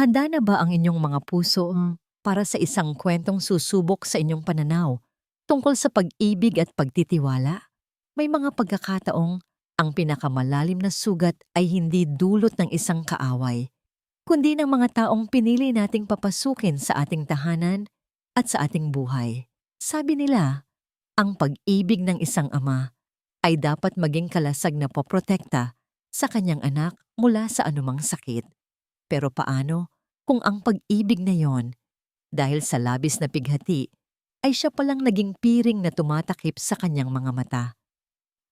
Handa na ba ang inyong mga puso para sa isang kwentong susubok sa inyong pananaw tungkol sa pag-ibig at pagtitiwala? May mga pagkakataong ang pinakamalalim na sugat ay hindi dulot ng isang kaaway, kundi ng mga taong pinili nating papasukin sa ating tahanan at sa ating buhay. Sabi nila, ang pag-ibig ng isang ama ay dapat maging kalasag na poprotekta sa kanyang anak mula sa anumang sakit. Pero paano kung ang pag-ibig na yon, dahil sa labis na pighati, ay siya palang naging piring na tumatakip sa kanyang mga mata?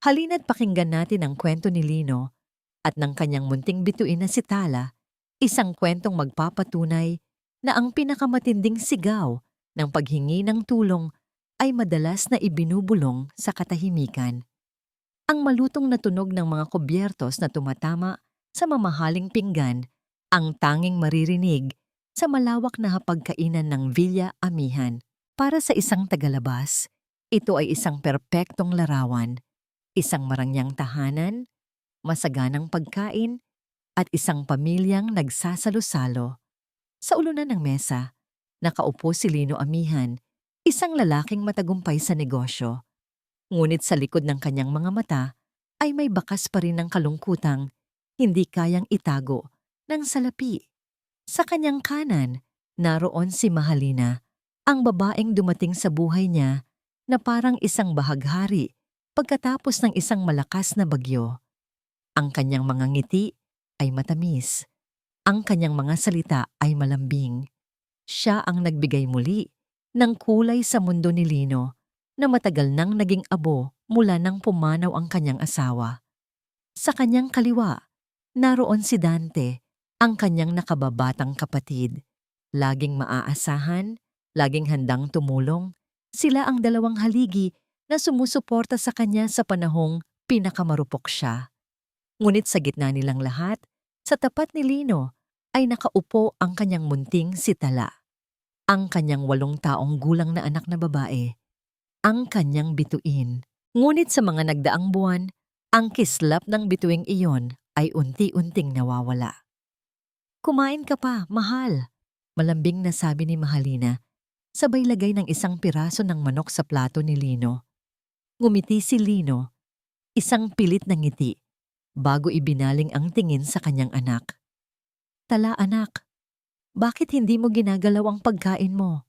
Halina't pakinggan natin ang kwento ni Lino at ng kanyang munting bituin na si Tala, isang kwentong magpapatunay na ang pinakamatinding sigaw ng paghingi ng tulong ay madalas na ibinubulong sa katahimikan. Ang malutong na tunog ng mga kubyertos na tumatama sa mamahaling pinggan ang tanging maririnig sa malawak na hapagkainan ng Villa Amihan. Para sa isang tagalabas, ito ay isang perpektong larawan, isang marangyang tahanan, masaganang pagkain, at isang pamilyang nagsasalo-salo. Sa ulunan ng mesa, nakaupo si Lino Amihan, isang lalaking matagumpay sa negosyo. Ngunit sa likod ng kanyang mga mata ay may bakas pa rin ng kalungkutang hindi kayang itago ng salapi. Sa kanyang kanan, naroon si Mahalina, ang babaeng dumating sa buhay niya na parang isang bahaghari pagkatapos ng isang malakas na bagyo. Ang kanyang mga ngiti ay matamis. Ang kanyang mga salita ay malambing. Siya ang nagbigay muli ng kulay sa mundo ni Lino na matagal nang naging abo mula nang pumanaw ang kanyang asawa. Sa kanyang kaliwa, naroon si Dante, ang kanyang nakababatang kapatid. Laging maaasahan, laging handang tumulong, sila ang dalawang haligi na sumusuporta sa kanya sa panahong pinakamarupok siya. Ngunit sa gitna nilang lahat, sa tapat ni Lino, ay nakaupo ang kanyang munting si Tala, ang kanyang 8 taong gulang na anak na babae, ang kanyang bituin. Ngunit sa mga nagdaang buwan, ang kislap ng bituing iyon ay unti-unting nawawala. "Kumain ka pa, mahal," malambing na sabi ni Mahalina, sabay lagay ng isang piraso ng manok sa plato ni Lino. Ngumiti si Lino, isang pilit na ngiti, bago ibinaling ang tingin sa kanyang anak. "Tala, anak, bakit hindi mo ginagalaw ang pagkain mo?"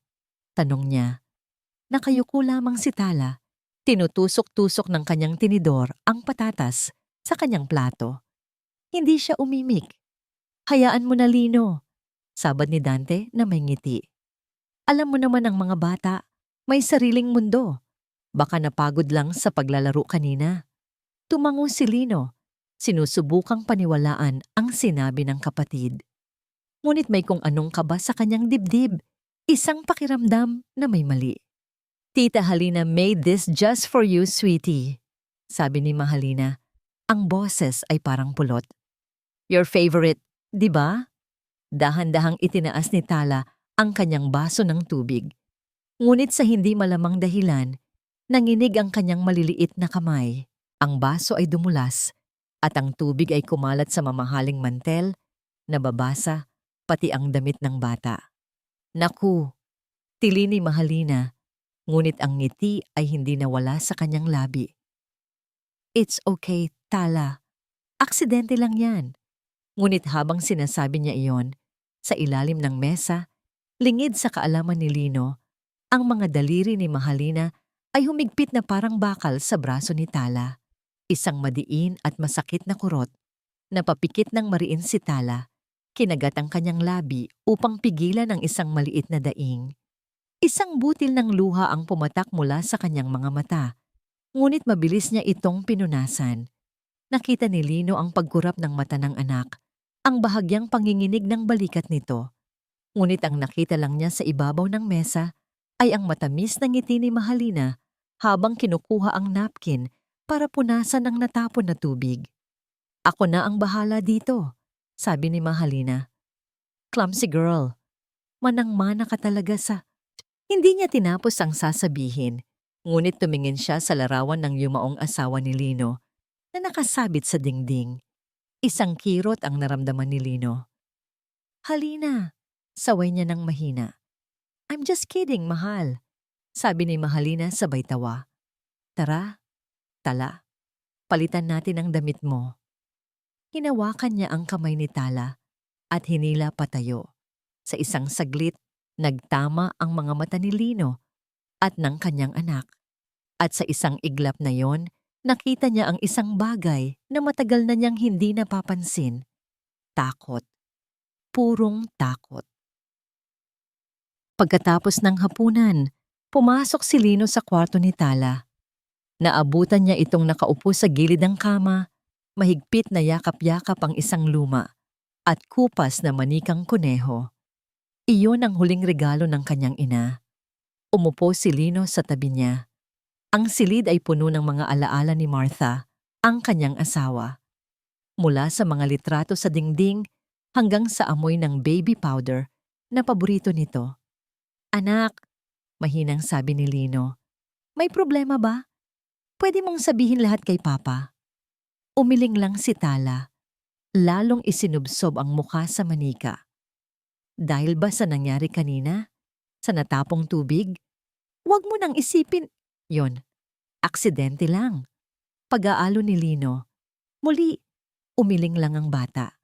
tanong niya. Nakayuko lamang si Tala, tinutusok-tusok ng kanyang tinidor ang patatas sa kanyang plato. Hindi siya umimik. "Hayaan mo na, Lino," sabad ni Dante na may ngiti. "Alam mo naman ang mga bata, may sariling mundo. Baka napagod lang sa paglalaro kanina." Tumango si Lino, sinusubukang paniwalaan ang sinabi ng kapatid. Ngunit may kung anong kaba sa kanyang dibdib, isang pakiramdam na may mali. "Tita Halina made this just for you, sweetie," sabi ni Mahalina. Ang boses ay parang pulot. "Your favorite, di ba?" Dahan-dahang itinaas ni Tala ang kanyang baso ng tubig. Ngunit sa hindi malamang dahilan, nanginig ang kanyang maliliit na kamay. Ang baso ay dumulas at ang tubig ay kumalat sa mamahaling mantel, nababasa, pati ang damit ng bata. "Naku," tili ni Mahalina, ngunit ang ngiti ay hindi nawala sa kanyang labi. "It's okay, Tala. Aksidente lang yan." Ngunit habang sinasabi niya iyon, sa ilalim ng mesa, lingid sa kaalaman ni Lino, ang mga daliri ni Mahalina ay humigpit na parang bakal sa braso ni Tala. Isang madiin at masakit na kurot. Napapikit ng mariin si Tala, kinagat ang kanyang labi upang pigilan ang isang maliit na daing. Isang butil ng luha ang pumatak mula sa kanyang mga mata, ngunit mabilis niya itong pinunasan. Nakita ni Lino ang pagkurap ng mata ng anak, ang bahagyang panginginig ng balikat nito. Ngunit ang nakita lang niya sa ibabaw ng mesa ay ang matamis na ngiti ni Mahalina habang kinukuha ang napkin para punasan ang natapon na tubig. "Ako na ang bahala dito," sabi ni Mahalina. "Clumsy girl, manang-mana ka talaga sa..." Hindi niya tinapos ang sasabihin, ngunit tumingin siya sa larawan ng yumaong asawa ni Lino na nakasabit sa dingding. Isang kirot ang naramdaman ni Lino. Halina, saway niya ng mahina. I'm just kidding, mahal. Sabi ni Mahalina sabay tawa. Tara, Tala, palitan natin ang damit mo. Hinawakan niya ang kamay ni Tala at hinila patayo. Sa isang saglit, nagtama ang mga mata ni Lino at ng kanyang anak. At sa isang iglap na yon, nakita niya ang isang bagay na matagal na niyang hindi napapansin. Takot. Purong takot. Pagkatapos ng hapunan, pumasok si Lino sa kwarto ni Tala. Naabutan niya itong nakaupo sa gilid ng kama, mahigpit na yakap-yakap ang isang luma at kupas na manikang kuneho. Iyon ang huling regalo ng kanyang ina. Umupo si Lino sa tabi niya. Ang silid ay puno ng mga alaala ni Martha, ang kanyang asawa. Mula sa mga litrato sa dingding hanggang sa amoy ng baby powder na paborito nito. Anak, mahinang sabi ni Lino, may problema ba? Pwede mong sabihin lahat kay Papa. Umiling lang si Tala. Lalong isinubsob ang mukha sa manika. Dahil ba sa nangyari kanina? Sa natapong tubig? Huwag mo nang isipin. Yon, aksidente lang. Pag-aalo ni Lino. Muli, umiling lang ang bata.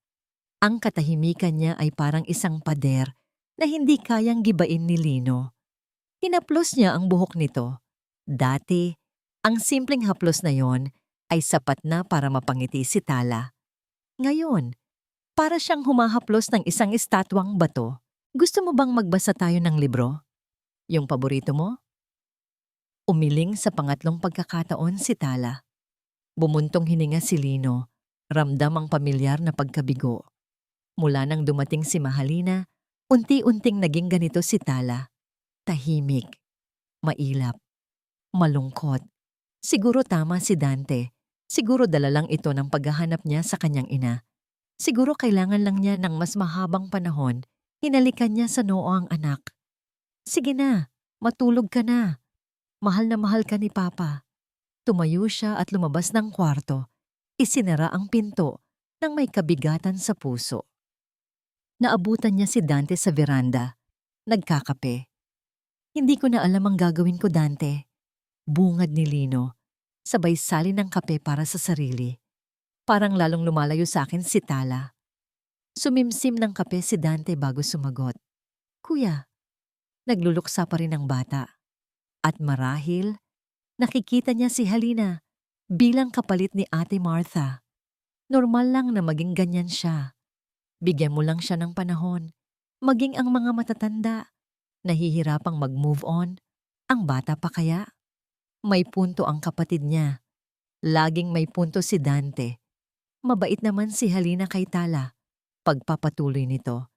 Ang katahimikan niya ay parang isang pader na hindi kayang gibain ni Lino. Hinaplos niya ang buhok nito. Dati, ang simpleng haplos na yon ay sapat na para mapangiti si Tala. Ngayon, para siyang humahaplos ng isang estatwang bato. Gusto mo bang magbasa tayo ng libro? Yung paborito mo? Umiling sa pangatlong pagkakataon si Tala. Bumuntong hininga si Lino, ramdam ang pamilyar na pagkabigo. Mula nang dumating si Mahalina, unti-unting naging ganito si Tala. Tahimik, mailap, malungkot. Siguro tama si Dante. Siguro dala lang ito ng paghahanap niya sa kanyang ina. Siguro kailangan lang niya ng mas mahabang panahon. Hinalikan niya sa noo ang anak. Sige na, matulog ka na. Mahal na mahal ka ni Papa. Tumayo siya at lumabas ng kwarto. Isinara ang pinto nang may kabigatan sa puso. Naabutan niya si Dante sa veranda. Nagkakape. Hindi ko na alam ang gagawin ko, Dante. Bungad ni Lino. Sabay sali ng kape para sa sarili. Parang lalong lumalayo sa akin si Tala. Sumimsim ng kape si Dante bago sumagot. Kuya, nagluluksa pa rin ang bata. At marahil, nakikita niya si Halina bilang kapalit ni Ate Martha. Normal lang na maging ganyan siya. Bigyan mo lang siya ng panahon. Maging ang mga matatanda. Nahihirapang mag-move on. Ang bata pa kaya? May punto ang kapatid niya. Laging may punto si Dante. Mabait naman si Halina kay Tala. Pagpapatuloy nito,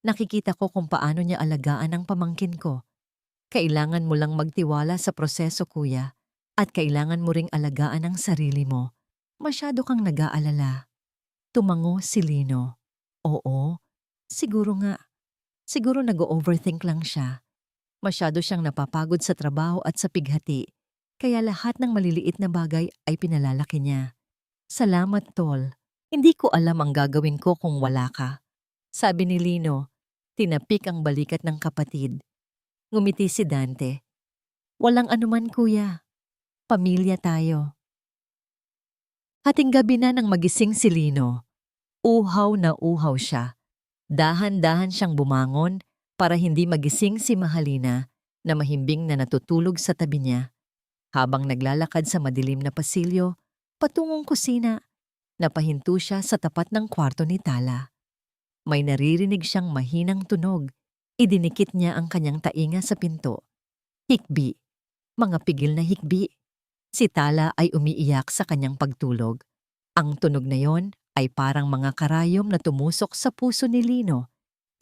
nakikita ko kung paano niya alagaan ang pamangkin ko. Kailangan mo lang magtiwala sa proseso, kuya. At kailangan mo ring alagaan ang sarili mo. Masyado kang nag-aalala. Tumango si Lino. Oo, siguro nga. Siguro nag-overthink lang siya. Masyado siyang napapagod sa trabaho at sa pighati. Kaya lahat ng maliliit na bagay ay pinalalaki niya. Salamat, Tol. Hindi ko alam ang gagawin ko kung wala ka. Sabi ni Lino, tinapik ang balikat ng kapatid. Ngumiti si Dante. Walang anuman, kuya. Pamilya tayo. Hating gabi na nang magising si Lino. Uhaw na uhaw siya. Dahan-dahan siyang bumangon para hindi magising si Mahalina na mahimbing na natutulog sa tabi niya. Habang naglalakad sa madilim na pasilyo, patungong kusina, napahinto siya sa tapat ng kwarto ni Tala. May naririnig siyang mahinang tunog. Idinikit niya ang kanyang tainga sa pinto. Hikbi. Mga pigil na hikbi. Si Tala ay umiiyak sa kanyang pagtulog. Ang tunog na yon ay parang mga karayom na tumusok sa puso ni Lino.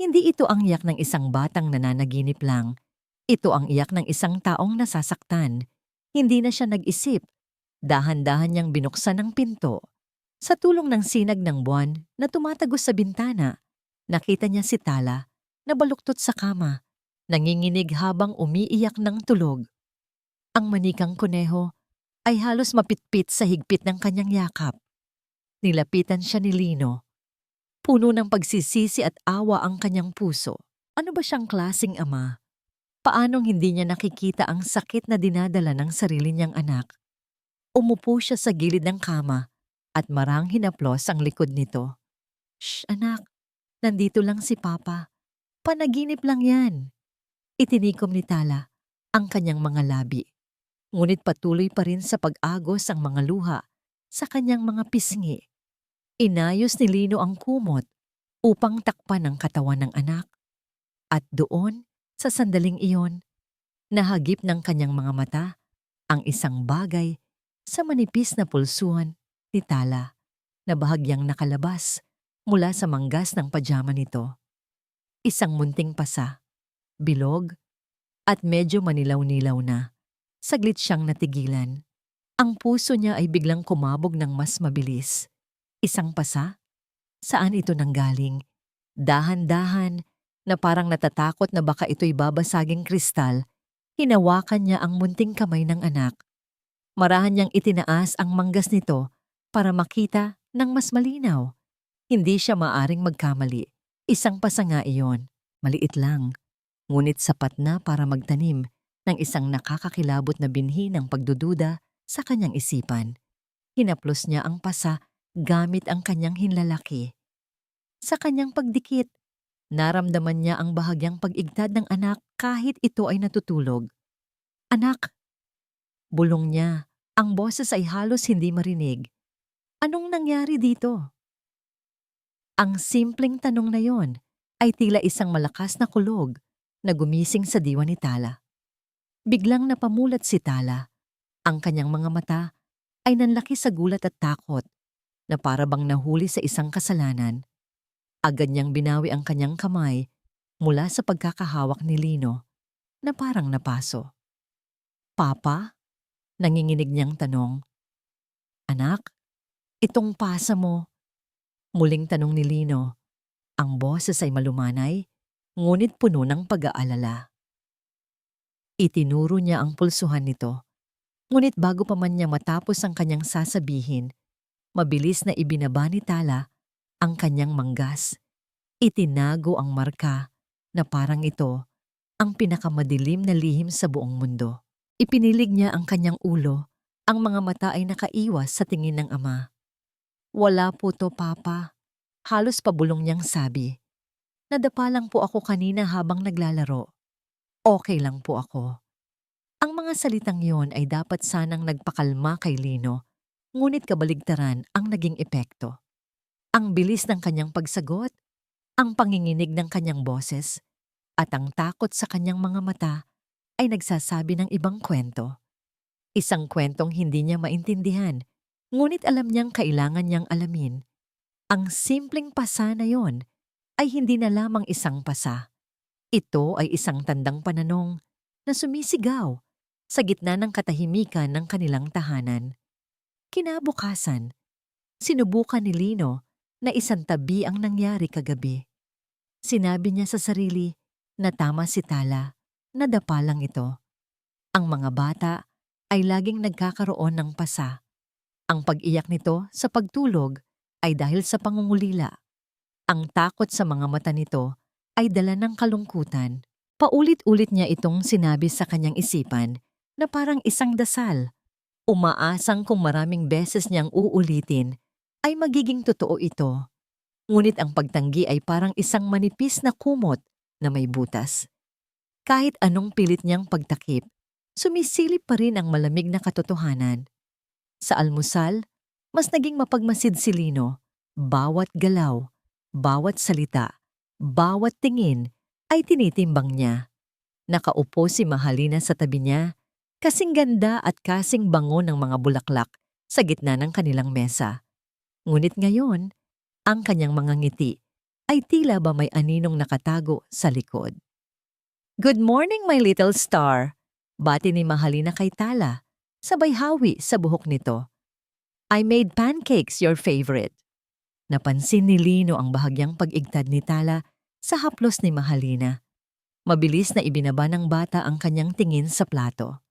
Hindi ito ang iyak ng isang batang nananaginip lang. Ito ang iyak ng isang taong nasasaktan. Hindi na siya nag-isip. Dahan-dahan niyang binuksan ang pinto. Sa tulong ng sinag ng buwan na tumatagos sa bintana, nakita niya si Tala na baluktot sa kama, nanginginig habang umiiyak ng tulog. Ang manikang kuneho ay halos mapitpit sa higpit ng kanyang yakap. Nilapitan siya ni Lino. Puno ng pagsisisi at awa ang kanyang puso. Ano ba siyang klasing ama? Paanong hindi niya nakikita ang sakit na dinadala ng sarili niyang anak? Umupo siya sa gilid ng kama at marang hinaplos ang likod nito. Shh, anak, nandito lang si Papa. Panaginip lang yan. Itinikom ni Tala ang kanyang mga labi. Ngunit patuloy pa rin sa pag-agos ang mga luha sa kanyang mga pisngi. Inayos ni Lino ang kumot upang takpan ang katawan ng anak. At doon, sa sandaling iyon, nahagip ng kanyang mga mata ang isang bagay sa manipis na pulsuhan ni Tala na bahagyang nakalabas mula sa manggas ng pajama nito. Isang munting pasa, bilog, at medyo manilaw-nilaw na. Saglit siyang natigilan. Ang puso niya ay biglang kumabog ng mas mabilis. Isang pasa? Saan ito nanggaling? Dahan-dahan, na parang natatakot na baka ito'y babasaging kristal, hinawakan niya ang munting kamay ng anak. Marahan niyang itinaas ang manggas nito para makita ng mas malinaw. Hindi siya maaring magkamali. Isang pasa nga iyon, maliit lang, ngunit sapat na para magtanim ng isang nakakakilabot na binhi ng pagdududa sa kanyang isipan. Hinaplos niya ang pasa gamit ang kanyang hinlalaki. Sa kanyang pagdikit, naramdaman niya ang bahagyang pag-igtad ng anak kahit ito ay natutulog. Anak! Bulong niya. Ang boses ay halos hindi marinig. Anong nangyari dito? Ang simpleng tanong na yon ay tila isang malakas na kulog na gumising sa diwa ni Tala. Biglang napamulat si Tala. Ang kanyang mga mata ay nanlaki sa gulat at takot na para bang nahuli sa isang kasalanan. Agad niyang binawi ang kanyang kamay mula sa pagkakahawak ni Lino na parang napaso. Papa? Nanginginig niyang tanong. Anak, itong pasa mo. Muling tanong ni Lino. Ang boses ay malumanay, ngunit puno ng pag-aalala. Itinuro niya ang pulsuhan nito. Ngunit bago pa man niya matapos ang kanyang sasabihin, mabilis na ibinaba ni Tala ang kanyang manggas. Itinago ang marka na parang ito ang pinakamadilim na lihim sa buong mundo. Ipinilig niya ang kanyang ulo. Ang mga mata ay nakaiwas sa tingin ng ama. Wala po to, Papa. Halos pabulong niyang sabi. Nadapa lang po ako kanina habang naglalaro. Okay lang po ako. Ang mga salitang yon ay dapat sanang nagpakalma kay Lino, ngunit kabaligtaran ang naging epekto. Ang bilis ng kanyang pagsagot, ang panginginig ng kanyang boses, at ang takot sa kanyang mga mata ay nagsasabi ng ibang kwento. Isang kwentong hindi niya maintindihan, ngunit alam niyang kailangan niyang alamin. Ang simpleng pasa na yon ay hindi na lamang isang pasa. Ito ay isang tandang pananong na sumisigaw sa gitna ng katahimikan ng kanilang tahanan. Kinabukasan, sinubukan ni Lino na isantabi ang nangyari kagabi. Sinabi niya sa sarili na tama si Tala, nadapa lang ito. Ang mga bata ay laging nagkakaroon ng pasa. Ang pag-iyak nito sa pagtulog ay dahil sa pangungulila. Ang takot sa mga mata nito ay dala ng kalungkutan. Paulit-ulit niya itong sinabi sa kanyang isipan na parang isang dasal. Umaasang kung maraming beses niyang uulitin ay magiging totoo ito. Ngunit ang pagtanggi ay parang isang manipis na kumot na may butas. Kahit anong pilit niyang pagtakip, sumisilip pa rin ang malamig na katotohanan. Sa almusal, mas naging mapagmasid si Lino. Bawat galaw, bawat salita, bawat tingin ay tinitimbang niya. Nakaupo si Mahalina sa tabi niya, kasing ganda at kasing bango ng mga bulaklak sa gitna ng kanilang mesa. Ngunit ngayon, ang kanyang mga ngiti ay tila ba may aninong nakatago sa likod. Good morning, my little star! Bati ni Mahalina kay Tala, sabay hawi sa buhok nito. I made pancakes, your favorite. Napansin ni Lino ang bahagyang pag-igtad ni Tala sa haplos ni Mahalina. Mabilis na ibinaba ng bata ang kanyang tingin sa plato.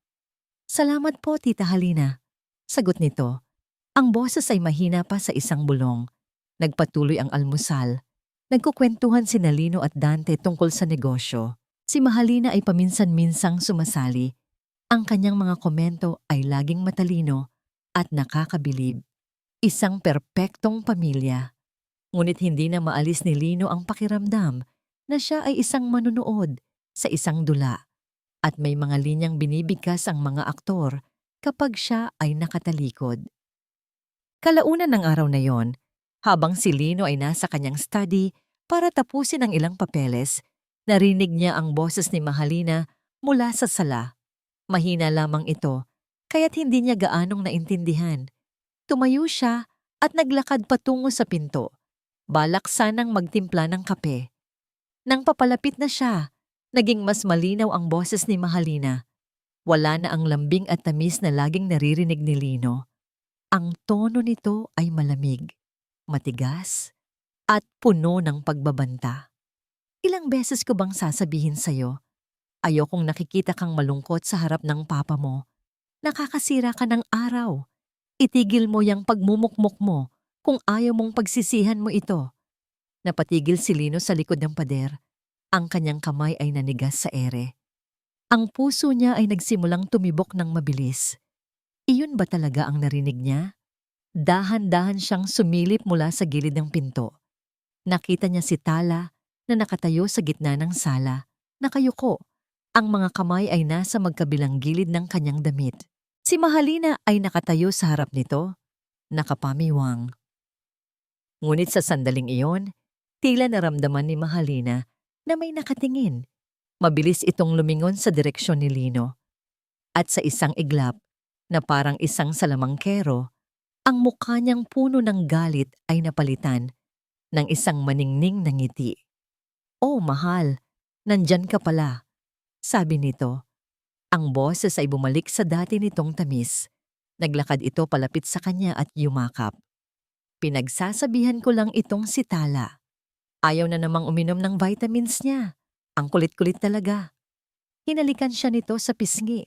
Salamat po, Tita Halina. Sagot nito. Ang boses ay mahina pa sa isang bulong. Nagpatuloy ang almusal. Nagkukwentuhan sina Lino at Dante tungkol sa negosyo. Si Mahalina ay paminsan-minsang sumasali. Ang kanyang mga komento ay laging matalino at nakakabilib. Isang perpektong pamilya. Ngunit hindi na maalis ni Lino ang pakiramdam na siya ay isang manunood sa isang dula at may mga linyang binibigkas ang mga aktor kapag siya ay nakatalikod. Kalaunan ng araw na yon, habang si Lino ay nasa kanyang study para tapusin ang ilang papeles, narinig niya ang boses ni Mahalina mula sa sala. Mahina lamang ito, kaya't hindi niya gaanong naintindihan. Tumayo siya at naglakad patungo sa pinto. Balak sanang magtimpla ng kape. Nang papalapit na siya, naging mas malinaw ang boses ni Mahalina. Wala na ang lambing at tamis na laging naririnig ni Lino. Ang tono nito ay malamig, matigas, at puno ng pagbabanta. Ilang beses ko bang sasabihin sa'yo, ayokong nakikita kang malungkot sa harap ng papa mo. Nakakasira ka ng araw. Itigil mo yang pagmumukmok mo kung ayaw mong pagsisihan mo ito. Napatigil si Lino sa likod ng pader. Ang kanyang kamay ay nanigas sa ere. Ang puso niya ay nagsimulang tumibok ng mabilis. Iyon ba talaga ang narinig niya? Dahan-dahan siyang sumilip mula sa gilid ng pinto. Nakita niya si Tala na nakatayo sa gitna ng sala, nakayuko. Ang mga kamay ay nasa magkabilang gilid ng kanyang damit. Si Mahalina ay nakatayo sa harap nito, nakapamiwang. Ngunit sa sandaling iyon, tila naramdaman ni Mahalina na may nakatingin. Mabilis itong lumingon sa direksyon ni Lino. At sa isang iglap, na parang isang salamangkero, ang mukha niyang puno ng galit ay napalitan ng isang maningning na ngiti. "Oh, mahal, nandyan ka pala," sabi nito. Ang boses ay bumalik sa dati nitong tamis. Naglakad ito palapit sa kanya at yumakap. "Pinagsasabihan ko lang itong si Tala. Ayaw na namang uminom ng vitamins niya. Ang kulit-kulit talaga." Hinalikan siya nito sa pisngi.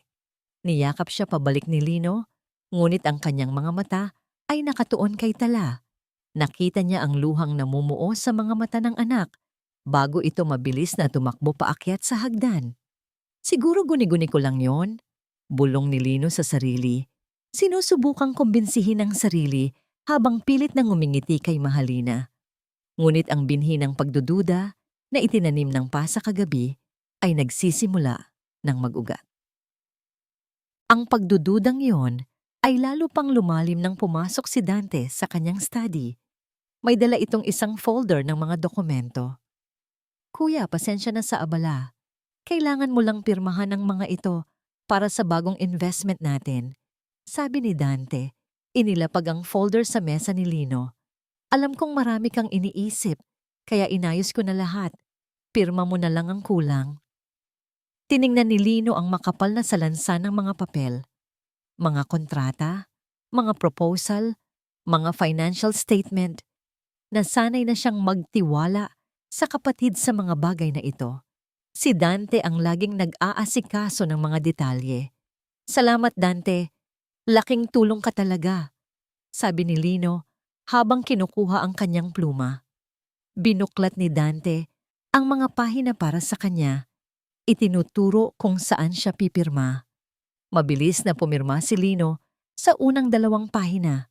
Niyakap siya pabalik ni Lino, ngunit ang kanyang mga mata ay nakatuon kay Tala. Nakita niya ang luhang namumuo sa mga mata ng anak bago ito mabilis na tumakbo paakyat sa hagdan. "Siguro guni-guni ko lang yon," bulong ni Lino sa sarili. Sinusubukang kumbinsihin ang sarili habang pilit na ngumingiti kay Mahalina. Ngunit ang binhi ng pagdududa na itinanim ng pasa kagabi ay nagsisimula ng mag-ugat. Ang pagdududang iyon ay lalo pang lumalim nang pumasok si Dante sa kanyang study. May dala itong isang folder ng mga dokumento. "Kuya, pasensya na sa abala. Kailangan mo lang pirmahan ang mga ito para sa bagong investment natin," sabi ni Dante. Inilapag ang folder sa mesa ni Lino. "Alam kong marami kang iniisip, kaya inayos ko na lahat. Pirma mo na lang ang kulang." Tiningnan ni Lino ang makapal na salansan ng mga papel. Mga kontrata, mga proposal, mga financial statement. Nasanay na siyang magtiwala sa kapatid sa mga bagay na ito. Si Dante ang laging nag-aasikaso ng mga detalye. "Salamat, Dante. Laking tulong ka talaga," sabi ni Lino habang kinukuha ang kanyang pluma. Binuklat ni Dante ang mga pahina para sa kanya. Itinuturo kung saan siya pipirma. Mabilis na pumirma si Lino sa unang 2 pahina.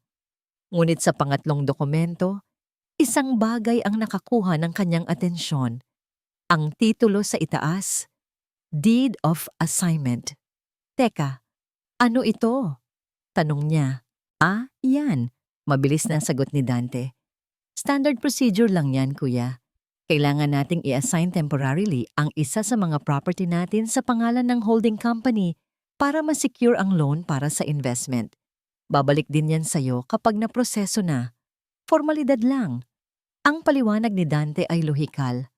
Ngunit sa pangatlong dokumento, isang bagay ang nakakuha ng kanyang atensyon. Ang titulo sa itaas, Deed of Assignment. "Teka, ano ito?" tanong niya. "Ah, yan," mabilis na sagot ni Dante. "Standard procedure lang yan, kuya. Kailangan nating i-assign temporarily ang isa sa mga property natin sa pangalan ng holding company para ma-secure ang loan para sa investment. Babalik din yan sa'yo kapag naproseso na. Formalidad lang." Ang paliwanag ni Dante ay lohikal,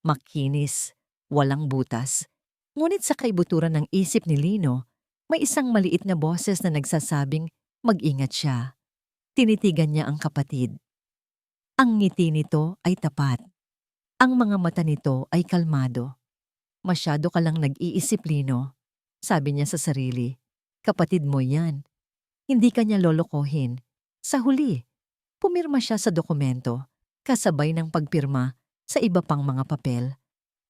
makinis, walang butas. Ngunit sa kaibuturan ng isip ni Lino, may isang maliit na boses na nagsasabing mag-ingat siya. Tinitigan niya ang kapatid. Ang ngiti nito ay tapat. Ang mga mata nito ay kalmado. "Masyado ka lang nag-iisip, Lino," sabi niya sa sarili. "Kapatid mo yan. Hindi ka niya lolokohin." Sa huli, pumirma siya sa dokumento. kasabay ng pagpirma sa iba pang mga papel.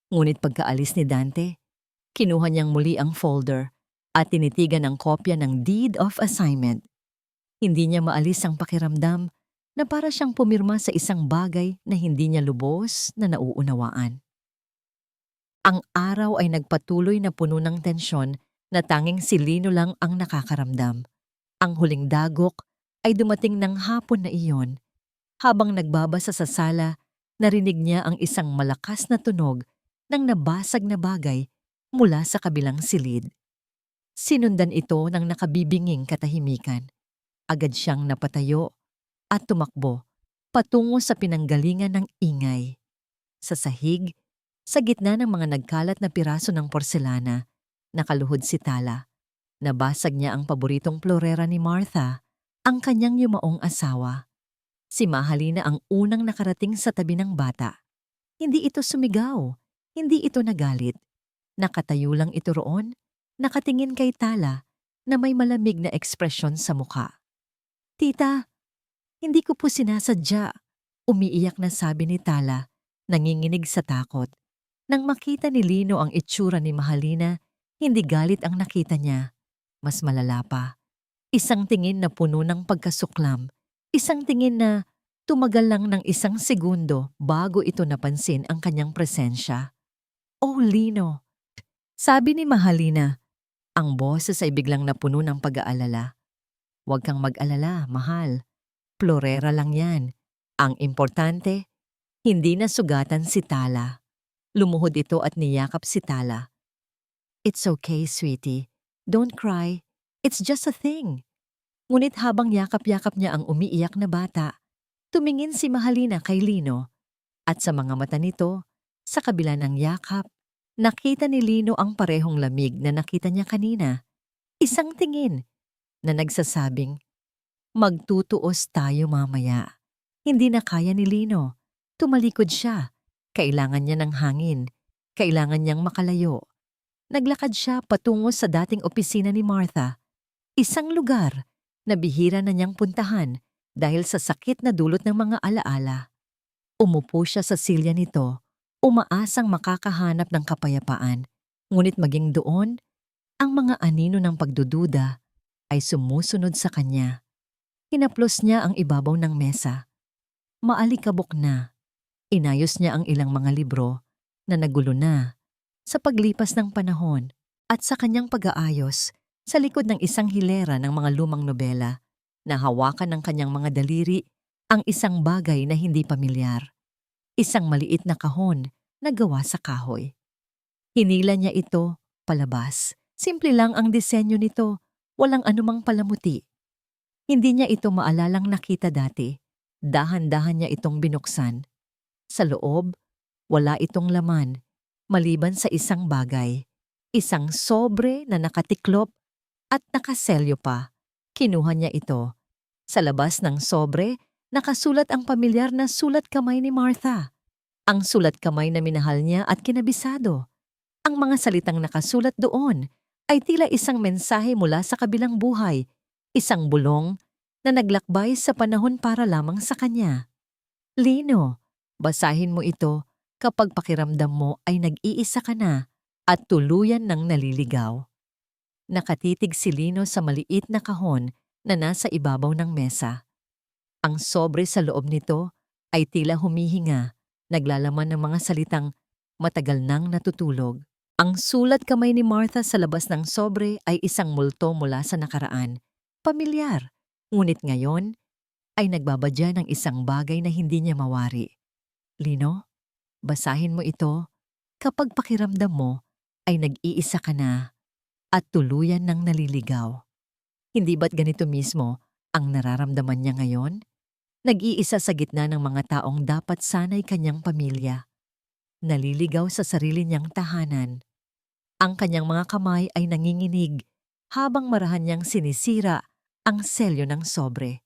Ngunit pagkaalis ni Dante, kinuha niyang muli ang folder at tinitigan ang kopya ng deed of assignment. Hindi niya maalis ang pakiramdam na para siyang pumirma sa isang bagay na hindi niya lubos na nauunawaan. Ang araw ay nagpatuloy na puno ng tensyon na tanging si Lino lang ang nakakaramdam. Ang huling dagok ay dumating ng hapon na iyon. Habang nagbabasa sa sala, narinig niya ang isang malakas na tunog ng nabasag na bagay mula sa kabilang silid. Sinundan ito ng nakabibinging katahimikan. Agad siyang napatayo at tumakbo patungo sa pinanggalingan ng ingay. Sa sahig, sa gitna ng mga nagkalat na piraso ng porselana, nakaluhod si Tala. Nabasag niya ang paboritong florera ni Martha, ang kanyang yumaong asawa. Si Mahalina ang unang nakarating sa tabi ng bata. Hindi ito sumigaw, hindi ito nagalit. Nakatayo lang ito roon, nakatingin kay Tala na may malamig na ekspresyon sa mukha. "Tita, hindi ko po sinasadya," umiiyak na sabi ni Tala, nanginginig sa takot. Nang makita ni Lino ang itsura ni Mahalina, hindi galit ang nakita niya. Mas malala pa. Isang tingin na puno ng pagkasuklam. Isang tingin na tumagal lang ng isang segundo bago ito napansin ang kanyang presensya. "Oh, Lino," sabi ni Mahalina. Ang boses ay biglang napuno ng pag-aalala. "Huwag kang mag-alala, mahal. Florera lang yan. Ang importante, hindi nasugatan si Tala." Lumuhod ito at niyakap si Tala. "It's okay, sweetie. Don't cry. It's just a thing." Ngunit habang yakap-yakap niya ang umiiyak na bata, tumingin si Mahalina kay Lino at sa mga mata nito, sa kabila ng yakap, nakita ni Lino ang parehong lamig na nakita niya kanina. Isang tingin na nagsasabing, "Magtutuos tayo mamaya." Hindi na kaya ni Lino. Tumalikod siya. Kailangan niya ng hangin. Kailangan niyang makalayo. Naglakad siya patungo sa dating opisina ni Martha. Isang lugar na bihira na niyang puntahan dahil sa sakit na dulot ng mga alaala. Umupo siya sa silya nito, umaasang makakahanap ng kapayapaan. Ngunit maging doon, ang mga anino ng pagdududa ay sumusunod sa kanya. Hinaplos niya ang ibabaw ng mesa. Maalikabok na. Inayos niya ang ilang mga libro na nagulo na sa paglipas ng panahon at sa kanyang pag-aayos sa likod ng isang hilera ng mga lumang nobela na hawakan ng kanyang mga daliri ang isang bagay na hindi pamilyar. Isang maliit na kahon na gawa sa kahoy. Hinila niya ito palabas. Simple lang ang disenyo nito, walang anumang palamuti. Hindi niya ito maalalang nakita dati. Dahan-dahan niya itong binuksan. Sa loob, wala itong laman, maliban sa isang bagay. Isang sobre na nakatiklop at nakaselyo pa. Kinuha niya ito. Sa labas ng sobre, nakasulat ang pamilyar na sulat kamay ni Martha. Ang sulat kamay na minahal niya at kinabisado. Ang mga salitang nakasulat doon ay tila isang mensahe mula sa kabilang buhay, isang bulong na naglakbay sa panahon para lamang sa kanya. "Lino, basahin mo ito kapag pakiramdam mo ay nag-iisa ka na at tuluyan ng naliligaw." Nakatitig si Lino sa maliit na kahon na nasa ibabaw ng mesa. Ang sobre sa loob nito ay tila humihinga, naglalaman ng mga salitang matagal nang natutulog. Ang sulat kamay ni Martha sa labas ng sobre ay isang multo mula sa nakaraan. Pamilyar, ngunit ngayon ay nagbabadya ng isang bagay na hindi niya mawari. "Lino, basahin mo ito kapag pakiramdam mo ay nag-iisa ka na at tuluyan ng naliligaw." Hindi ba't ganito mismo ang nararamdaman niya ngayon? Nag-iisa sa gitna ng mga taong dapat sana'y kanyang pamilya. Naliligaw sa sarili niyang tahanan. Ang kanyang mga kamay ay nanginginig habang marahan niyang sinisira ang selyo ng sobre.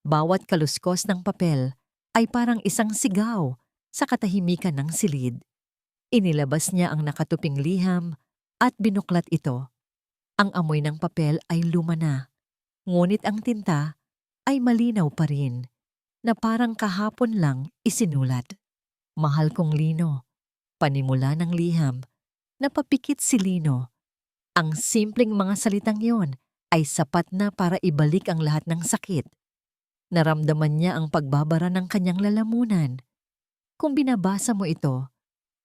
Bawat kaluskos ng papel ay parang isang sigaw sa katahimikan ng silid. Inilabas niya ang nakatuping liham at binuklat ito. Ang amoy ng papel ay luma na, ngunit ang tinta ay malinaw pa rin. na parang kahapon lang isinulat. Mahal kong Lino, panimula ng liham, napapikit si Lino. Ang simpleng mga salitang yon ay sapat na para ibalik ang lahat ng sakit. Naramdaman niya ang pagbabara ng kanyang lalamunan. Kung binabasa mo ito,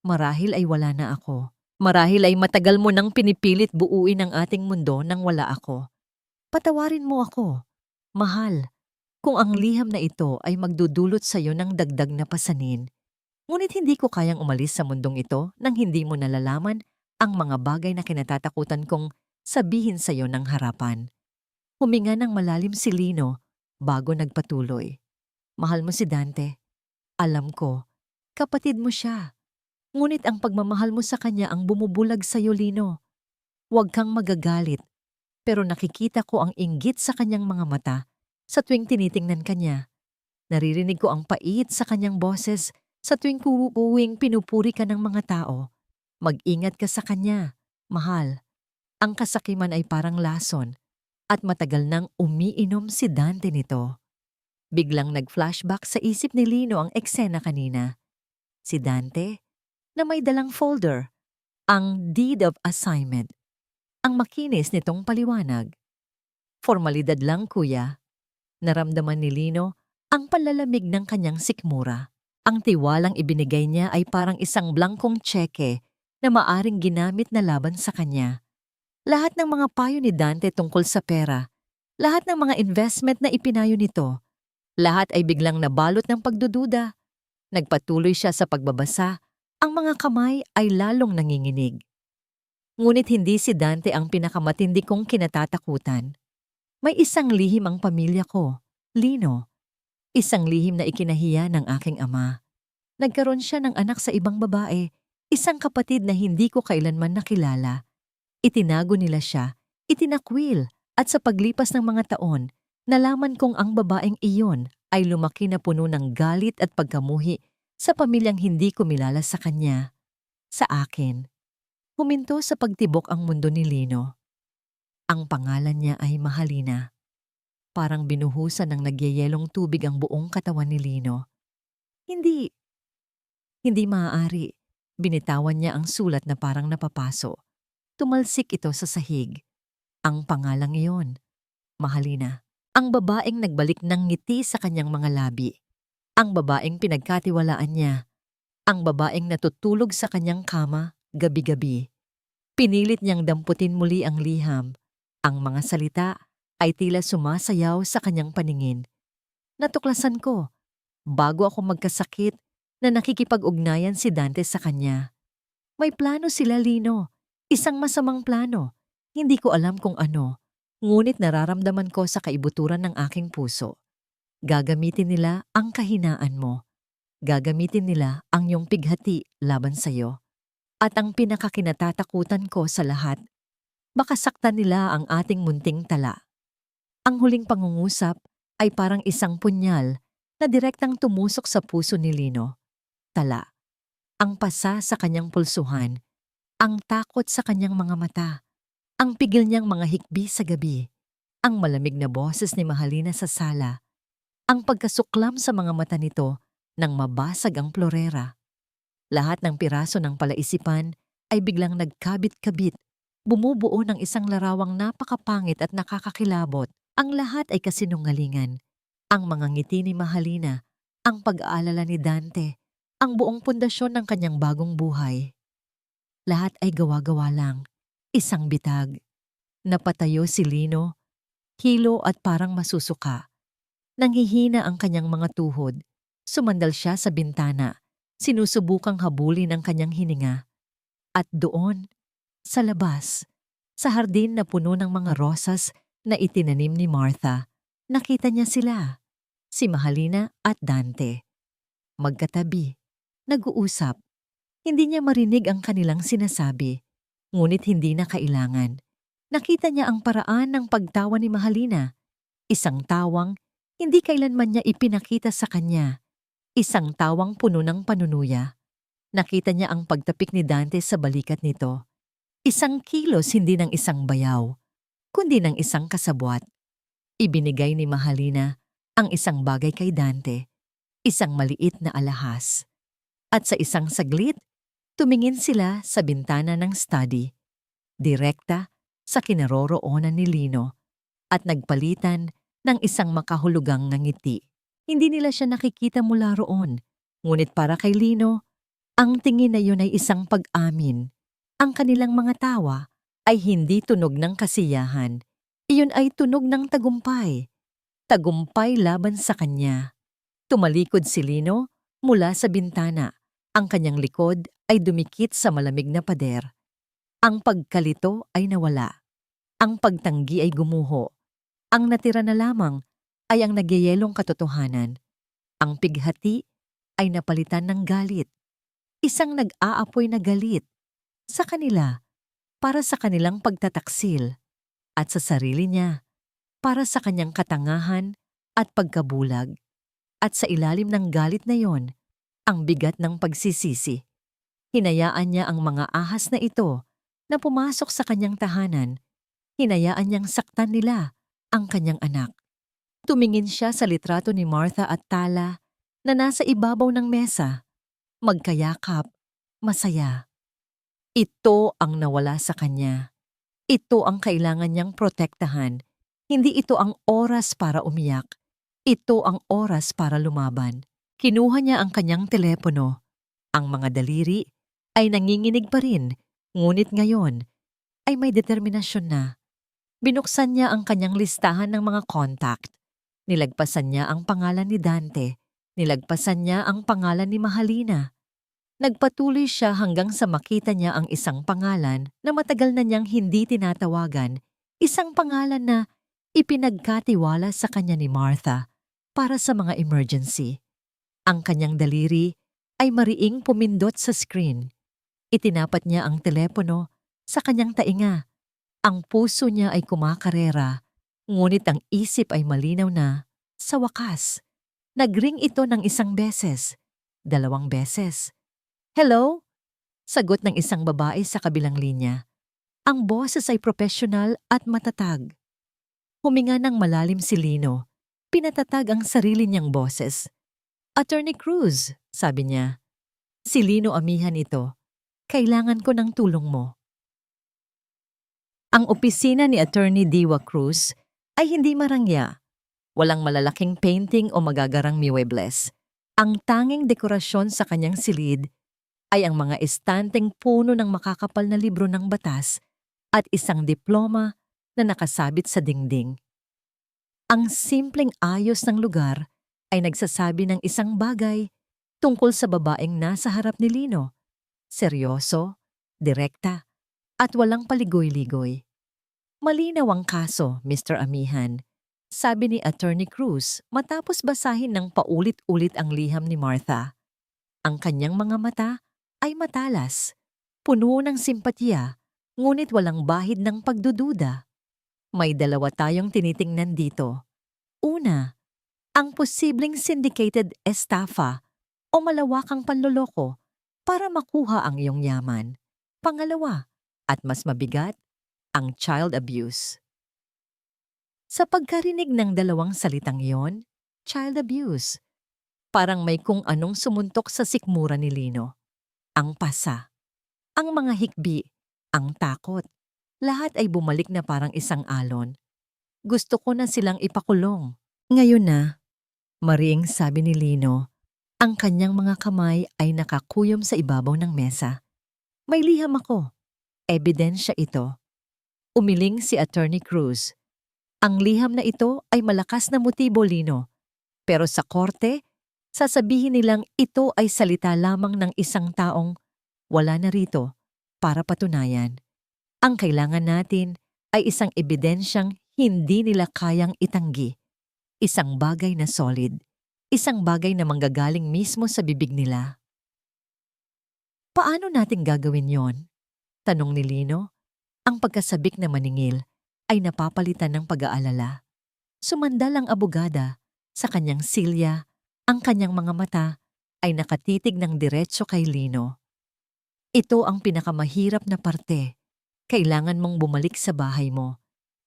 marahil ay wala na ako. Marahil ay matagal mo nang pinipilit buuin ang ating mundo nang wala ako. Patawarin mo ako, mahal, kung ang liham na ito ay magdudulot sa iyo ng dagdag na pasanin. Ngunit hindi ko kayang umalis sa mundong ito nang hindi mo nalalaman ang mga bagay na kinatatakutan kong sabihin sa iyo ng harapan. Huminga ng malalim si Lino bago nagpatuloy. Mahal mo si Dante. Alam ko, kapatid mo siya. Ngunit ang pagmamahal mo sa kanya ang bumubulag sa iyo, Lino. Huwag kang magagalit, pero nakikita ko ang inggit sa kanyang mga mata sa tuwing tinitingnan kanya. Naririnig ko ang pait sa kanyang boses sa tuwing pinupuri ka ng mga tao. Mag-ingat ka sa kanya, mahal. Ang kasakiman ay parang lason at matagal nang umiinom si Dante nito. Biglang nag-flashback sa isip ni Lino ang eksena kanina. Si Dante na may dalang folder, ang deed of assignment. Ang makinis nitong paliwanag. Formalidad lang, kuya. Naramdaman ni Lino ang panlalamig ng kanyang sikmura. Ang tiwalang ibinigay niya ay parang isang blankong tseke na maaring ginamit na laban sa kanya. Lahat ng mga payo ni Dante tungkol sa pera, lahat ng mga investment na ipinayo nito, lahat ay biglang nabalot ng pagdududa. Nagpatuloy siya sa pagbabasa, ang mga kamay ay lalong nanginginig. Ngunit hindi si Dante ang pinakamatindi kong kinatatakutan. May isang lihim ang pamilya ko, Lino. Isang lihim na ikinahiya ng aking ama. Nagkaroon siya ng anak sa ibang babae, isang kapatid na hindi ko kailanman nakilala. Itinago nila siya, itinakwil, at sa paglipas ng mga taon, nalaman kong ang babaeng iyon ay lumaki na puno ng galit at pagkamuhi sa pamilyang hindi ko milala sa kanya. Sa akin. Huminto sa pagtibok ang mundo ni Lino. Ang pangalan niya ay Mahalina. Parang binuhusan ng nagyayelong tubig ang buong katawan ni Lino. Hindi maaari. Binitawan niya ang sulat na parang napapaso. Tumalsik ito sa sahig. Ang pangalang iyon, Mahalina. Ang babaeng nagbalik ng ngiti sa kanyang mga labi. Ang babaeng pinagkatiwalaan niya. Ang babaeng natutulog sa kanyang kama gabi-gabi. Pinilit niyang damputin muli ang liham. Ang mga salita ay tila sumasayaw sa kanyang paningin. Natuklasan ko, bago ako magkasakit, na nakikipag-ugnayan si Dante sa kanya. May plano sila, Lino. Isang masamang plano. Hindi ko alam kung ano, ngunit nararamdaman ko sa kaibuturan ng aking puso. Gagamitin nila ang kahinaan mo. Gagamitin nila ang iyong pighati laban sa'yo. At ang pinakakinatatakutan ko sa lahat, baka saktan nila ang ating munting tala. Ang huling pangungusap ay parang isang punyal na direktang tumusok sa puso ni Lino. Tala. Ang pasa sa kanyang pulsuhan, ang takot sa kanyang mga mata, ang pigil niyang mga hikbi sa gabi, ang malamig na boses ni Mahalina sa sala, ang pagkasuklam sa mga mata nito nang mabasag ang plorera. Lahat ng piraso ng palaisipan ay biglang nagkabit-kabit, bumubuo ng isang larawang napakapangit at nakakakilabot. Ang lahat ay kasinungalingan. Ang mga ngiti ni Mahalina, ang pag-aalala ni Dante, ang buong pundasyon ng kanyang bagong buhay. Lahat ay gawa-gawa lang. Isang bitag. Napatayo si Lino, hilo at parang masusuka. Nanghihina ang kanyang mga tuhod. Sumandal siya sa bintana. Sinusubukang habulin ang kanyang hininga. At doon, sa labas, sa hardin na puno ng mga rosas na itinanim ni Martha, nakita niya sila, si Mahalina at Dante. Magkatabi, nag-uusap. Hindi niya marinig ang kanilang sinasabi, ngunit hindi na kailangan. Nakita niya ang paraan ng pagtawa ni Mahalina. Isang tawang hindi kailanman niya ipinakita sa kanya. Isang tawang puno ng panunuya. Nakita niya ang pagtapik ni Dante sa balikat nito. Isang kilos hindi ng isang bayaw, kundi ng isang kasabwat. Ibinigay ni Mahalina ang isang bagay kay Dante, isang maliit na alahas. At sa isang saglit, tumingin sila sa bintana ng study, direkta sa kinaroroonan ni Lino, at nagpalitan ng isang makahulugang ngiti. Hindi nila siya nakikita mula roon, ngunit para kay Lino, ang tingin na yun ay isang pag-amin. Ang kanilang mga tawa ay hindi tunog ng kasiyahan. Iyon ay tunog ng tagumpay. Tagumpay laban sa kanya. Tumalikod si Lino mula sa bintana. Ang kanyang likod ay dumikit sa malamig na pader. Ang pagkalito ay nawala. Ang pagtanggi ay gumuho. Ang natira na lamang ay ang nagyayelong katotohanan. Ang pighati ay napalitan ng galit. Isang nag-aapoy na galit sa kanila para sa kanilang pagtataksil at sa sarili niya para sa kanyang katangahan at pagkabulag. At sa ilalim ng galit na yon, ang bigat ng pagsisisi. Hinayaan niya ang mga ahas na ito na pumasok sa kanyang tahanan. Hinayaan niyang saktan nila ang kanyang anak. Tumingin siya sa litrato ni Martha at Tala na nasa ibabaw ng mesa. Magkayakap, masaya. Ito ang nawala sa kanya. Ito ang kailangan niyang protektahan. Hindi ito ang oras para umiyak. Ito ang oras para lumaban. Kinuha niya ang kanyang telepono. Ang mga daliri ay nanginginig pa rin, ngunit ngayon ay may determinasyon na. Binuksan niya ang kanyang listahan ng mga contact. Nilagpasan niya ang pangalan ni Dante. Nilagpasan niya ang pangalan ni Mahalina. Nagpatuloy siya hanggang sa makita niya ang isang pangalan na matagal na niyang hindi tinatawagan. Isang pangalan na ipinagkatiwala sa kanya ni Martha para sa mga emergency. Ang kanyang daliri ay mariing pumindot sa screen. Itinapat niya ang telepono sa kanyang tainga. Ang puso niya ay kumakarera, ngunit ang isip ay malinaw na, sa wakas. Nagring ito ng isang beses, 2 beses. Hello? Sagot ng isang babae sa kabilang linya. Ang boses ay profesional at matatag. Huminga ng malalim si Lino. Pinatatag ang sarili niyang boses. Attorney Cruz, sabi niya. Si Lino amihan ito. Kailangan ko ng tulong mo. Ang opisina ni Attorney Diwa Cruz ay hindi marangya. Walang malalaking painting o magagarang muebles. Ang tanging dekorasyon sa kanyang silid ay ang mga estanteng puno ng makakapal na libro ng batas at isang diploma na nakasabit sa dingding. Ang simpleng ayos ng lugar ay nagsasabi ng isang bagay tungkol sa babaeng nasa harap ni Lino. Seryoso, direkta, at walang paligoy-ligoy. Malinaw ang kaso, Mr. Amihan, sabi ni Attorney Cruz matapos basahin ng paulit-ulit ang liham ni Martha. Ang kanyang mga mata ay matalas, puno ng simpatya, ngunit walang bahid ng pagdududa. May 2 tayong tinitingnan dito. Una, ang posibleng syndicated estafa o malawakang panloloko para makuha ang iyong yaman. Pangalawa, at mas mabigat, ang child abuse. Sa pagkarinig ng 2 salitang iyon, child abuse, parang may kung anong sumuntok sa sikmura ni Lino. Ang pasa, ang mga hikbi, ang takot, lahat ay bumalik na parang isang alon. Gusto ko na silang ipakulong. Ngayon na, mariing sabi ni Lino, ang kanyang mga kamay ay nakakuyom sa ibabaw ng mesa. May liham ako. Ebidensya ito. Umiling si Attorney Cruz. Ang liham na ito ay malakas na motibo, Lino. Pero sa korte, sasabihin nilang ito ay salita lamang ng isang taong wala na rito para patunayan. Ang kailangan natin ay isang ebidensyang hindi nila kayang itanggi. Isang bagay na solid. Isang bagay na manggagaling mismo sa bibig nila. Paano natin gagawin yon? Tanong ni Lino. Ang pagkasabik na maningil ay napapalitan ng pag-aalala. Sumandal ang abogada sa kanyang silya, ang kanyang mga mata ay nakatitig ng diretso kay Lino. Ito ang pinakamahirap na parte. Kailangan mong bumalik sa bahay mo.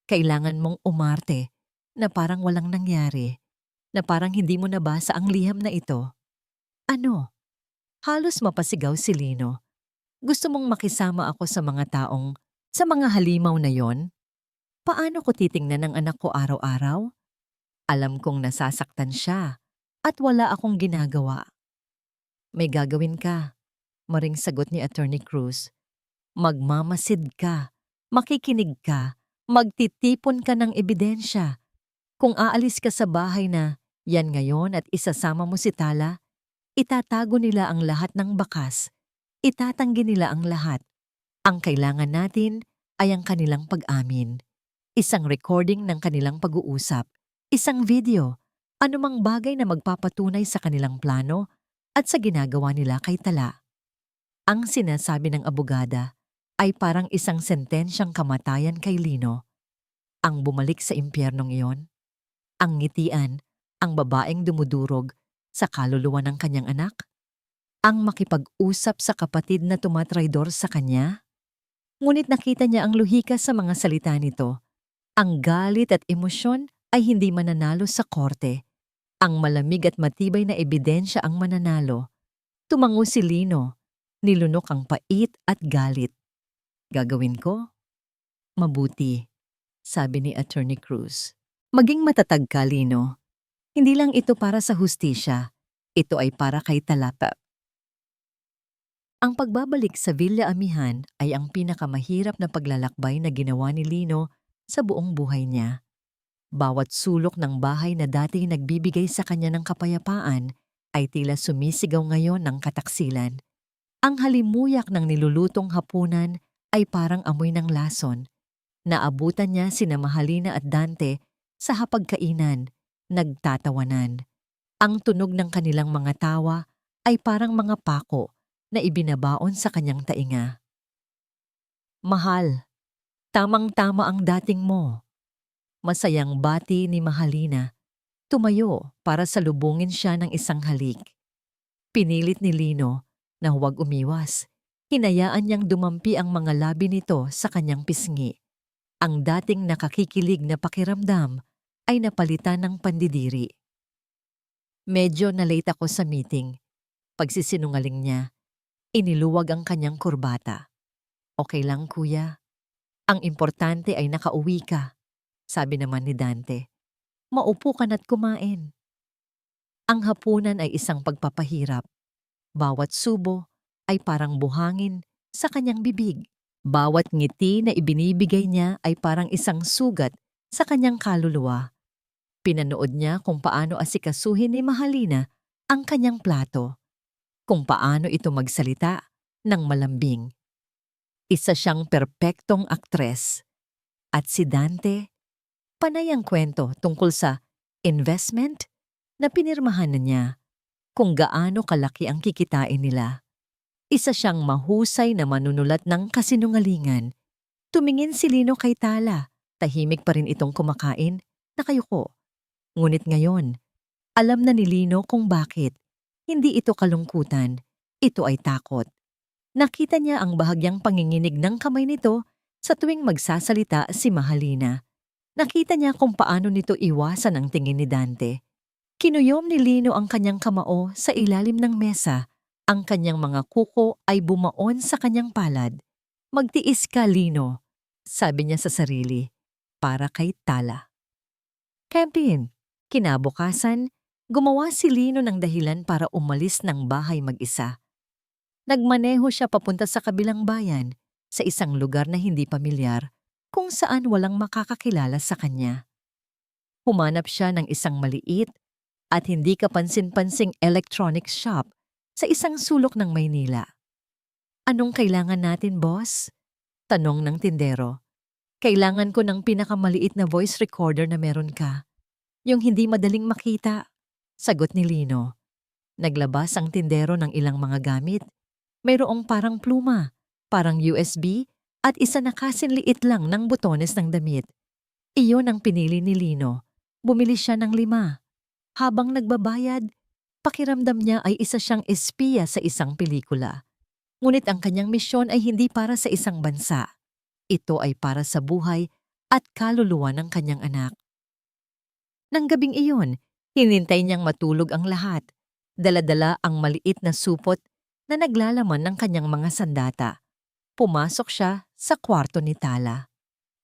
Kailangan mong umarte na parang walang nangyari. na parang hindi mo nabasa ang liham na ito. Ano? Halos mapasigaw si Lino. Gusto mong makisama ako sa mga halimaw na yon? Paano ko titingnan ang anak ko araw-araw? Alam kong nasasaktan siya at wala akong ginagawa. May gagawin ka, maring sagot ni Attorney Cruz. Magmamasid ka, makikinig ka, magtitipon ka ng ebidensya. Kung aalis ka sa bahay na yan ngayon at isasama mo si Tala, itatago nila ang lahat ng bakas, itatanggi nila ang lahat. Ang kailangan natin ay ang kanilang pag-amin. Isang recording ng kanilang pag-uusap, isang video, anumang bagay na magpapatunay sa kanilang plano at sa ginagawa nila kay Tala. Ang sinasabi ng abogada ay parang isang sentensyang kamatayan kay Lino. Ang bumalik sa impyernong iyon, ang ngitian, ang babaeng dumudurog sa kaluluwa ng kanyang anak, ang makipag-usap sa kapatid na tumatraydor sa kanya. Ngunit nakita niya ang luhika sa mga salita nito. Ang galit at emosyon ay hindi mananalo sa korte. Ang malamig at matibay na ebidensya ang mananalo. Tumango si Lino, nilunok ang pait at galit. Gagawin ko? Mabuti, sabi ni Attorney Cruz. Maging matatag ka, Lino. Hindi lang ito para sa hustisya. Ito ay para kay Talapa. Ang pagbabalik sa Villa Amihan ay ang pinakamahirap na paglalakbay na ginawa ni Lino sa buong buhay niya. Bawat sulok ng bahay na dati nagbibigay sa kanya ng kapayapaan ay tila sumisigaw ngayon ng kataksilan. Ang halimuyak ng nilulutong hapunan ay parang amoy ng lason. Naabutan niya sina Mahalina at Dante sa hapagkainan, nagtatawanan. Ang tunog ng kanilang mga tawa ay parang mga pako na ibinabaon sa kanyang tainga. Mahal, tamang-tama ang dating mo. Masayang bati ni Mahalina. Tumayo para salubungin siya ng isang halik. Pinilit ni Lino na huwag umiwas. Hinayaan niyang dumampi ang mga labi nito sa kanyang pisngi. Ang dating nakakikilig na pakiramdam ay napalitan ng pandidiri. Medyo na-late ako sa meeting. Pagsisinungaling niya, iniluwag ang kanyang kurbata. Okay lang, kuya. Ang importante ay nakauwi ka, sabi naman ni Dante. Maupo ka na't kumain. Ang hapunan ay isang pagpapahirap. Bawat subo ay parang buhangin sa kanyang bibig. Bawat ngiti na ibinibigay niya ay parang isang sugat sa kanyang kaluluwa. Pinanood niya kung paano asikasuhin ni Mahalina ang kanyang plato, kung paano ito magsalita ng malambing. Isa siyang perpektong aktres. At si Dante, panay ang kwento tungkol sa investment na pinirmahan na niya, kung gaano kalaki ang kikitain nila. Isa siyang mahusay na manunulat ng kasinungalingan. Tumingin si Lino kay Tala, tahimik pa rin itong kumakain, nakayuko. Ngunit ngayon, alam na ni Lino kung bakit. Hindi ito kalungkutan, ito ay takot. Nakita niya ang bahagyang panginginig ng kamay nito sa tuwing magsasalita si Mahalina. Nakita niya kung paano nito iwasan ang tingin ni Dante. Kinuyom ni Lino ang kanyang kamao sa ilalim ng mesa. Ang kanyang mga kuko ay bumaon sa kanyang palad. Magtiis ka, Lino, sabi niya sa sarili, para kay Tala. Kempin, kinabukasan, gumawa si Lino ng dahilan para umalis ng bahay mag-isa. Nagmaneho siya papunta sa kabilang bayan, sa isang lugar na hindi pamilyar, kung saan walang makakakilala sa kanya. Humanap siya ng isang maliit at hindi kapansin-pansing electronics shop sa isang sulok ng Maynila. Anong kailangan natin, boss? Tanong ng tindero. Kailangan ko ng pinakamaliit na voice recorder na meron ka. Yung hindi madaling makita, sagot ni Lino. Naglabas ang tindero ng ilang mga gamit. Mayroong parang pluma, parang USB, at isa na kasinliit lang ng butones ng damit. Iyon ang pinili ni Lino. Bumili siya ng 5. Habang nagbabayad, pakiramdam niya ay isa siyang espiya sa isang pelikula. Ngunit ang kanyang misyon ay hindi para sa isang bansa. Ito ay para sa buhay at kaluluwa ng kanyang anak. Nang gabing iyon, Hinintay niyang matulog ang lahat. Dala-dala ang maliit na supot na naglalaman ng kanyang mga sandata. Pumasok siya sa kwarto ni Tala.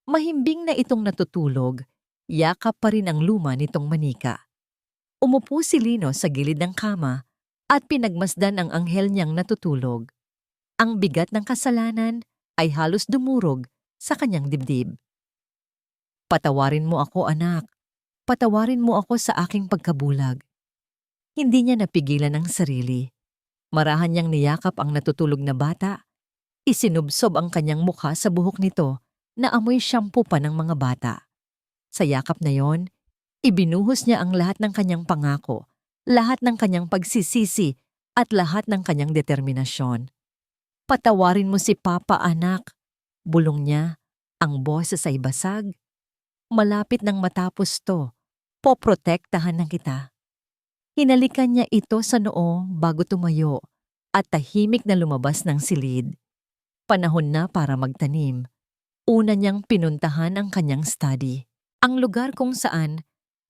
Mahimbing na itong natutulog, yakap pa rin ang luma nitong manika. Umupo si Lino sa gilid ng kama at pinagmasdan ang anghel niyang natutulog. Ang bigat ng kasalanan ay halos dumurog sa kanyang dibdib. Patawarin mo ako, anak. Patawarin mo ako sa aking pagkabulag. Hindi niya napigilan ang sarili. Marahan niyang niyakap ang natutulog na bata. Isinubsob ang kanyang mukha sa buhok nito na amoy shampoo pa ng mga bata. Sa yakap na yon, ibinuhos niya ang lahat ng kanyang pangako, lahat ng kanyang pagsisisi at lahat ng kanyang determinasyon. Patawarin mo si Papa, anak. Bulong niya, ang boses ay basag. Malapit nang matapos to, poprotektahan na kita. Hinalikan niya ito sa noo bago tumayo at tahimik na lumabas ng silid. Panahon na para magtanim. Una niyang pinuntahan ang kanyang study, ang lugar kung saan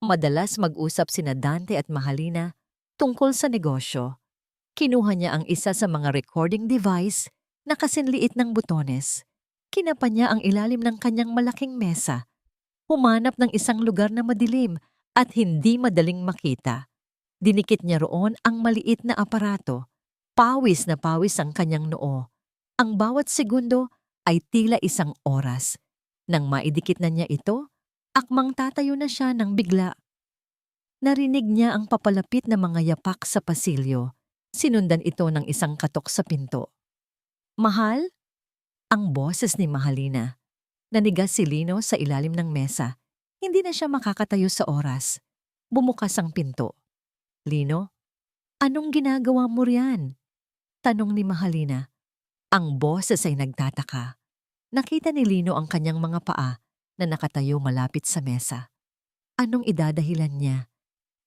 madalas mag-usap sina Dante at Mahalina tungkol sa negosyo. Kinuha niya ang isa sa mga recording device na kasinliit ng butones. Kinapa niya ang ilalim ng kanyang malaking mesa. Humanap ng isang lugar na madilim at hindi madaling makita. Dinikit niya roon ang maliit na aparato. Pawis na pawis ang kanyang noo. Ang bawat segundo ay tila isang oras. Nang maidikit na niya ito, akmang tatayo na siya nang bigla. Narinig niya ang papalapit na mga yapak sa pasilyo. Sinundan ito ng isang katok sa pinto. Mahal? Ang boses ni Mahalina. Nanigas si Lino sa ilalim ng mesa. Hindi na siya makakatayo sa oras. Bumukas ang pinto. Lino, anong ginagawa mo riyan? Tanong ni Mahalina. Ang boses ay nagtataka. Nakita ni Lino ang kanyang mga paa na nakatayo malapit sa mesa. Anong idadahilan niya?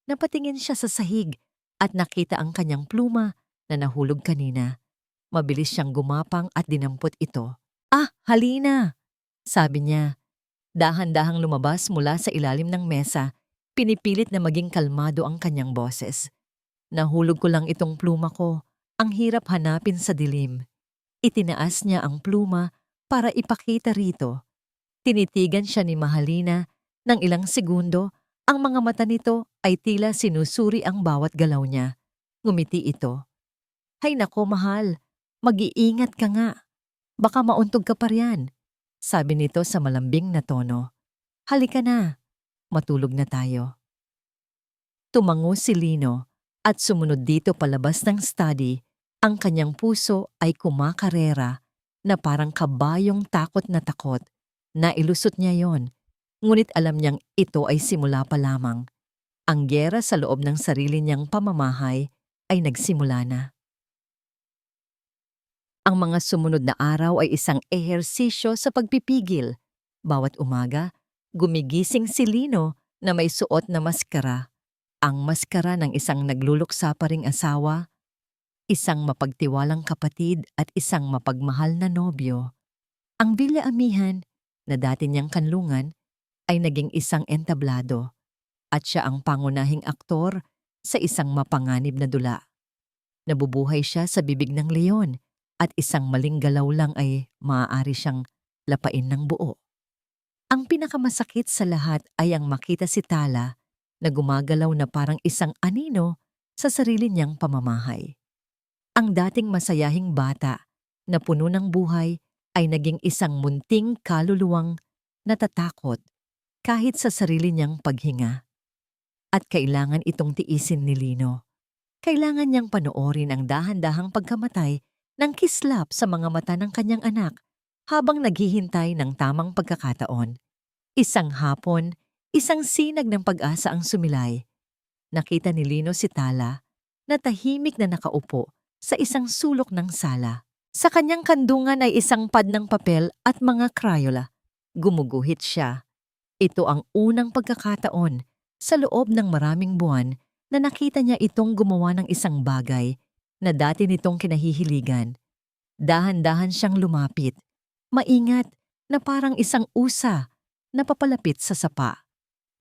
Napatingin siya sa sahig at nakita ang kanyang pluma na nahulog kanina. Mabilis siyang gumapang at dinampot ito. Ah, halina! Sabi niya. Dahan-dahang lumabas mula sa ilalim ng mesa, pinipilit na maging kalmado ang kanyang boses. Nahulog ko lang itong pluma ko. Ang hirap hanapin sa dilim. Itinaas niya ang pluma para ipakita rito. Tinitigan siya ni Mahalina ng ilang segundo. Ang mga mata nito ay tila sinusuri ang bawat galaw niya. Ngumiti ito. Hay nako, mahal. Mag-iingat ka nga. Baka mauntog ka pa riyan. Sabi nito sa malambing na tono. Halika na. Matulog na tayo. Tumango si Lino at sumunod dito palabas ng study. Ang kanyang puso ay kumakarera na parang kabayong takot na takot. Nailusot niya yon. Ngunit alam niyang ito ay simula pa lamang. Ang gyera sa loob ng sarili niyang pamamahay ay nagsimula na. Ang mga sumunod na araw ay isang ehersisyo sa pagpipigil. Bawat umaga, gumigising si Lino na may suot na maskara. Ang maskara ng isang nagluluksa pa ring asawa, isang mapagtiwalang kapatid at isang mapagmahal na nobyo. Ang Villa Amihan, na dati niyang kanlungan, ay naging isang entablado at siya ang pangunahing aktor sa isang mapanganib na dula. Nabubuhay siya sa bibig ng leon at isang maling galaw lang ay maaari siyang lapain ng buo. Ang pinakamasakit sa lahat ay ang makita si Tala na gumagalaw na parang isang anino sa sarili niyang pamamahay. Ang dating masayahing bata na puno ng buhay ay naging isang munting kaluluwang natatakot kahit sa sarili niyang paghinga. At kailangan itong tiisin ni Lino. Kailangan niyang panoorin ang dahan-dahang pagkamatay ng kislap sa mga mata ng kanyang anak habang naghihintay ng tamang pagkakataon. Isang hapon, isang sinag ng pag-asa ang sumilay. Nakita ni Lino si Tala na tahimik na nakaupo sa isang sulok ng sala. Sa kanyang kandungan ay isang pad ng papel at mga Crayola. Gumuguhit siya. Ito ang unang pagkakataon sa loob ng maraming buwan na nakita niya itong gumawa ng isang bagay na dati nitong kinahihiligan. Dahan-dahan siyang lumapit. Maingat na parang isang usa na papalapit sa sapa.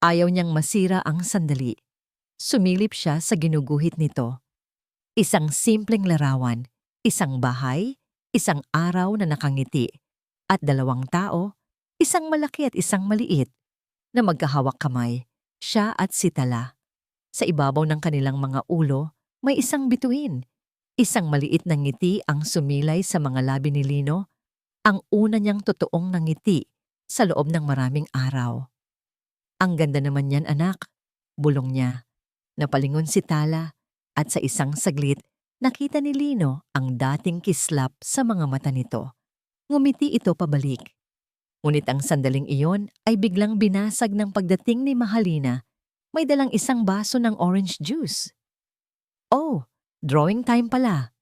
Ayaw niyang masira ang sandali. Sumilip siya sa ginuguhit nito. Isang simpleng larawan, isang bahay, isang araw na nakangiti, at dalawang tao, isang malaki at isang maliit, na magkahawak kamay, siya at si Tala. Sa ibabaw ng kanilang mga ulo, may isang bituin. Isang maliit na ngiti ang sumilay sa mga labi ni Lino, ang una niyang totoong nangiti sa loob ng maraming araw. Ang ganda naman yan, anak, bulong niya. Napalingon si Tala at sa isang saglit, nakita ni Lino ang dating kislap sa mga mata nito. Ngumiti ito pabalik. Ngunit ang sandaling iyon ay biglang binasag ng pagdating ni Mahalina. May dalang isang baso ng orange juice. Oh, drawing time pala.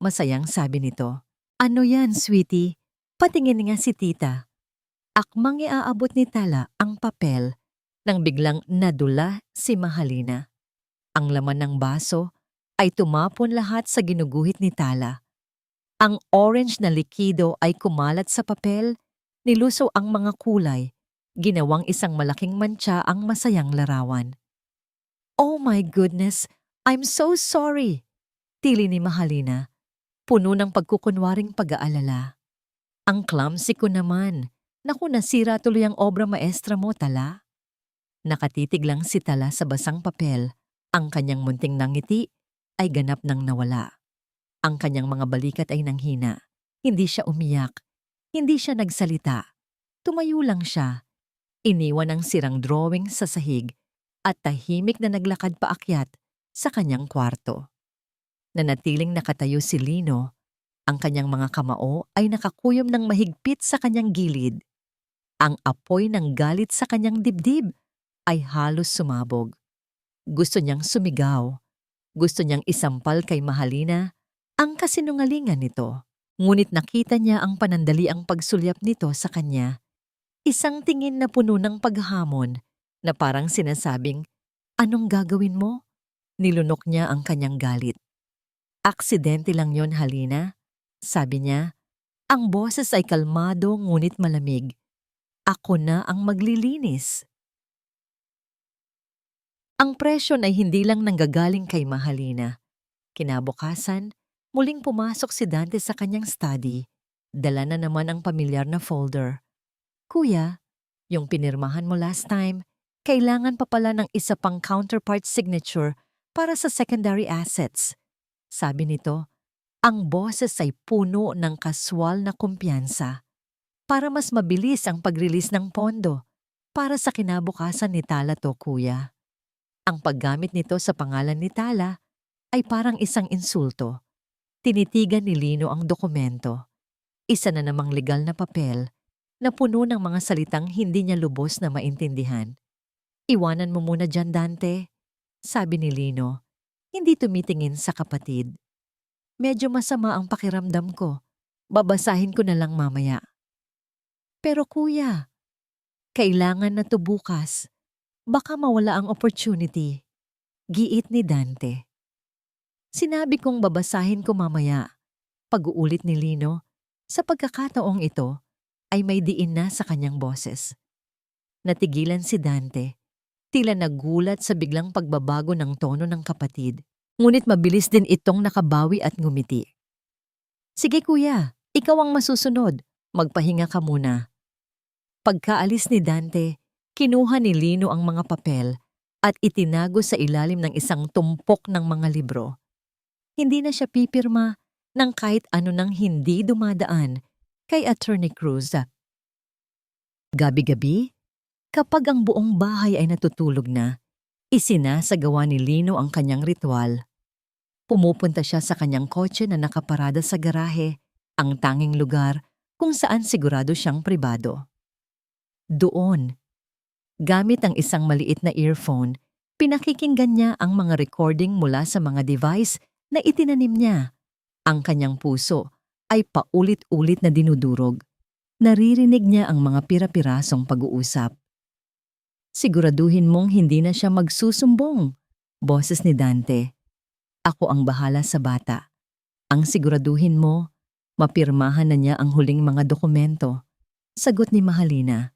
Masayang sabi nito. Ano yan, sweetie? Patingin nga si tita. Akmang iaabot ni Tala ang papel nang biglang nadula si Mahalina. Ang laman ng baso ay tumapon lahat sa ginuguhit ni Tala. Ang orange na likido ay kumalat sa papel, nilusaw ang mga kulay, ginawang isang malaking mantsa ang masayang larawan. Oh my goodness, I'm so sorry, tili ni Mahalina, puno ng pagkukunwaring pag-aalala. Ang clumsy ko naman, naku nasira tuloy ang obra maestra mo, Tala. Nakatitig lang si Tala sa basang papel, ang kanyang munting nangiti ay ganap nang nawala. Ang kanyang mga balikat ay nanghina. Hindi siya umiyak. Hindi siya nagsalita. Tumayo lang siya. Iniwan ang sirang drawing sa sahig at tahimik na naglakad paakyat sa kanyang kwarto. Nanatiling nakatayo si Lino. Ang kanyang mga kamao ay nakakuyom ng mahigpit sa kanyang gilid. Ang apoy ng galit sa kanyang dibdib ay halos sumabog. Gusto niyang sumigaw. Gusto niyang isampal kay Mahalina ang kasinungalingan nito. Ngunit nakita niya ang panandaliang pagsulyap nito sa kanya. Isang tingin na puno ng paghamon na parang sinasabing, "Anong gagawin mo?" Nilunok niya ang kanyang galit. "Aksidente lang yon, Halina," sabi niya. Ang boses ay kalmado ngunit malamig. "Ako na ang maglilinis." Ang presyon ay hindi lang nanggagaling kay Mahalina. Kinabukasan, muling pumasok si Dante sa kanyang study. Dala na naman ang pamilyar na folder. "Kuya, yung pinirmahan mo last time, kailangan pa pala ng isa pang counterpart signature para sa secondary assets." Sabi nito, ang boses ay puno ng kaswal na kumpiyansa. Para mas mabilis ang pag-release ng pondo para sa kinabukasan ni Tala to, kuya. Ang paggamit nito sa pangalan ni Tala ay parang isang insulto. Tinitigan ni Lino ang dokumento. Isa na namang legal na papel na puno ng mga salitang hindi niya lubos na maintindihan. "Iwanan mo muna dyan, Dante," sabi ni Lino, hindi tumitingin sa kapatid. "Medyo masama ang pakiramdam ko. Babasahin ko na lang mamaya." "Pero kuya, kailangan na to bukas. Baka mawala ang opportunity," giit ni Dante. "Sinabi kong babasahin ko mamaya." Pag-uulit ni Lino, sa pagkakataong ito ay may diin na sa kanyang boses. Natigilan si Dante, tila nagulat sa biglang pagbabago ng tono ng kapatid. Ngunit mabilis din itong nakabawi at ngumiti. "Sige kuya, ikaw ang masusunod. Magpahinga ka muna." Pagkaalis ni Dante, kinuha ni Lino ang mga papel at itinago sa ilalim ng isang tumpok ng mga libro. Hindi na siya pipirma ng kahit ano nang hindi dumadaan kay Attorney Cruz. Gabi-gabi, kapag ang buong bahay ay natutulog na, isinasagawa ni Lino ang kanyang ritual. Pumupunta siya sa kanyang kotse na nakaparada sa garahe, ang tanging lugar kung saan sigurado siyang pribado. Doon, gamit ang isang maliit na earphone, pinakikinggan niya ang mga recording mula sa mga device na itinanim niya. Ang kanyang puso ay paulit-ulit na dinudurog. Naririnig niya ang mga pira-pirasong pag-uusap. "Siguraduhin mong hindi na siya magsusumbong," boses ni Dante. "Ako ang bahala sa bata. Ang siguraduhin mo, mapirmahan na niya ang huling mga dokumento." Sagot ni Mahalina.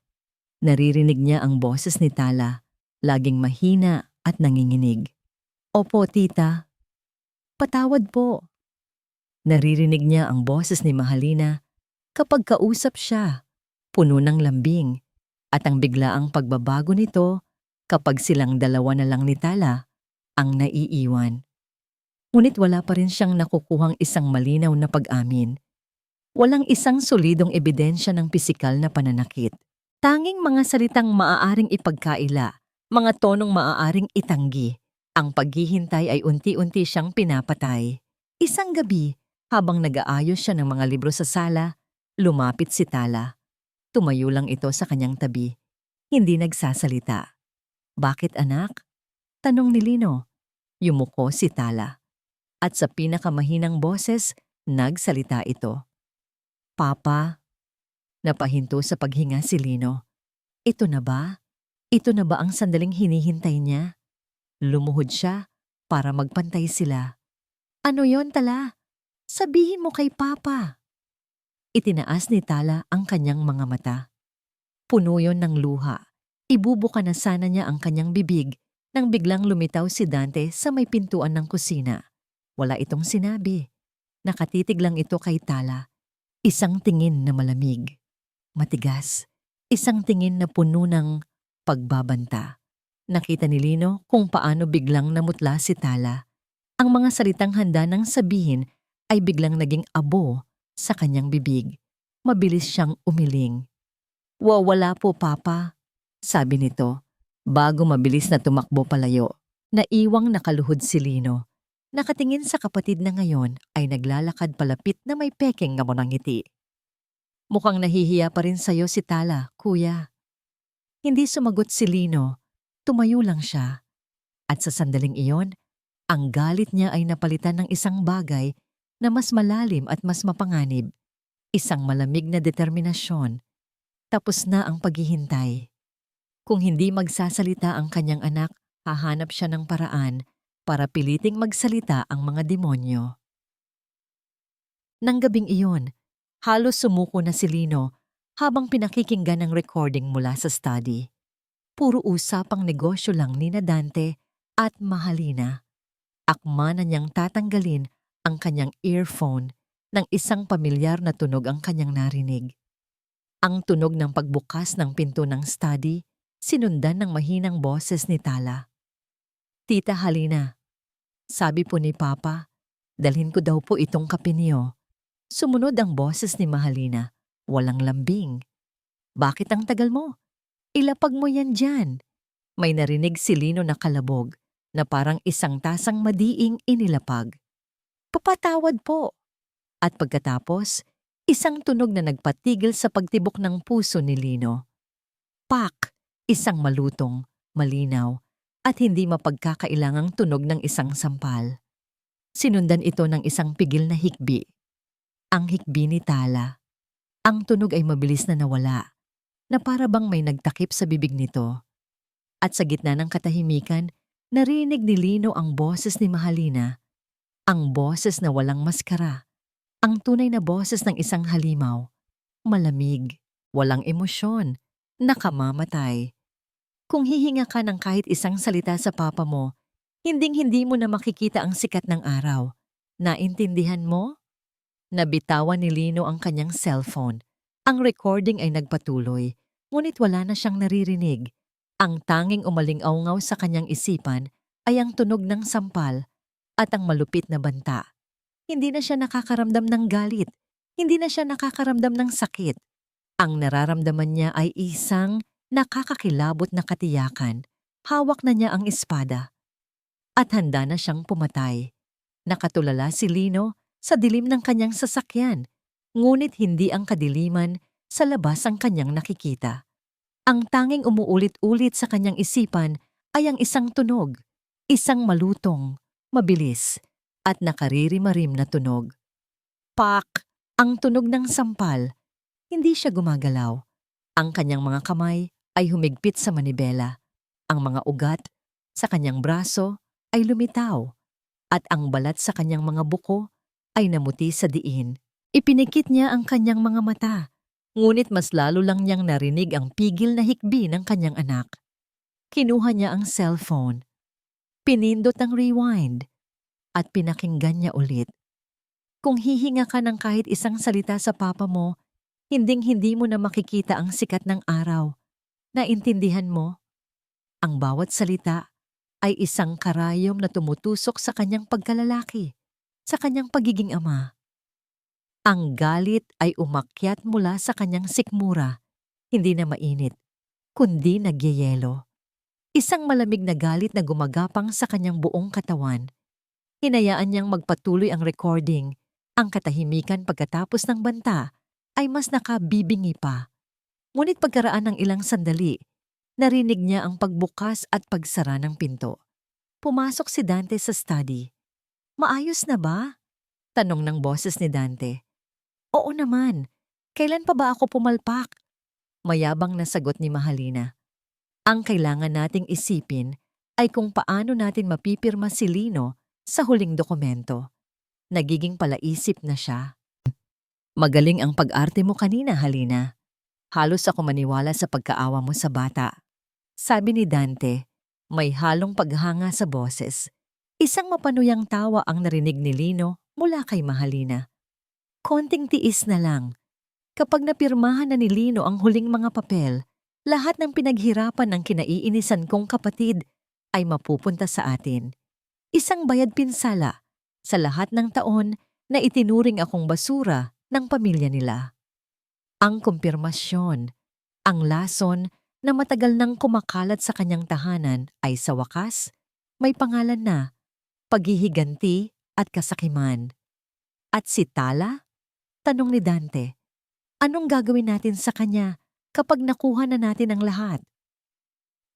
Naririnig niya ang boses ni Tala, laging mahina at nanginginig. Opo, tita. Patawad po. Naririnig niya ang boses ni Mahalina kapag kausap siya, puno ng lambing, at ang biglaang pagbabago nito kapag silang dalawa na lang ni Tala ang naiiwan. Ngunit wala pa rin siyang nakukuhang isang malinaw na pag-amin. Walang isang solidong ebidensya ng pisikal na pananakit. Tanging mga salitang maaaring ipagkaila, mga tonong maaaring itanggi. Ang paghihintay ay unti-unti siyang pinapatay. Isang gabi, habang nag-aayos siya ng mga libro sa sala, lumapit si Tala. Tumayo lang ito sa kanyang tabi. Hindi nagsasalita. "Bakit, anak?" tanong ni Lino. Yumuko si Tala. At sa pinakamahinang boses, nagsalita ito. "Papa." Napahinto sa paghinga si Lino. Ito na ba? Ito na ba ang sandaling hinihintay niya? Lumuhod siya para magpantay sila. "Ano yon, Tala? Sabihin mo kay Papa." Itinaas ni Tala ang kanyang mga mata. Puno yon ng luha. Ibubuka na sana niya ang kanyang bibig nang biglang lumitaw si Dante sa may pintuan ng kusina. Wala itong sinabi. Nakatitig lang ito kay Tala. Isang tingin na malamig, matigas. Isang tingin na puno ng pagbabanta. Nakita ni Lino kung paano biglang namutla si Tala. Ang mga salitang handa nang sabihin ay biglang naging abo sa kanyang bibig. Mabilis siyang umiling. "Wala po, Papa," sabi nito. Bago mabilis na tumakbo palayo, naiwang nakaluhod si Lino. Nakatingin sa kapatid na ngayon ay naglalakad palapit na may pekeng ng ngiti. "Mukhang nahihiya pa rin sa'yo si Tala, kuya." Hindi sumagot si Lino. Tumayo lang siya. At sa sandaling iyon, ang galit niya ay napalitan ng isang bagay na mas malalim at mas mapanganib. Isang malamig na determinasyon. Tapos na ang paghihintay. Kung hindi magsasalita ang kanyang anak, hahanap siya ng paraan para piliting magsalita ang mga demonyo. Nang gabing iyon, halos sumuko na si Lino habang pinakikinggan ang recording mula sa study. Puro usapang negosyo lang ni Dante at Mahalina. Akma na niyang tatanggalin ang kanyang earphone nang isang pamilyar na tunog ang kanyang narinig. Ang tunog ng pagbukas ng pinto ng study, sinundan ng mahinang boses ni Tala. "Tita Halina, sabi po ni Papa, dalhin ko daw po itong kape niyo." Sumunod ang boses ni Mahalina, walang lambing. "Bakit ang tagal mo? Ilapag mo yan dyan." May narinig si Lino na kalabog na parang isang tasang madiing inilapag. "Papatawad po." At pagkatapos, isang tunog na nagpatigil sa pagtibok ng puso ni Lino. Pak! Isang malutong, malinaw, at hindi mapagkakailangang tunog ng isang sampal. Sinundan ito ng isang pigil na hikbi. Ang hikbi ni Tala. Ang tunog ay mabilis na nawala, na para bang may nagtakip sa bibig nito. At sa gitna ng katahimikan, narinig ni Lino ang boses ni Mahalina. Ang boses na walang maskara. Ang tunay na boses ng isang halimaw. Malamig, walang emosyon, nakamamatay. Kung hihinga ka ng kahit isang salita sa papa mo, hinding-hindi mo na makikita ang sikat ng araw. Naintindihan mo? Nabitawan ni Lino ang kanyang cellphone. Ang recording ay nagpatuloy, ngunit wala na siyang naririnig. Ang tanging umaling-aungaw sa kanyang isipan ay ang tunog ng sampal at ang malupit na banta. Hindi na siya nakakaramdam ng galit. Hindi na siya nakakaramdam ng sakit. Ang nararamdaman niya ay isang nakakakilabot na katiyakan. Hawak na niya ang espada. At handa na siyang pumatay. Nakatulala si Lino sa dilim ng kanyang sasakyan, ngunit hindi ang kadiliman sa labas ang kanyang nakikita. Ang tanging umuulit-ulit sa kanyang isipan ay ang isang tunog, isang malutong, mabilis, at nakaririmarim na tunog. Pak! Ang tunog ng sampal. Hindi siya gumagalaw. Ang kanyang mga kamay ay humigpit sa manibela. Ang mga ugat sa kanyang braso ay lumitaw. At ang balat sa kanyang mga buko ay namuti sa diin. Ipinikit niya ang kanyang mga mata. Ngunit mas lalo lang niyang narinig ang pigil na hikbi ng kanyang anak. Kinuha niya ang cellphone. Pinindot ang rewind at pinakinggan niya ulit. Kung hihinga ka ng kahit isang salita sa papa mo, hinding-hindi mo na makikita ang sikat ng araw. Naintindihan mo? Ang bawat salita ay isang karayom na tumutusok sa kanyang pagkalalaki, sa kanyang pagiging ama. Ang galit ay umakyat mula sa kanyang sikmura, hindi na mainit, kundi nagyeyelo. Isang malamig na galit na gumagapang sa kanyang buong katawan. Hinayaan niyang magpatuloy ang recording. Ang katahimikan pagkatapos ng banta ay mas nakabibingi pa. Ngunit pagkaraan ng ilang sandali, narinig niya ang pagbukas at pagsara ng pinto. Pumasok si Dante sa study. "Maayos na ba?" tanong ng boses ni Dante. "Oo naman. Kailan pa ba ako pumalpak?" Mayabang na sagot ni Mahalina. "Ang kailangan nating isipin ay kung paano natin mapipirma si Lino sa huling dokumento." Nagiging palaisip na siya. "Magaling ang pag-arte mo kanina, Halina. Halos ako maniwala sa pagkaawa mo sa bata." Sabi ni Dante, may halong paghanga sa boses. Isang mapanuyang tawa ang narinig ni Lino mula kay Mahalina. Konting tiis na lang. Kapag napirmahan na ni Lino ang huling mga papel, lahat ng pinaghirapan ng kinaiinisan kong kapatid ay mapupunta sa atin. Isang bayad pinsala sa lahat ng taon na itinuring akong basura ng pamilya nila. Ang kumpirmasyon, ang lason na matagal nang kumakalat sa kanyang tahanan ay sa wakas, may pangalan na, paghihiganti at kasakiman. At si Tala? Tanong ni Dante. Anong gagawin natin sa kanya kapag nakuha na natin ang lahat?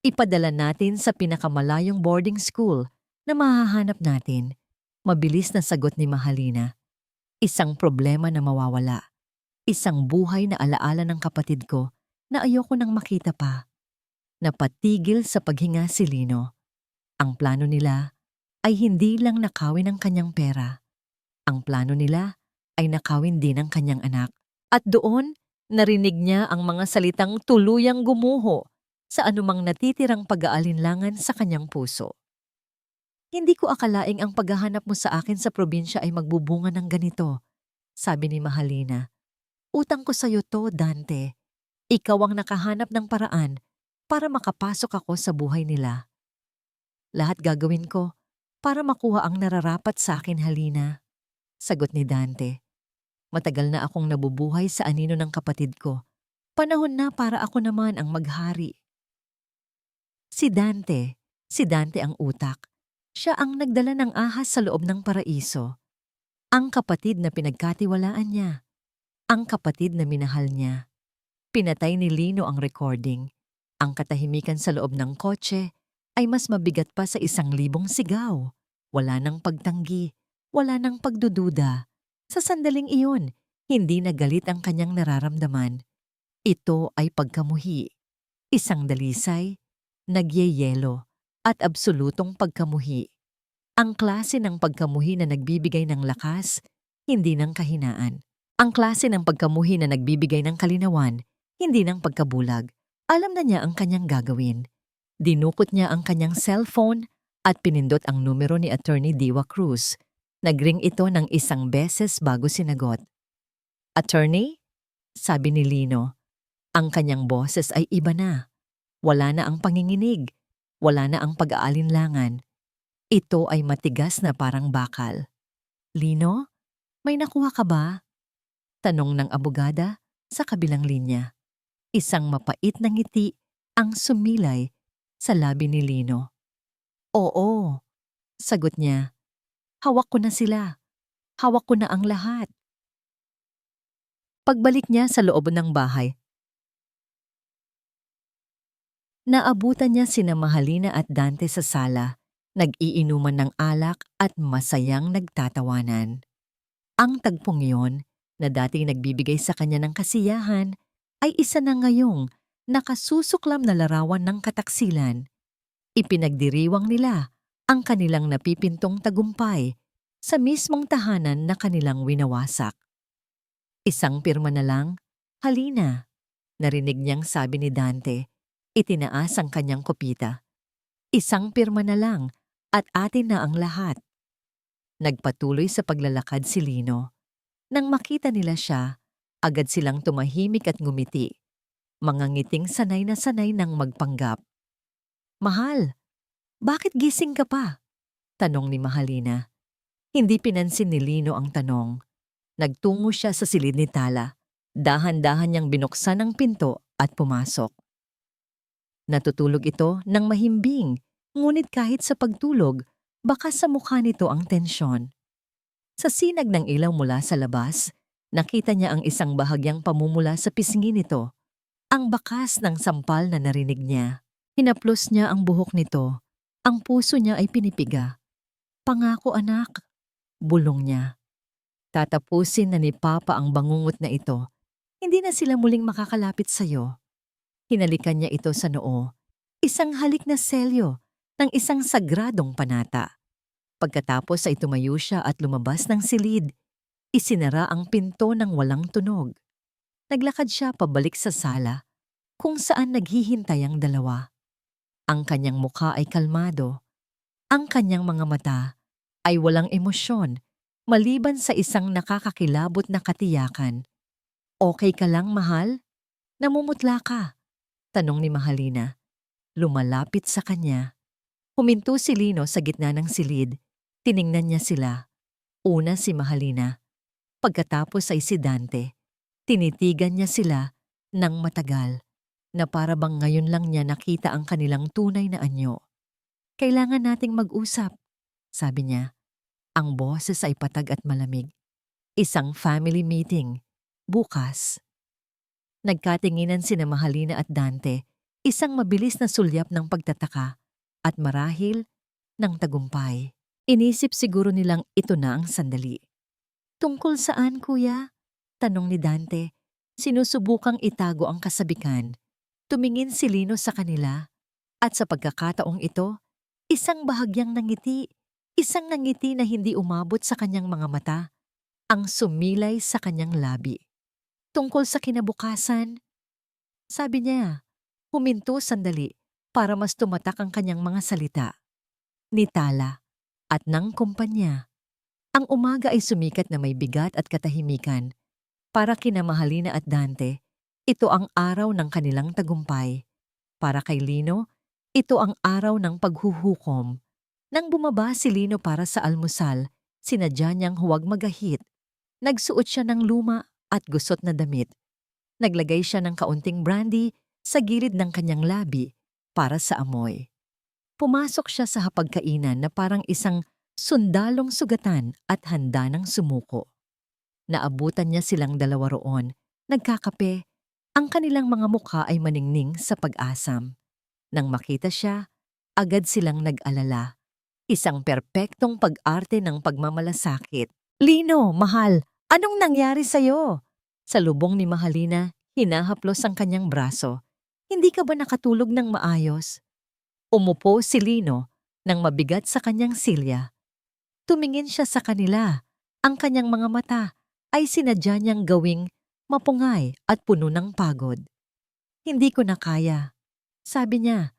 Ipadala natin sa pinakamalayong boarding school na mahahanap natin. Mabilis na sagot ni Mahalina. Isang problema na mawawala. Isang buhay na alaala ng kapatid ko na ayoko nang makita pa. Napatigil sa paghinga si Lino. Ang plano nila ay hindi lang nakawin ang kanyang pera. Ang plano nila ay nakawin din ang kanyang anak. At doon, narinig niya ang mga salitang tuluyang gumuho sa anumang natitirang pag-aalinlangan sa kanyang puso. "Hindi ko akalaing ang paghahanap mo sa akin sa probinsya ay magbubunga ng ganito," sabi ni Mahalina. "Utang ko sa'yo to, Dante. Ikaw ang nakahanap ng paraan para makapasok ako sa buhay nila. Lahat gagawin ko para makuha ang nararapat sa akin, Halina," sagot ni Dante. "Matagal na akong nabubuhay sa anino ng kapatid ko. Panahon na para ako naman ang maghari." Si Dante ang utak. Siya ang nagdala ng ahas sa loob ng paraiso. Ang kapatid na pinagkatiwalaan niya. Ang kapatid na minahal niya. Pinatay ni Lino ang recording. Ang katahimikan sa loob ng kotse ay mas mabigat pa sa 1,000 sigaw. Wala nang pagtanggi, wala nang pagdududa. Sa sandaling iyon, hindi na galit ang kanyang nararamdaman. Ito ay pagkamuhi. Isang dalisay, nagyeyelo, at absolutong pagkamuhi. Ang klase ng pagkamuhi na nagbibigay ng lakas, hindi ng kahinaan. Ang klase ng pagkamuhi na nagbibigay ng kalinawan, hindi ng pagkabulag. Alam na niya ang kanyang gagawin. Dinukot niya ang kanyang cellphone at pinindot ang numero ni Attorney Diwa Cruz. Nagring ito ng 1 beses bago sinagot. "Attorney?" sabi ni Lino. Ang kanyang boses ay iba na. Wala na ang panginginig. Wala na ang pag-aalinlangan. Ito ay matigas na parang bakal. "Lino, may nakuha ka ba?" tanong ng abogada sa kabilang linya. Isang mapait na ngiti ang sumilay sa labi ni Lino. "Oo," sagot niya. "Hawak ko na sila. Hawak ko na ang lahat." Pagbalik niya sa loob ng bahay, naabutan niya sina Mahalina at Dante sa sala, nag-iinuman ng alak at masayang nagtatawanan. Ang tagpong iyon, na dating nagbibigay sa kanya ng kasiyahan, ay isa na ngayong nakasusuklam na larawan ng kataksilan. Ipinagdiriwang nila ang kanilang napipintong tagumpay sa mismong tahanan na kanilang winawasak. "Isang pirma na lang, Halina," narinig niyang sabi ni Dante. Itinaas ang kanyang kopita. "Isang pirma na lang At atin na ang lahat. Nagpatuloy sa paglalakad si Lino. Nang makita nila siya, agad silang tumahimik at ngumiti. Mga ngiting sanay na sanay ng magpanggap. Mahal, bakit gising ka pa? Tanong ni Mahalina. Hindi pinansin ni Lino ang tanong. Nagtungo siya sa silid ni Tala. Dahan-dahan niyang binuksan ang pinto at pumasok. Natutulog ito ng mahimbing, ngunit kahit sa pagtulog, baka sa mukha nito ang tensyon. Sa sinag ng ilaw mula sa labas, nakita niya ang isang bahagyang pamumula sa pisngi nito, ang bakas ng sampal na narinig niya. Hinaplos niya ang buhok nito, ang puso niya ay pinipiga. Pangako anak, bulong niya. Tatapusin na ni Papa ang bangungot na ito. Hindi na sila muling makakalapit sa'yo. Hinalikan niya ito sa noo. Isang halik na selyo ng isang sagradong panata. Pagkatapos ay tumayo siya at lumabas ng silid. Isinara ang pinto ng walang tunog. Naglakad siya pabalik sa sala, kung saan naghihintay ang dalawa. Ang kanyang mukha ay kalmado. Ang kanyang mga mata ay walang emosyon, maliban sa isang nakakakilabot na katiyakan. Okay ka lang, mahal? Namumutla ka? Tanong ni Mahalina. Lumalapit sa kanya. Huminto si Lino sa gitna ng silid. Tiningnan niya sila. Una si Mahalina. Pagkatapos ay si Dante. Tinitigan niya sila ng matagal, na para bang ngayon lang niya nakita ang kanilang tunay na anyo. Kailangan nating mag-usap, sabi niya. Ang boses ay patag at malamig. Isang family meeting. Bukas. Nagkatinginan sina Mahalina at Dante, isang mabilis na sulyap ng pagtataka at marahil ng tagumpay. Inisip siguro nilang ito na ang sandali. Tungkol saan, kuya? Tanong ni Dante. Sinusubukang itago ang kasabikan. Tumingin si Lino sa kanila at sa pagkakataong ito, isang bahagyang nangiti, isang nangiti na hindi umabot sa kanyang mga mata, ang sumilay sa kanyang labi. Tungkol sa kinabukasan, sabi niya, huminto sandali para mas tumatak ang kanyang mga salita. Ni Tala at ng kumpanya. Ang umaga ay sumikat na may bigat at katahimikan. Para kina Mahalina at Dante, ito ang araw ng kanilang tagumpay. Para kay Lino, ito ang araw ng paghuhukom. Nang bumaba si Lino para sa almusal, sinadya niyang huwag magahit. Nagsuot siya ng luma at gusot na damit. Naglagay siya ng kaunting brandy sa gilid ng kanyang labi para sa amoy. Pumasok siya sa hapagkainan na parang isang sundalong sugatan at handa ng sumuko. Naabutan niya silang dalawa roon, nagkakape. Ang kanilang mga mukha ay maningning sa pag-asam. Nang makita siya, agad silang nag-alala. Isang perpektong pag-arte ng pagmamalasakit. Lino, mahal, anong nangyari sa'yo? Sa lubong ni Mahalina, hinahaplos ang kanyang braso. Hindi ka ba nakatulog ng maayos? Umupo si Lino nang mabigat sa kanyang silya. Tumingin siya sa kanila. Ang kanyang mga mata ay sinadya niyang gawing mapungay at puno ng pagod. Hindi ko na kaya, sabi niya.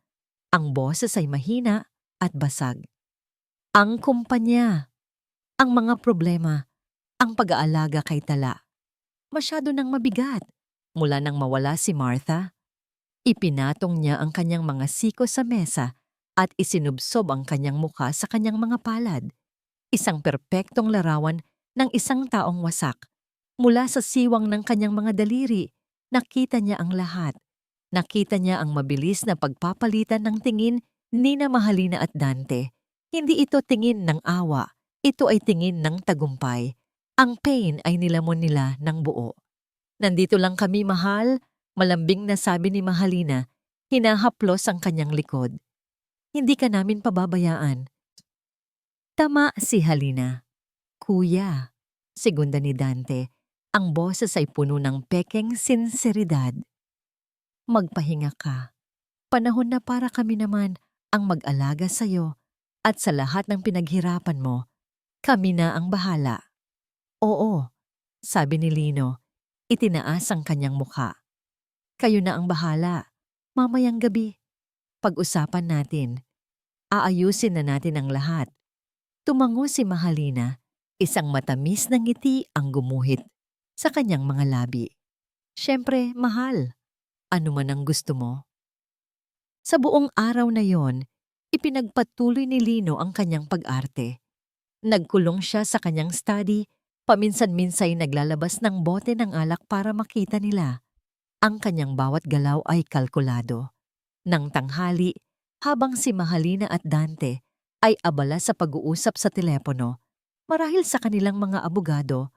Ang boses ay mahina at basag. Ang kumpanya, ang mga problema, ang pag-aalaga kay Tala. Masyado nang mabigat. Mula nang mawala si Martha, ipinatong niya ang kanyang mga siko sa mesa at isinubsob ang kanyang mukha sa kanyang mga palad. Isang perpektong larawan ng isang taong wasak. Mula sa siwang ng kanyang mga daliri, nakita niya ang lahat. Nakita niya ang mabilis na pagpapalitan ng tingin ni na Mahalina at Dante. Hindi ito tingin ng awa, ito ay tingin ng tagumpay. Ang pain ay nilamon nila ng buo. Nandito lang kami, mahal, malambing na sabi ni Mahalina, hinahaplos ang kanyang likod. Hindi ka namin pababayaan. Tama si Halina. Kuya, segunda ni Dante, ang boses ay puno ng pekeng sinseridad. Magpahinga ka. Panahon na para kami naman ang mag-alaga sa'yo at sa lahat ng pinaghirapan mo, kami na ang bahala. Oo, sabi ni Lino, itinaas ang kanyang mukha. Kayo na ang bahala. Mamayang gabi, pag-usapan natin. Aayusin na natin ang lahat. Tumango si Mahalina, isang matamis na ngiti ang gumuhit sa kanyang mga labi. Siyempre, mahal. Ano man ang gusto mo. Sa buong araw na yon, ipinagpatuloy ni Lino ang kanyang pag-arte. Nagkulong siya sa kanyang study, paminsan-minsay naglalabas ng bote ng alak para makita nila. Ang kanyang bawat galaw ay kalkulado. Nang tanghali, habang si Mahalina at Dante ay abala sa pag-uusap sa telepono, marahil sa kanilang mga abogado,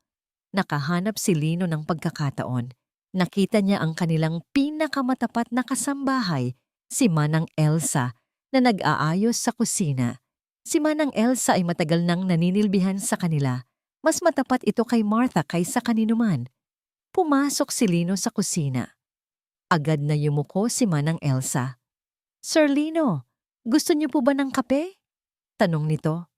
nakahanap si Lino ng pagkakataon. Nakita niya ang kanilang pinakamatapat na kasambahay, si Manang Elsa, na nag-aayos sa kusina. Si Manang Elsa ay matagal nang naninilbihan sa kanila. Mas matapat ito kay Martha kaysa kaninuman. Pumasok si Lino sa kusina. Agad na yumuko si Manang Elsa. "Sir Lino, gusto niyo po ba ng kape?" tanong nito.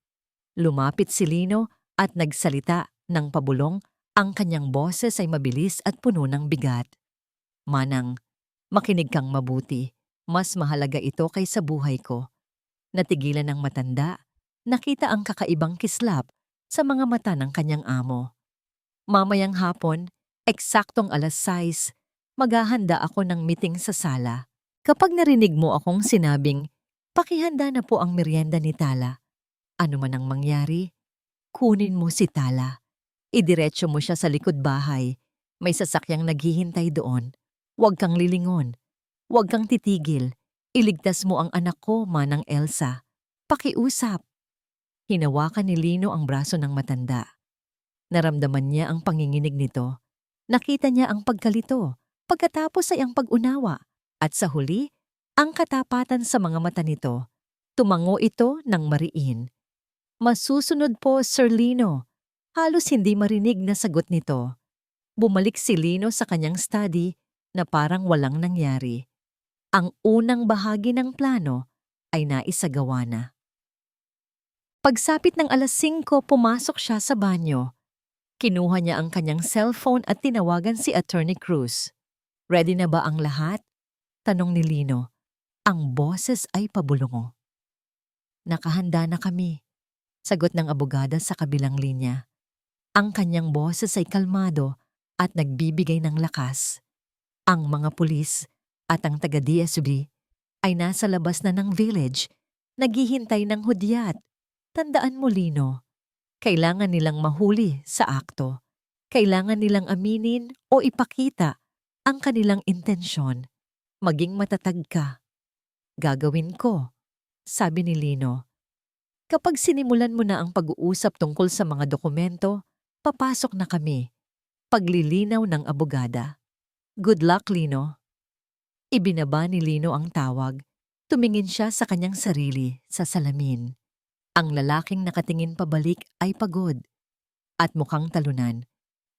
Lumapit si Lino at nagsalita ng pabulong. Ang kanyang boses ay mabilis at puno ng bigat. "Manang, makinig kang mabuti. Mas mahalaga ito kaysa buhay ko." Natigilan ng matanda. Nakita ang kakaibang kislap sa mga mata ng kanyang amo. "Mamayang hapon, eksaktong 6:00, maghahanda ako ng meeting sa sala. Kapag narinig mo akong sinabing, pakihanda na po ang merienda ni Tala. Ano man ang mangyari, kunin mo si Tala. Idiretso mo siya sa likod bahay. May sasakyang naghihintay doon. Huwag kang lilingon. Huwag kang titigil. Iligtas mo ang anak ko, Manang Elsa. Pakiusap." Hinawakan ni Lino ang braso ng matanda. Naramdaman niya ang panginginig nito. Nakita niya ang pagkalito. Pagkatapos ay ang pag-unawa. At sa huli, ang katapatan sa mga mata nito. Tumango ito ng mariin. "Masusunod po, Sir Lino." Halos hindi marinig na sagot nito. Bumalik si Lino sa kanyang study na parang walang nangyari. Ang unang bahagi ng plano ay naisagawa na. Pagsapit ng 5:00, pumasok siya sa banyo. Kinuha niya ang kanyang cellphone at tinawagan si Attorney Cruz. "Ready na ba ang lahat?" tanong ni Lino. Ang boses ay pabulungo. "Nakahanda na kami," sagot ng abogada sa kabilang linya. Ang kanyang boses ay kalmado at nagbibigay ng lakas. Ang mga pulis at ang taga-DSB ay nasa labas na ng village, naghihintay ng hudyat. Tandaan mo, Lino, kailangan nilang mahuli sa akto. Kailangan nilang aminin o ipakita ang kanilang intensyon. Maging matatag ka. "Gagawin ko," sabi ni Lino. "Kapag sinimulan mo na ang pag-uusap tungkol sa mga dokumento, papasok na kami." Paglilinaw ng abogada. "Good luck, Lino." Ibinaba ni Lino ang tawag. Tumingin siya sa kanyang sarili sa salamin. Ang lalaking nakatingin pabalik ay pagod at mukhang talunan,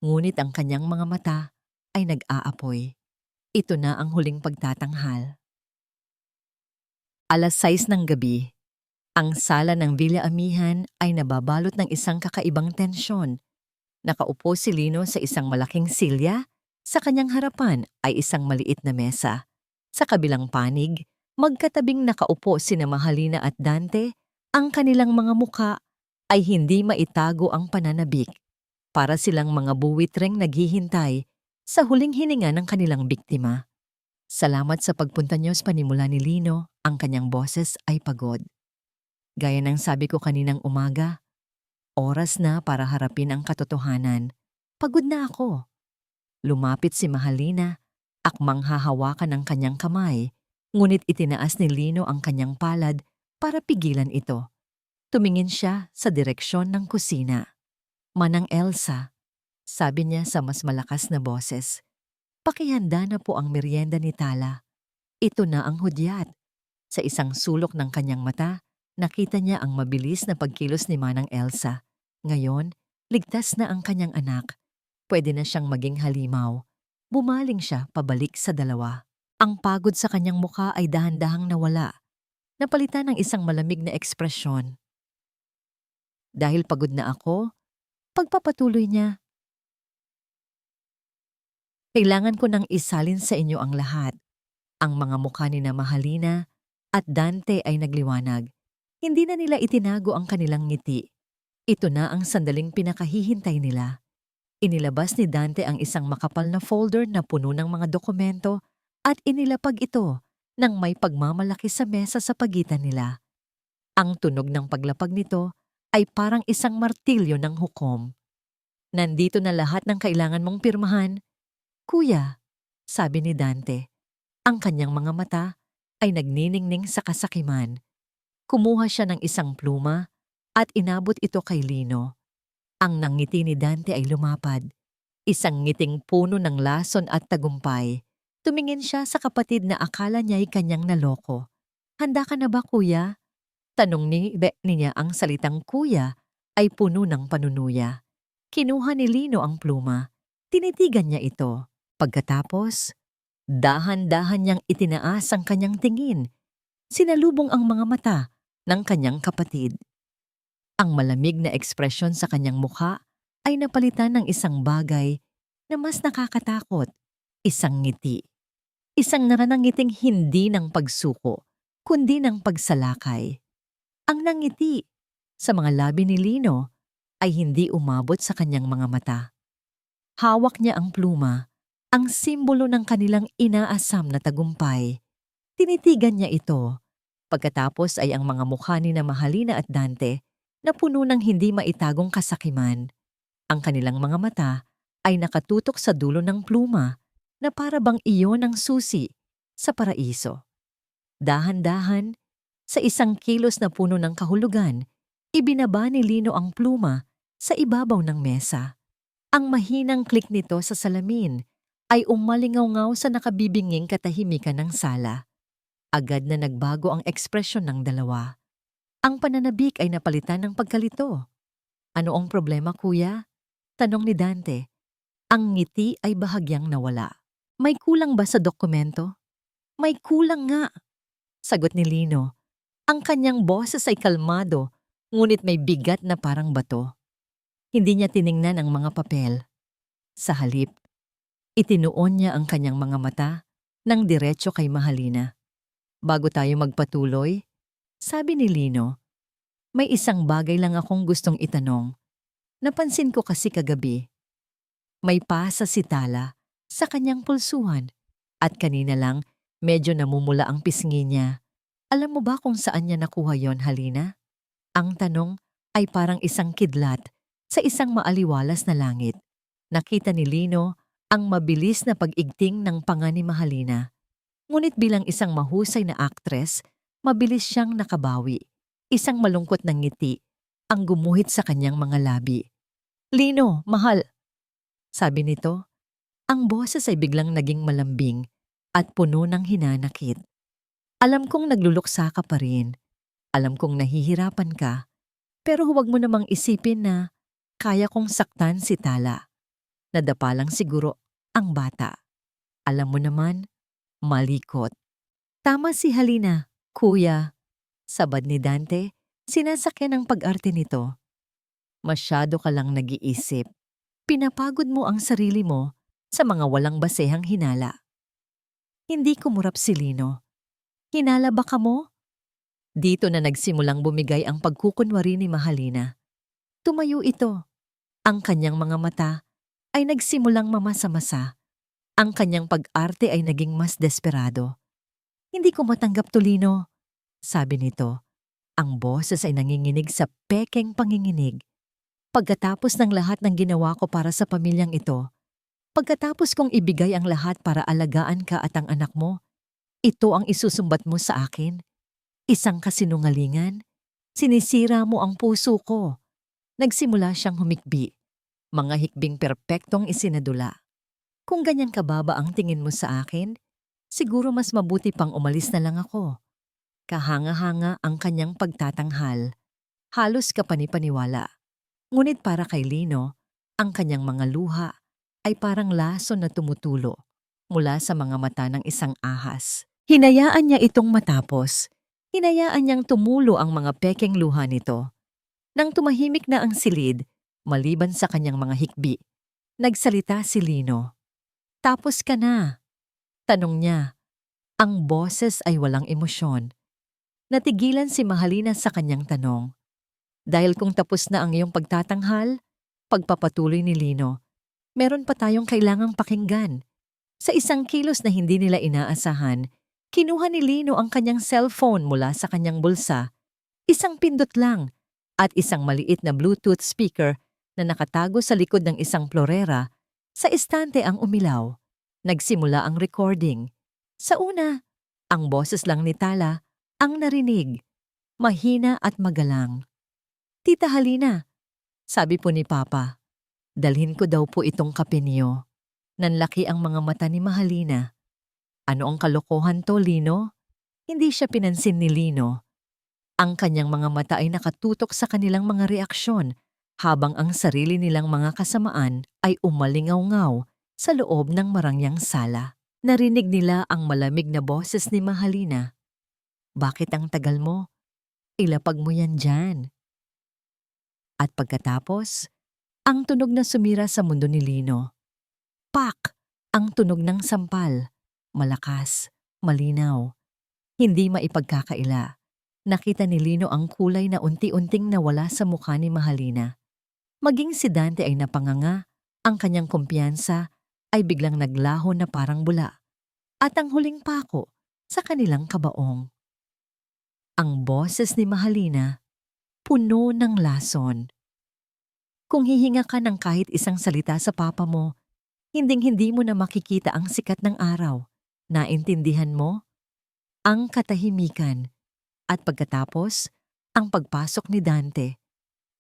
ngunit ang kanyang mga mata ay nag-aapoy. Ito na ang huling pagtatanghal. 6:00 ng gabi. Ang sala ng Villa Amihan ay nababalot ng isang kakaibang tensyon. Nakaupo si Lino sa isang malaking silya. Sa kanyang harapan ay isang maliit na mesa. Sa kabilang panig, magkatabing nakaupo sina Mahalina at Dante. Ang kanilang mga muka ay hindi maitago ang pananabik. Para silang mga buwitreng naghihintay sa huling hininga ng kanilang biktima. "Salamat sa pagpunta niyo sa panimula ni Lino." Ang kanyang boses ay pagod. "Gaya ng sabi ko kaninang umaga, oras na para harapin ang katotohanan. Pagod na ako." Lumapit si Mahalina, akmang hahawakan ang kanyang kamay, ngunit itinaas ni Lino ang kanyang palad para pigilan ito. Tumingin siya sa direksyon ng kusina. "Manang Elsa," sabi niya sa mas malakas na boses, "pakihanda na po ang merienda ni Tala. Ito na ang hudyat." Sa isang sulok ng kanyang mata, nakita niya ang mabilis na pagkilos ni Manang Elsa. Ngayon, ligtas na ang kanyang anak. Pwede na siyang maging halimaw. Bumaling siya pabalik sa dalawa. Ang pagod sa kanyang mukha ay dahan-dahang nawala. Napalitan ng isang malamig na ekspresyon. "Dahil pagod na ako," pagpapatuloy niya, "kailangan ko nang isalin sa inyo ang lahat." Ang mga mukha ni na Mahalina at Dante ay nagliwanag. Hindi na nila itinago ang kanilang ngiti. Ito na ang sandaling pinakahihintay nila. Inilabas ni Dante ang isang makapal na folder na puno ng mga dokumento at inilapag ito nang may pagmamalaki sa mesa sa pagitan nila. Ang tunog ng paglapag nito ay parang isang martilyo ng hukom. Nandito na lahat ng kailangan mong pirmahan. Kuya, sabi ni Dante. Ang kanyang mga mata ay nagniningning sa kasakiman. Kumuha siya ng isang pluma at inabot ito kay Lino. Ang nangiti ni Dante ay lumapad. Isang ngiting puno ng lason at tagumpay. Tumingin siya sa kapatid na akala niya'y kanyang naloko. Handa ka na ba, kuya? Tanong niya ang salitang kuya ay puno ng panunuya. Kinuha ni Lino ang pluma. Tinitigan niya ito. Pagkatapos, dahan-dahan niyang itinaas ang kanyang tingin. Sinalubong ang mga mata ng kanyang kapatid. Ang malamig na ekspresyon sa kanyang mukha ay napalitan ng isang bagay na mas nakakatakot, isang ngiti. Isang naranangiting hindi ng pagsuko, kundi ng pagsalakay. Ang nangiti sa mga labi ni Lino ay hindi umabot sa kanyang mga mata. Hawak niya ang pluma, ang simbolo ng kanilang inaasam na tagumpay. Tinitigan niya ito. Pagkatapos ay ang mga mukha ni na Mahalina at Dante na puno ng hindi maitagong kasakiman. Ang kanilang mga mata ay nakatutok sa dulo ng pluma na para bang iyon ang susi sa paraiso. Dahan-dahan, sa isang kilos na puno ng kahulugan, ibinaba ni Lino ang pluma sa ibabaw ng mesa. Ang mahinang klik nito sa salamin ay umalingaw-ngaw sa nakabibinging katahimikan ng sala. Agad na nagbago ang ekspresyon ng dalawa. Ang pananabik ay napalitan ng pagkalito. Ano ang problema, kuya? Tanong ni Dante. Ang ngiti ay bahagyang nawala. May kulang ba sa dokumento? May kulang nga, sagot ni Lino. Ang kanyang boses ay kalmado, ngunit may bigat na parang bato. Hindi niya tiningnan ang mga papel. Sa halip, itinuon niya ang kanyang mga mata ng diretso kay Mahalina. Bago tayo magpatuloy, sabi ni Lino, may isang bagay lang akong gustong itanong. Napansin ko kasi kagabi. May pasa si Tala sa kanyang pulsuhan at kanina lang medyo namumula ang pisngi niya. Alam mo ba kung saan niya nakuha yon, Halina? Ang tanong ay parang isang kidlat sa isang maaliwalas na langit. Nakita ni Lino ang mabilis na pag-igting ng panga ni Mahalina. Ngunit bilang isang mahusay na aktres, mabilis siyang nakabawi. Isang malungkot na ngiti ang gumuhit sa kanyang mga labi. Lino, mahal, sabi nito. Ang boses ay biglang naging malambing at puno ng hinanakit. Alam kong nagluluksa ka pa rin. Alam kong nahihirapan ka. Pero huwag mo namang isipin na kaya kong saktan si Tala. Nadapa lang siguro ang bata. Alam mo naman, malikot. Tama si Halina, kuya. Sabad ni Dante, sinasakyan ang pag-arte nito. Masyado ka lang nag-iisip. Pinapagod mo ang sarili mo sa mga walang basehang hinala. Hindi kumurap si Lino. Hinala ba ka mo? Dito na nagsimulang bumigay ang pagkukunwari ni Mahalina. Tumayo ito. Ang kanyang mga mata ay nagsimulang mamasa-masa. Ang kanyang pag-arte ay naging mas desperado. Hindi ko matanggap to, Lino, sabi nito. Ang boses ay nanginginig sa pekeng panginginig. Pagkatapos ng lahat ng ginawa ko para sa pamilyang ito, pagkatapos kong ibigay ang lahat para alagaan ka at ang anak mo, ito ang isusumbat mo sa akin? Isang kasinungalingan? Sinisira mo ang puso ko. Nagsimula siyang humikbi. Mga hikbing perpektong isinadula. Kung ganyan kababa ang tingin mo sa akin, siguro mas mabuti pang umalis na lang ako. Kahanga-hanga ang kanyang pagtatanghal. Halos kapanipaniwala. Ngunit para kay Lino, ang kanyang mga luha ay parang lason na tumutulo mula sa mga mata ng isang ahas. Hinayaan niya itong matapos. Hinayaan niyang tumulo ang mga pekeng luha nito. Nang tumahimik na ang silid, maliban sa kanyang mga hikbi, nagsalita si Lino. Tapos ka na? Tanong niya. Ang boses ay walang emosyon. Natigilan si Mahalina sa kanyang tanong. Dahil kung tapos na ang iyong pagtatanghal, pagpapatuloy ni Lino, meron pa tayong kailangang pakinggan. Sa isang kilos na hindi nila inaasahan, kinuha ni Lino ang kanyang cellphone mula sa kanyang bulsa. Isang pindot lang at isang maliit na Bluetooth speaker na nakatago sa likod ng isang florera. Sa istante ang umilaw. Nagsimula ang recording. Sa una, ang boses lang ni Tala ang narinig, mahina at magalang. Tita Halina, sabi po ni Papa, dalhin ko daw po itong kape niyo. Nanlaki ang mga mata ni Mahalina. Ano ang kalokohan to, Lino? Hindi siya pinansin ni Lino. Ang kanyang mga mata ay nakatutok sa kanilang mga reaksyon habang ang sarili nilang mga kasamaan ay umalingaw-ngaw sa loob ng marangyang sala. Narinig nila ang malamig na boses ni Mahalina. Bakit ang tagal mo? Ilapag mo yan dyan. At pagkatapos, ang tunog na sumira sa mundo ni Lino. Pak! Ang tunog ng sampal. Malakas, malinaw. Hindi maipagkakaila. Nakita ni Lino ang kulay na unti-unting nawala sa mukha ni Mahalina. Maging si Dante ay napanganga, ang kanyang kumpiyansa ay biglang naglaho na parang bula. At ang huling pako sa kanilang kabaong. Ang boses ni Mahalina, puno ng lason. Kung hihinga ka ng kahit isang salita sa papa mo, hinding-hindi mo na makikita ang sikat ng araw. Naintindihan mo? Ang katahimikan. At pagkatapos, ang pagpasok ni Dante,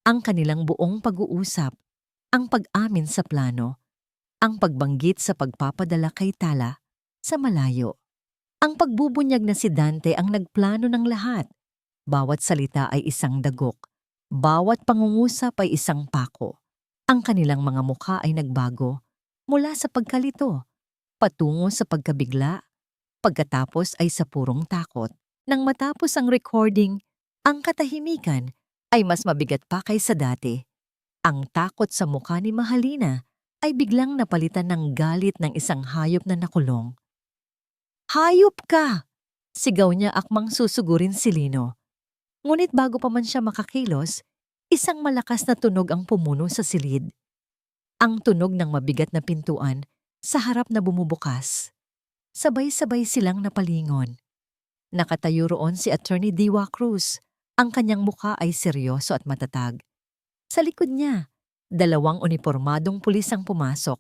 ang kanilang buong pag-uusap, ang pag-amin sa plano, ang pagbanggit sa pagpapadala kay Tala sa malayo. Ang pagbubunyag na si Dante ang nagplano ng lahat. Bawat salita ay isang dagok. Bawat pangungusap ay isang pako. Ang kanilang mga mukha ay nagbago mula sa pagkalito, patungo sa pagkabigla, pagkatapos ay sa purong takot. Nang matapos ang recording, ang katahimikan ay mas mabigat pa kaysa dati. Ang takot sa mukha ni Mahalina ay biglang napalitan ng galit ng isang hayop na nakulong. Hayop ka! Sigaw niya akmang susugurin si Lino. Ngunit bago pa man siya makakilos, isang malakas na tunog ang pumuno sa silid. Ang tunog ng mabigat na pintuan sa harap na bumubukas. Sabay-sabay silang napalingon. Nakatayo roon si Attorney Diwa Cruz. Ang kanyang mukha ay seryoso at matatag. Sa likod niya, 2 unipormadong pulis ang pumasok.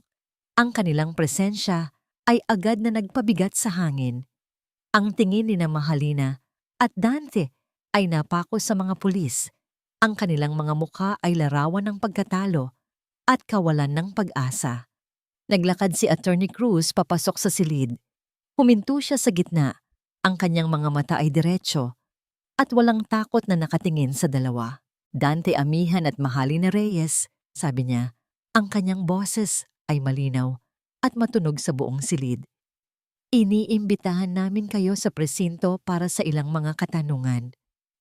Ang kanilang presensya ay agad na nagpabigat sa hangin. Ang tingin ni na Mahalina at Dante ay napako sa mga pulis. Ang kanilang mga mukha ay larawan ng pagkatalo at kawalan ng pag-asa. Naglakad si Attorney Cruz papasok sa silid. Huminto siya sa gitna. Ang kanyang mga mata ay diretso at walang takot na nakatingin sa dalawa. Dante Amihan at Mahalina Reyes, sabi niya, ang kanyang boses ay malinaw at matunog sa buong silid. Iniimbitahan namin kayo sa presinto para sa ilang mga katanungan.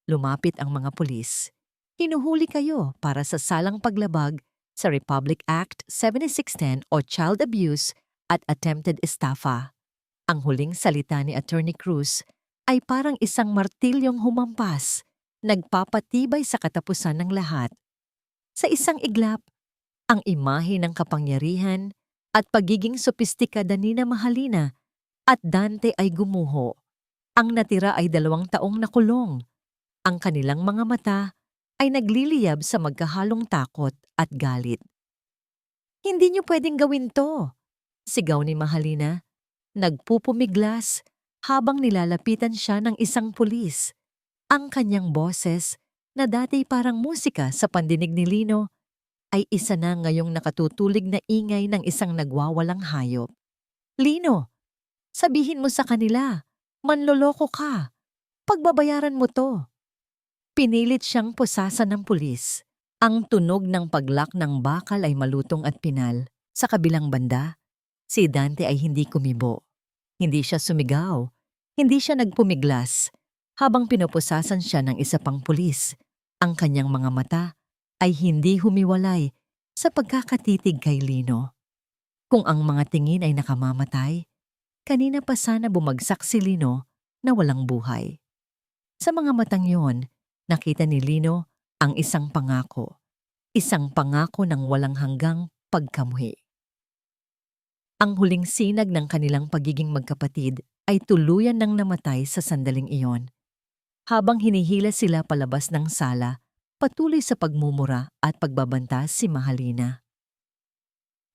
Lumapit ang mga pulis. Hinuhuli kayo para sa salang paglabag sa Republic Act 7610 o Child Abuse at Attempted Estafa. Ang huling salita ni Attorney Cruz ay parang isang martilyong humampas, nagpapatibay sa katapusan ng lahat. Sa isang iglap, ang imahe ng kapangyarihan at pagiging sopistikada ni na Mahalina at Dante ay gumuho. Ang natira ay 2 taong nakulong. Ang kanilang mga mata ay nagliliyab sa magkahalong takot at galit. Hindi niyo pwedeng gawin to, sigaw ni Mahalina. Nagpupumiglas habang nilalapitan siya ng isang pulis. Ang kanyang boses, na dati parang musika sa pandinig ni Lino, ay isa na ngayong nakatutulig na ingay ng isang nagwawalang hayop. Lino, sabihin mo sa kanila, manloloko ka. Pagbabayaran mo to. Pinilit siyang pusasan ng pulis. Ang tunog ng paglak ng bakal ay malutong at pinal. Sa kabilang banda, si Dante ay hindi kumibo. Hindi siya sumigaw. Hindi siya nagpumiglas. Habang pinupusasan siya ng isa pang pulis, ang kanyang mga mata ay hindi humiwalay sa pagkakatitig kay Lino. Kung ang mga tingin ay nakamamatay, kanina pa sana bumagsak si Lino na walang buhay. Sa mga matang yon, nakita ni Lino ang isang pangako ng walang hanggang pagkamuhi. Ang huling sinag ng kanilang pagiging magkapatid ay tuluyan ng namatay sa sandaling iyon. Habang hinihila sila palabas ng sala, patuloy sa pagmumura at pagbabanta si Mahalina.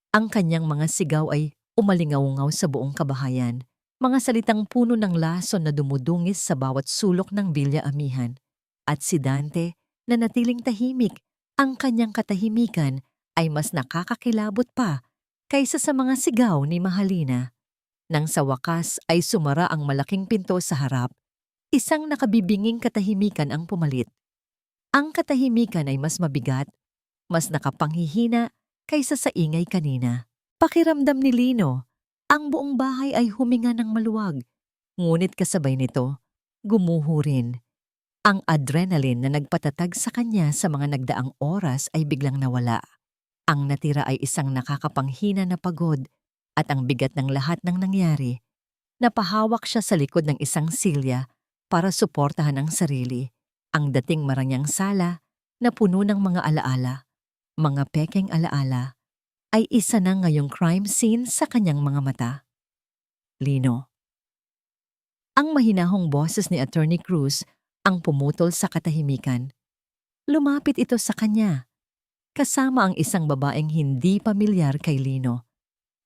Ang kanyang mga sigaw ay umalingaw-ngaw sa buong kabahayan, mga salitang puno ng lason na dumudungis sa bawat sulok ng Villa Amihan. At si Dante, na natiling tahimik, ang kanyang katahimikan ay mas nakakakilabot pa kaysa sa mga sigaw ni Mahalina. Nang sa wakas ay sumara ang malaking pinto sa harap, isang nakabibinging katahimikan ang pumalit. Ang katahimikan ay mas mabigat, mas nakapanghihina kaysa sa ingay kanina. Pakiramdam ni Lino, ang buong bahay ay huminga ng maluwag. Ngunit kasabay nito, gumuho rin. Ang adrenaline na nagpatatag sa kanya sa mga nagdaang oras ay biglang nawala. Ang natira ay isang nakakapanghina na pagod at ang bigat ng lahat ng nangyari. Napahawak siya sa likod ng isang silya para suportahan ang sarili. Ang dating marangyang sala na puno ng mga alaala, mga pekeng alaala, ay isa na ngayong crime scene sa kanyang mga mata. Lino. Ang mahinahong boses ni Attorney Cruz ang pumutol sa katahimikan. Lumapit ito sa kanya, kasama ang isang babaeng hindi pamilyar kay Lino.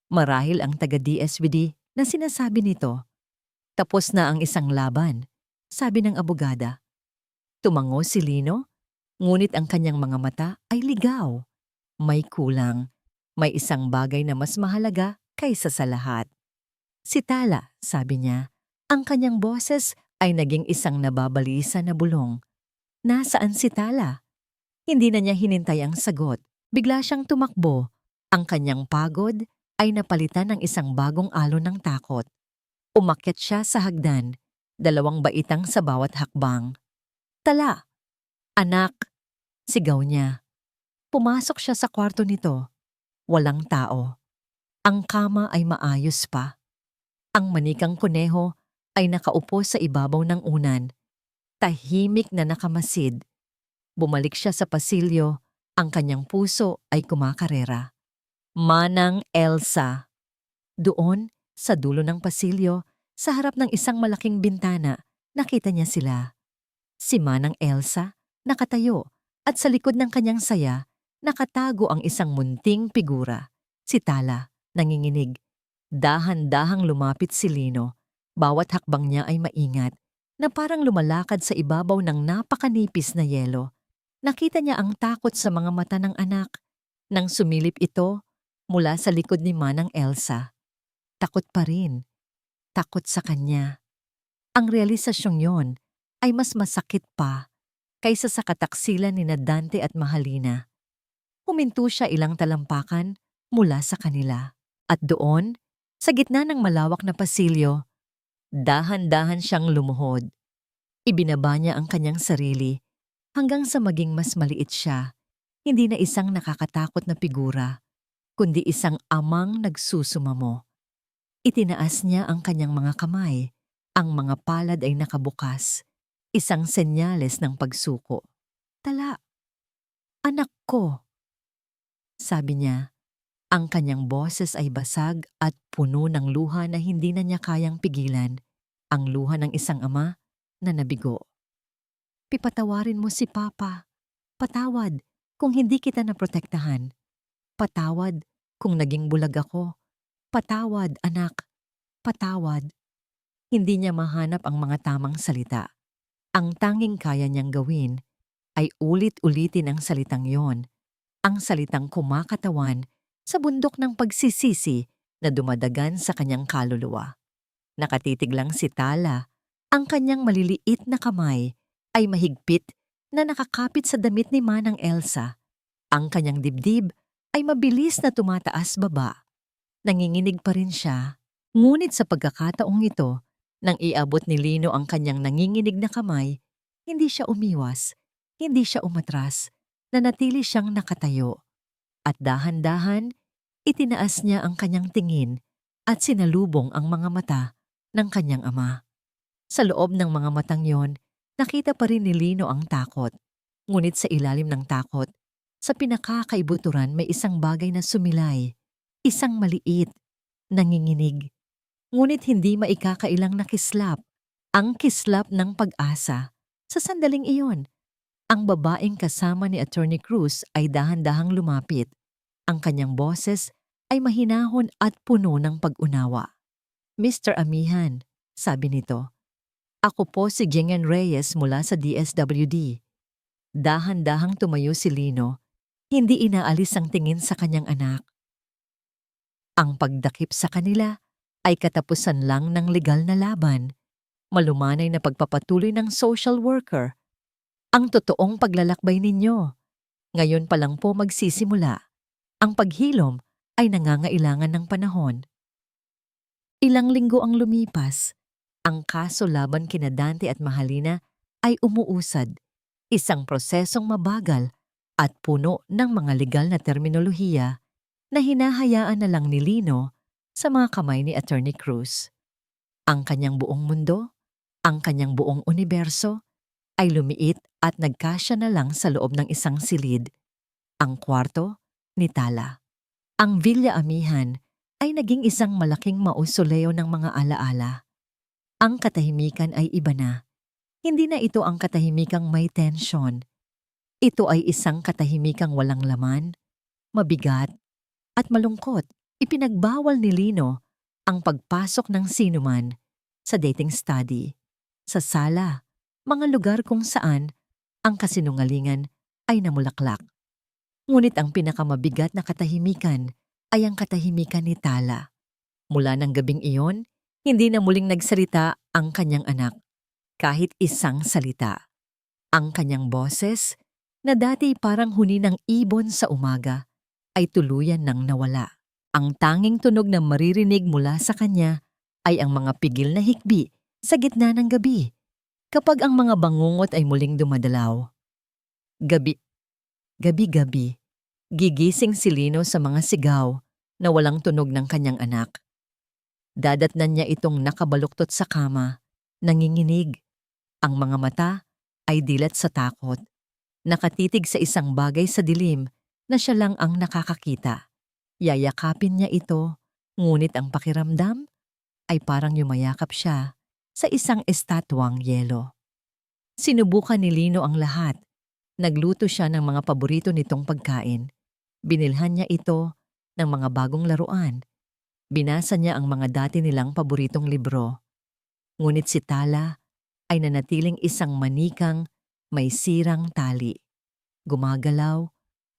Marahil ang taga-DSWD na sinasabi nito. Tapos na ang isang laban, sabi ng abogada. Tumango si Lino, ngunit ang kanyang mga mata ay ligaw. May kulang. May isang bagay na mas mahalaga kaysa sa lahat. Si Tala, sabi niya, ang kanyang boses ay naging isang nababalisa na bulong. Nasaan si Tala? Hindi na niya hinintay ang sagot. Bigla siyang tumakbo. Ang kanyang pagod ay napalitan ng isang bagong alon ng takot. Umakyat siya sa hagdan, 2 baitang sa bawat hakbang. Tala! Anak! Sigaw niya. Pumasok siya sa kwarto nito. Walang tao. Ang kama ay maayos pa. Ang manikang kuneho ay nakaupo sa ibabaw ng unan. Tahimik na nakamasid. Bumalik siya sa pasilyo, ang kanyang puso ay kumakarera. Manang Elsa. Doon, sa dulo ng pasilyo, sa harap ng isang malaking bintana, nakita niya sila. Si Manang Elsa, nakatayo, at sa likod ng kanyang saya, nakatago ang isang munting figura. Si Tala, nanginginig. Dahan-dahang lumapit si Lino. Bawat hakbang niya ay maingat, na parang lumalakad sa ibabaw ng napakanipis na yelo. Nakita niya ang takot sa mga mata ng anak. Nang sumilip ito, mula sa likod ni Manang Elsa. Takot pa rin. Takot sa kanya. Ang realisasyong yon ay mas masakit pa kaysa sa kataksilan ni Dante at Mahalina. Huminto siya ilang talampakan mula sa kanila. At doon, sa gitna ng malawak na pasilyo, dahan-dahan siyang lumuhod. Ibinaba niya ang kanyang sarili hanggang sa maging mas maliit siya. Hindi na isang nakakatakot na figura, kundi isang amang nagsusumamo. Itinaas niya ang kanyang mga kamay. Ang mga palad ay nakabukas. Isang senyales ng pagsuko. Tala, anak ko. Sabi niya, ang kanyang boses ay basag at puno ng luha na hindi na niya kayang pigilan. Ang luha ng isang ama na nabigo. Pipatawarin mo si Papa. Patawad kung hindi kita naprotektahan. Patawad kung naging bulag ako. Patawad, anak. Patawad. Hindi niya mahanap ang mga tamang salita. Ang tanging kaya niyang gawin ay ulit-ulitin ang salitang yon. Ang salitang kumakatawan sa bundok ng pagsisisi na dumadagan sa kanyang kaluluwa. Nakatitig lang si Tala. Ang kanyang maliliit na kamay ay mahigpit na nakakapit sa damit ni Manang Elsa. Ang kanyang dibdib ay mabilis na tumataas baba. Nanginginig pa rin siya, ngunit sa pagkakataong ito, nang iabot ni Lino ang kanyang nanginginig na kamay, hindi siya umiwas, hindi siya umatras, nanatili siyang nakatayo. At dahan-dahan, itinaas niya ang kanyang tingin at sinalubong ang mga mata ng kanyang ama. Sa loob ng mga matang yon, Nakita pa rin ni Lino ang takot. Ngunit sa ilalim ng takot, sa pinakakaibuturan may isang bagay na sumilay. Isang maliit, nanginginig. Ngunit hindi maikakailang na kislap. Ang kislap ng pag-asa. Sa sandaling iyon, ang babaeng kasama ni Attorney Cruz ay dahan-dahang lumapit. Ang kanyang boses ay mahinahon at puno ng pag-unawa. Mr. Amihan, sabi nito, ako po si Gengen Reyes mula sa DSWD. Dahan-dahang tumayo si Lino, hindi inaalis ang tingin sa kanyang anak. Ang pagdakip sa kanila ay katapusan lang ng legal na laban, malumanay na pagpapatuloy ng social worker. Ang totoong paglalakbay ninyo. Ngayon pa lang po magsisimula. Ang paghilom ay nangangailangan ng panahon. Ilang linggo ang lumipas. Ang kaso laban kina Dante at Mahalina ay umuusad. Isang prosesong mabagal at puno ng mga legal na terminolohiya na hinahayaan na lang ni Lino sa mga kamay ni Attorney Cruz. Ang kanyang buong mundo, ang kanyang buong universo ay lumiit at nagkasya na lang sa loob ng isang silid. Ang kwarto ni Tala. Ang Villa Amihan ay naging isang malaking mausoleo ng mga alaala. Ang katahimikan ay iba na. Hindi na ito ang katahimikang may tensyon. Ito ay isang katahimikang walang laman, mabigat, at malungkot. Ipinagbawal ni Lino ang pagpasok ng sinuman sa dating study, sa sala, mga lugar kung saan ang kasinungalingan ay namulaklak. Ngunit ang pinakamabigat na katahimikan ay ang katahimikan ni Tala. Mula ng gabing iyon, hindi na muling nagsalita ang kanyang anak. Kahit isang salita. Ang kanyang boses, na dati parang huni ng ibon sa umaga, ay tuluyan nang nawala. Ang tanging tunog na maririnig mula sa kanya ay ang mga pigil na hikbi sa gitna ng gabi, kapag ang mga bangungot ay muling dumadalaw. Gabi-gabi, gigising si Lino sa mga sigaw na walang tunog ng kanyang anak. Dadatnan niya itong nakabaluktot sa kama, nanginginig. Ang mga mata ay dilat sa takot. Nakatitig sa isang bagay sa dilim na siya lang ang nakakakita. Yayakapin niya ito, ngunit ang pakiramdam ay parang yumayakap siya sa isang estatwang yelo. Sinubukan ni Lino ang lahat. Nagluto siya ng mga paborito nitong pagkain. Binilhan niya ito ng mga bagong laruan. Binasa niya ang mga dati nilang paboritong libro. Ngunit si Tala ay nanatiling isang manikang may sirang tali. Gumagalaw,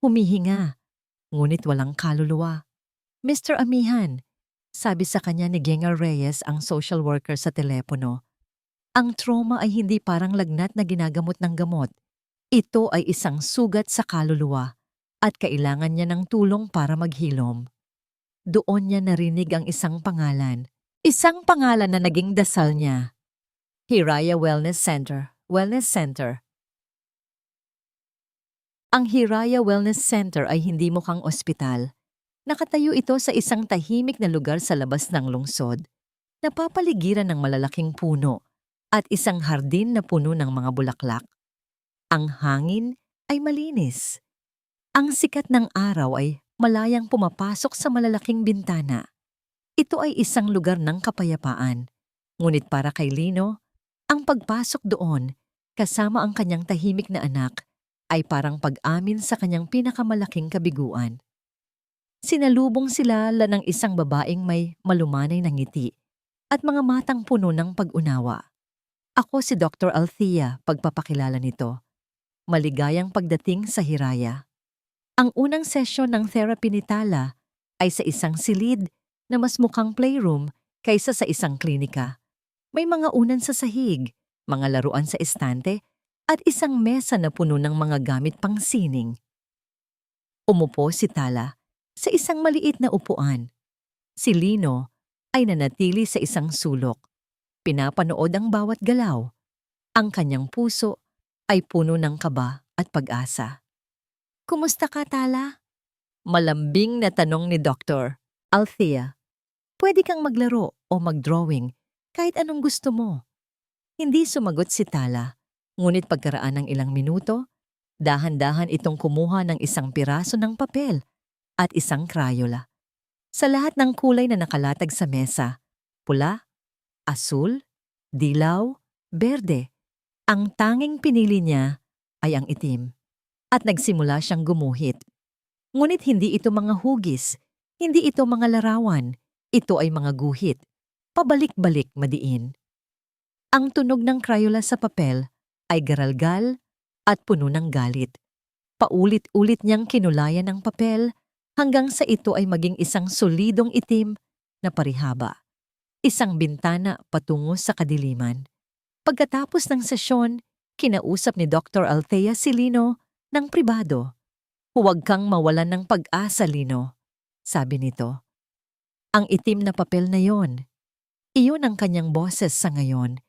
humihinga, ngunit walang kaluluwa. Mr. Amihan, sabi sa kanya ni Gengar Reyes ang social worker sa telepono, ang trauma ay hindi parang lagnat na ginagamot ng gamot. Ito ay isang sugat sa kaluluwa at kailangan niya ng tulong para maghilom. Doon niya narinig ang isang pangalan. Isang pangalan na naging dasal niya. Hiraya Wellness Center. Wellness Center. Ang Hiraya Wellness Center ay hindi mukhang ospital. Nakatayo ito sa isang tahimik na lugar sa labas ng lungsod. Napapaligiran ng malalaking puno at isang hardin na puno ng mga bulaklak. Ang hangin ay malinis. Ang sikat ng araw ay malayang pumapasok sa malalaking bintana. Ito ay isang lugar ng kapayapaan. Ngunit para kay Lino, ang pagpasok doon, kasama ang kanyang tahimik na anak, ay parang pag-amin sa kanyang pinakamalaking kabiguan. Sinalubong sila ng isang babaeng may malumanay na ngiti at mga matang puno ng pag-unawa. Ako si Dr. Althea, pagpapakilala nito. Maligayang pagdating sa Hiraya. Ang unang sesyon ng therapy ni Tala ay sa isang silid na mas mukhang playroom kaysa sa isang klinika. May mga unan sa sahig, mga laruan sa estante, at isang mesa na puno ng mga gamit pang sining. Umupo si Tala sa isang maliit na upuan. Si Lino ay nanatili sa isang sulok. Pinapanood ang bawat galaw. Ang kanyang puso ay puno ng kaba at pag-asa. Kumusta ka, Tala? Malambing na tanong ni Dr. Althea. Pwede kang maglaro o mag-drawing kahit anong gusto mo. Hindi sumagot si Tala. Ngunit pagkaraan ng ilang minuto, dahan-dahan itong kumuha ng isang piraso ng papel at isang krayola. Sa lahat ng kulay na nakalatag sa mesa, pula, asul, dilaw, berde, ang tanging pinili niya ay ang itim. At nagsimula siyang gumuhit. Ngunit hindi ito mga hugis, hindi ito mga larawan, ito ay mga guhit. Pabalik-balik madiin. Ang tunog ng Crayola sa papel ay garalgal at puno ng galit. Paulit-ulit niyang kinulayan ang papel hanggang sa ito ay maging isang solidong itim na parihaba. Isang bintana patungo sa kadiliman. Pagkatapos ng sesyon, kinausap ni Dr. Althea si Lino ng pribado. "Huwag kang mawalan ng pag-asa, Lino," sabi nito. "Ang itim na papel na yon, iyon ang kanyang boses sa ngayon.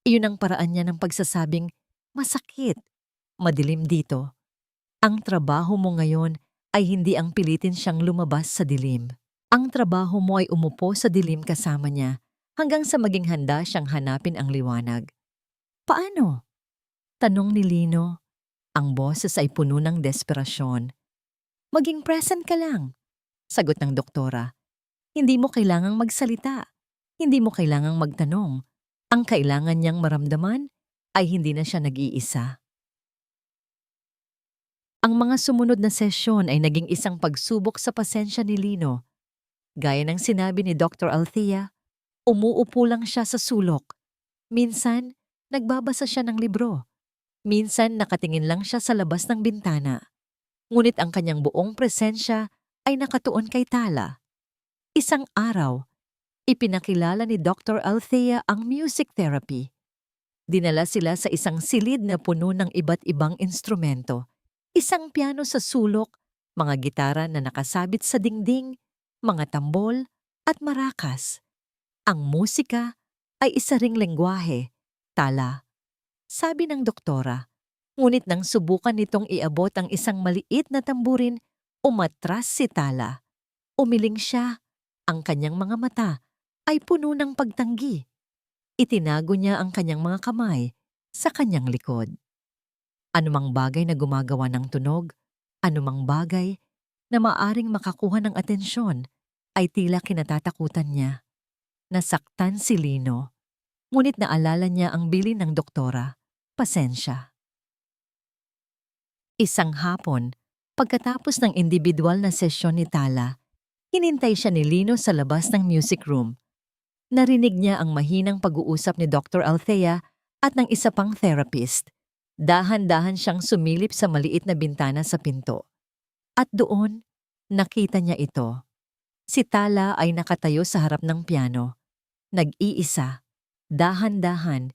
Iyon ang paraan niya ng pagsasabing, masakit, madilim dito. Ang trabaho mo ngayon ay hindi ang pilitin siyang lumabas sa dilim. Ang trabaho mo ay umupo sa dilim kasama niya hanggang sa maging handa siyang hanapin ang liwanag." "Paano?" tanong ni Lino. Ang boses ay puno ng desperasyon. "Maging present ka lang," sagot ng doktora. "Hindi mo kailangang magsalita. Hindi mo kailangang magtanong. Ang kailangan niyang maramdaman ay hindi na siya nag-iisa." Ang mga sumunod na sesyon ay naging isang pagsubok sa pasensya ni Lino. Gaya ng sinabi ni Dr. Althea, umuupo lang siya sa sulok. Minsan, nagbabasa siya ng libro. Minsan, nakatingin lang siya sa labas ng bintana. Ngunit ang kanyang buong presensya ay nakatuon kay Tala. Isang araw, ipinakilala ni Dr. Althea ang music therapy. Dinala sila sa isang silid na puno ng iba't ibang instrumento. Isang piano sa sulok, mga gitara na nakasabit sa dingding, mga tambol at marakas. Ang musika ay isa ring lengguwahe, Tala, sabi ng doktora. Ngunit nang subukan nitong iabot ang isang maliit na tamburin, umatras si Tala. Umiling siya. Ang kanyang mga mata ay puno ng pagtanggi. Itinago niya ang kanyang mga kamay sa kanyang likod. Anumang bagay na gumagawa ng tunog, anumang bagay na maaring makakuha ng atensyon, ay tila kinatatakutan niya. Nasaktan si Lino, ngunit naalala niya ang bilin ng doktora, pasensya. Isang hapon, pagkatapos ng individual na sesyon ni Tala, hinintay siya ni Lino sa labas ng music room. Narinig niya ang mahinang pag-uusap ni Dr. Althea at ng isa pang therapist. Dahan-dahan siyang sumilip sa maliit na bintana sa pinto. At doon, nakita niya ito. Si Tala ay nakatayo sa harap ng piano. Nag-iisa, dahan-dahan,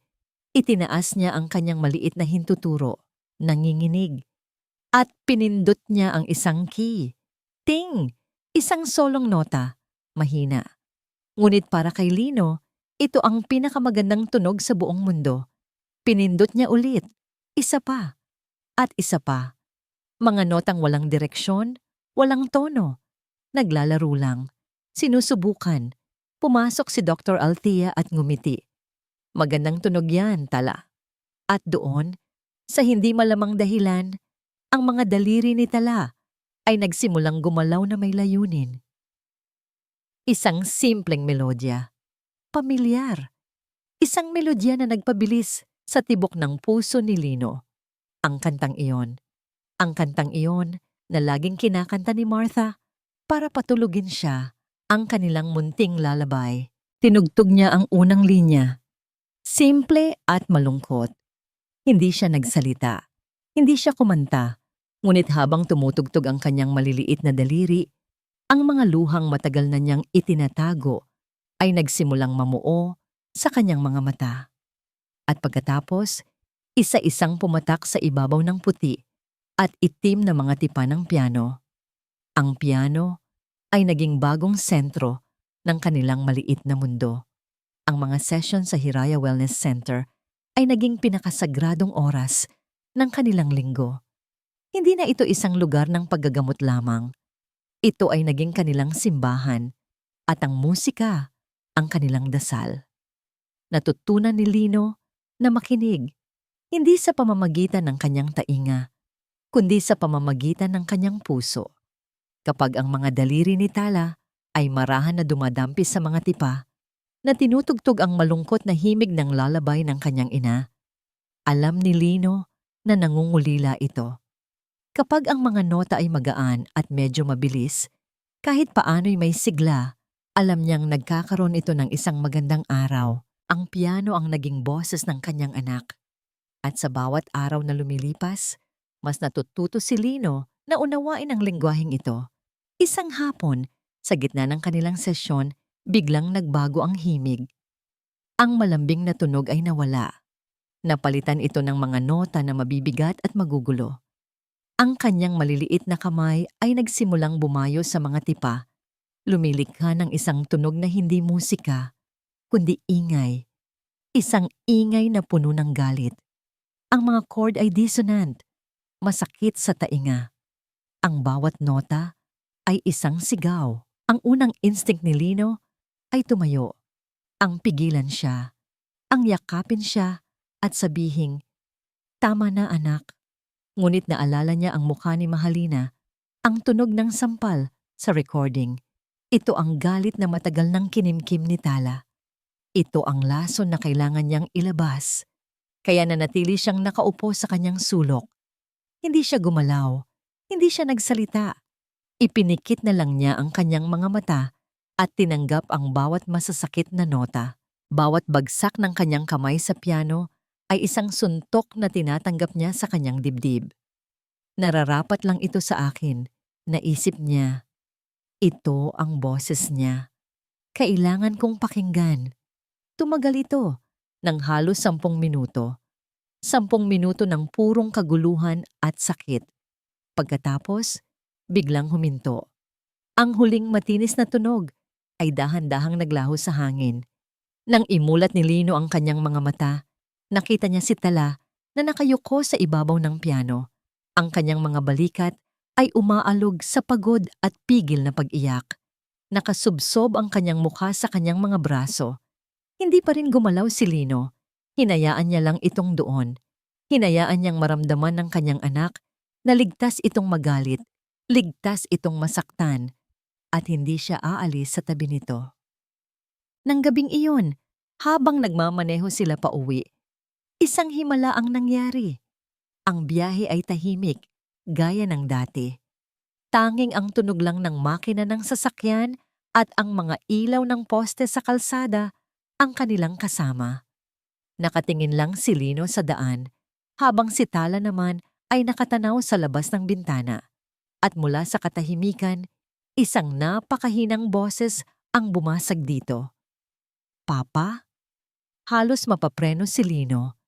itinaas niya ang kanyang maliit na hintuturo, nanginginig. At pinindot niya ang isang key. Ting! Isang solong nota, mahina. Ngunit para kay Lino, ito ang pinakamagandang tunog sa buong mundo. Pinindot niya ulit, isa pa, at isa pa. Mga notang walang direksyon, walang tono. Naglalaro lang. Sinusubukan. Pumasok si Dr. Althea at ngumiti. "Magandang tunog yan, Tala." At doon, sa hindi malamang dahilan, ang mga daliri ni Tala ay nagsimulang gumalaw na may layunin. Isang simpleng melodya. Pamilyar. Isang melodya na nagpabilis sa tibok ng puso ni Lino. Ang kantang iyon. Ang kantang iyon na laging kinakanta ni Martha para patulugin siya ang kanilang munting lalabay. Tinugtog niya ang unang linya. Simple at malungkot. Hindi siya nagsalita. Hindi siya kumanta. Ngunit habang tumutugtog ang kanyang maliliit na daliri, ang mga luhang matagal na niyang itinatago ay nagsimulang mamuo sa kanyang mga mata. At pagkatapos, isa-isang pumatak sa ibabaw ng puti at itim na mga tipan ng piano. Ang piano ay naging bagong sentro ng kanilang maliit na mundo. Ang mga session sa Hiraya Wellness Center ay naging pinakasagradong oras ng kanilang linggo. Hindi na ito isang lugar ng paggagamot lamang. Ito ay naging kanilang simbahan at ang musika ang kanilang dasal. Natutunan ni Lino na makinig, Hindi sa pamamagitan ng kanyang tainga, kundi sa pamamagitan ng kanyang puso. Kapag ang mga daliri ni Tala ay marahan na dumadampi sa mga tipa, na tinutugtog ang malungkot na himig ng lalabay ng kanyang ina, alam ni Lino na nangungulila ito. Kapag ang mga nota ay magaan at medyo mabilis, kahit paano'y may sigla, alam niyang nagkakaroon ito ng isang magandang araw. Ang piano ang naging boses ng kanyang anak. At sa bawat araw na lumilipas, mas natututo si Lino na unawain ang lengguwaheng ito. Isang hapon, sa gitna ng kanilang sesyon, biglang nagbago ang himig. Ang malambing na tunog ay nawala. Napalitan ito ng mga nota na mabibigat at magugulo. Ang kanyang maliliit na kamay ay nagsimulang bumayo sa mga tipa, lumilikha ng isang tunog na hindi musika, kundi ingay. Isang ingay na puno ng galit. Ang mga chord ay dissonant, masakit sa tainga. Ang bawat nota ay isang sigaw. Ang unang instinct ni Lino ay tumayo. Ang pigilan siya, ang yakapin siya at sabihing, "Tama na anak." Ngunit naalala niya ang mukha ni Mahalina, ang tunog ng sampal sa recording. Ito ang galit na matagal nang kinimkim ni Tala. Ito ang lason na kailangan niyang ilabas. Kaya nanatili siyang nakaupo sa kanyang sulok. Hindi siya gumalaw, hindi siya nagsalita. Ipinikit na lang niya ang kanyang mga mata at tinanggap ang bawat masasakit na nota. Bawat bagsak ng kanyang kamay sa piano ay isang suntok na tinatanggap niya sa kanyang dibdib. Nararapat lang ito sa akin, naisip niya. Ito ang boses niya. Kailangan kong pakinggan. Tumagal ito ng halos 10 minuto. 10 minuto ng purong kaguluhan at sakit. Pagkatapos, biglang huminto. Ang huling matinis na tunog ay dahan-dahang naglaho sa hangin. Nang imulat ni Lino ang kanyang mga mata, nakita niya si Tala na nakayuko sa ibabaw ng piano. Ang kanyang mga balikat ay umaalog sa pagod at pigil na pag-iyak. Nakasubsob ang kanyang mukha sa kanyang mga braso. Hindi pa rin gumalaw si Lino. Hinayaan niya lang itong doon. Hinayaan niyang maramdaman ng kanyang anak na ligtas itong magalit, ligtas itong masaktan, at hindi siya aalis sa tabi nito. Nang gabing iyon, habang nagmamaneho sila pauwi, isang himala ang nangyari. Ang biyahe ay tahimik, gaya ng dati. Tanging ang tunog lang ng makina ng sasakyan at ang mga ilaw ng poste sa kalsada ang kanilang kasama. Nakatingin lang si Lino sa daan, habang si Tala naman ay nakatanaw sa labas ng bintana. At mula sa katahimikan, isang napakahinang boses ang bumasag dito. "Papa?" Halos mapapreno si Lino.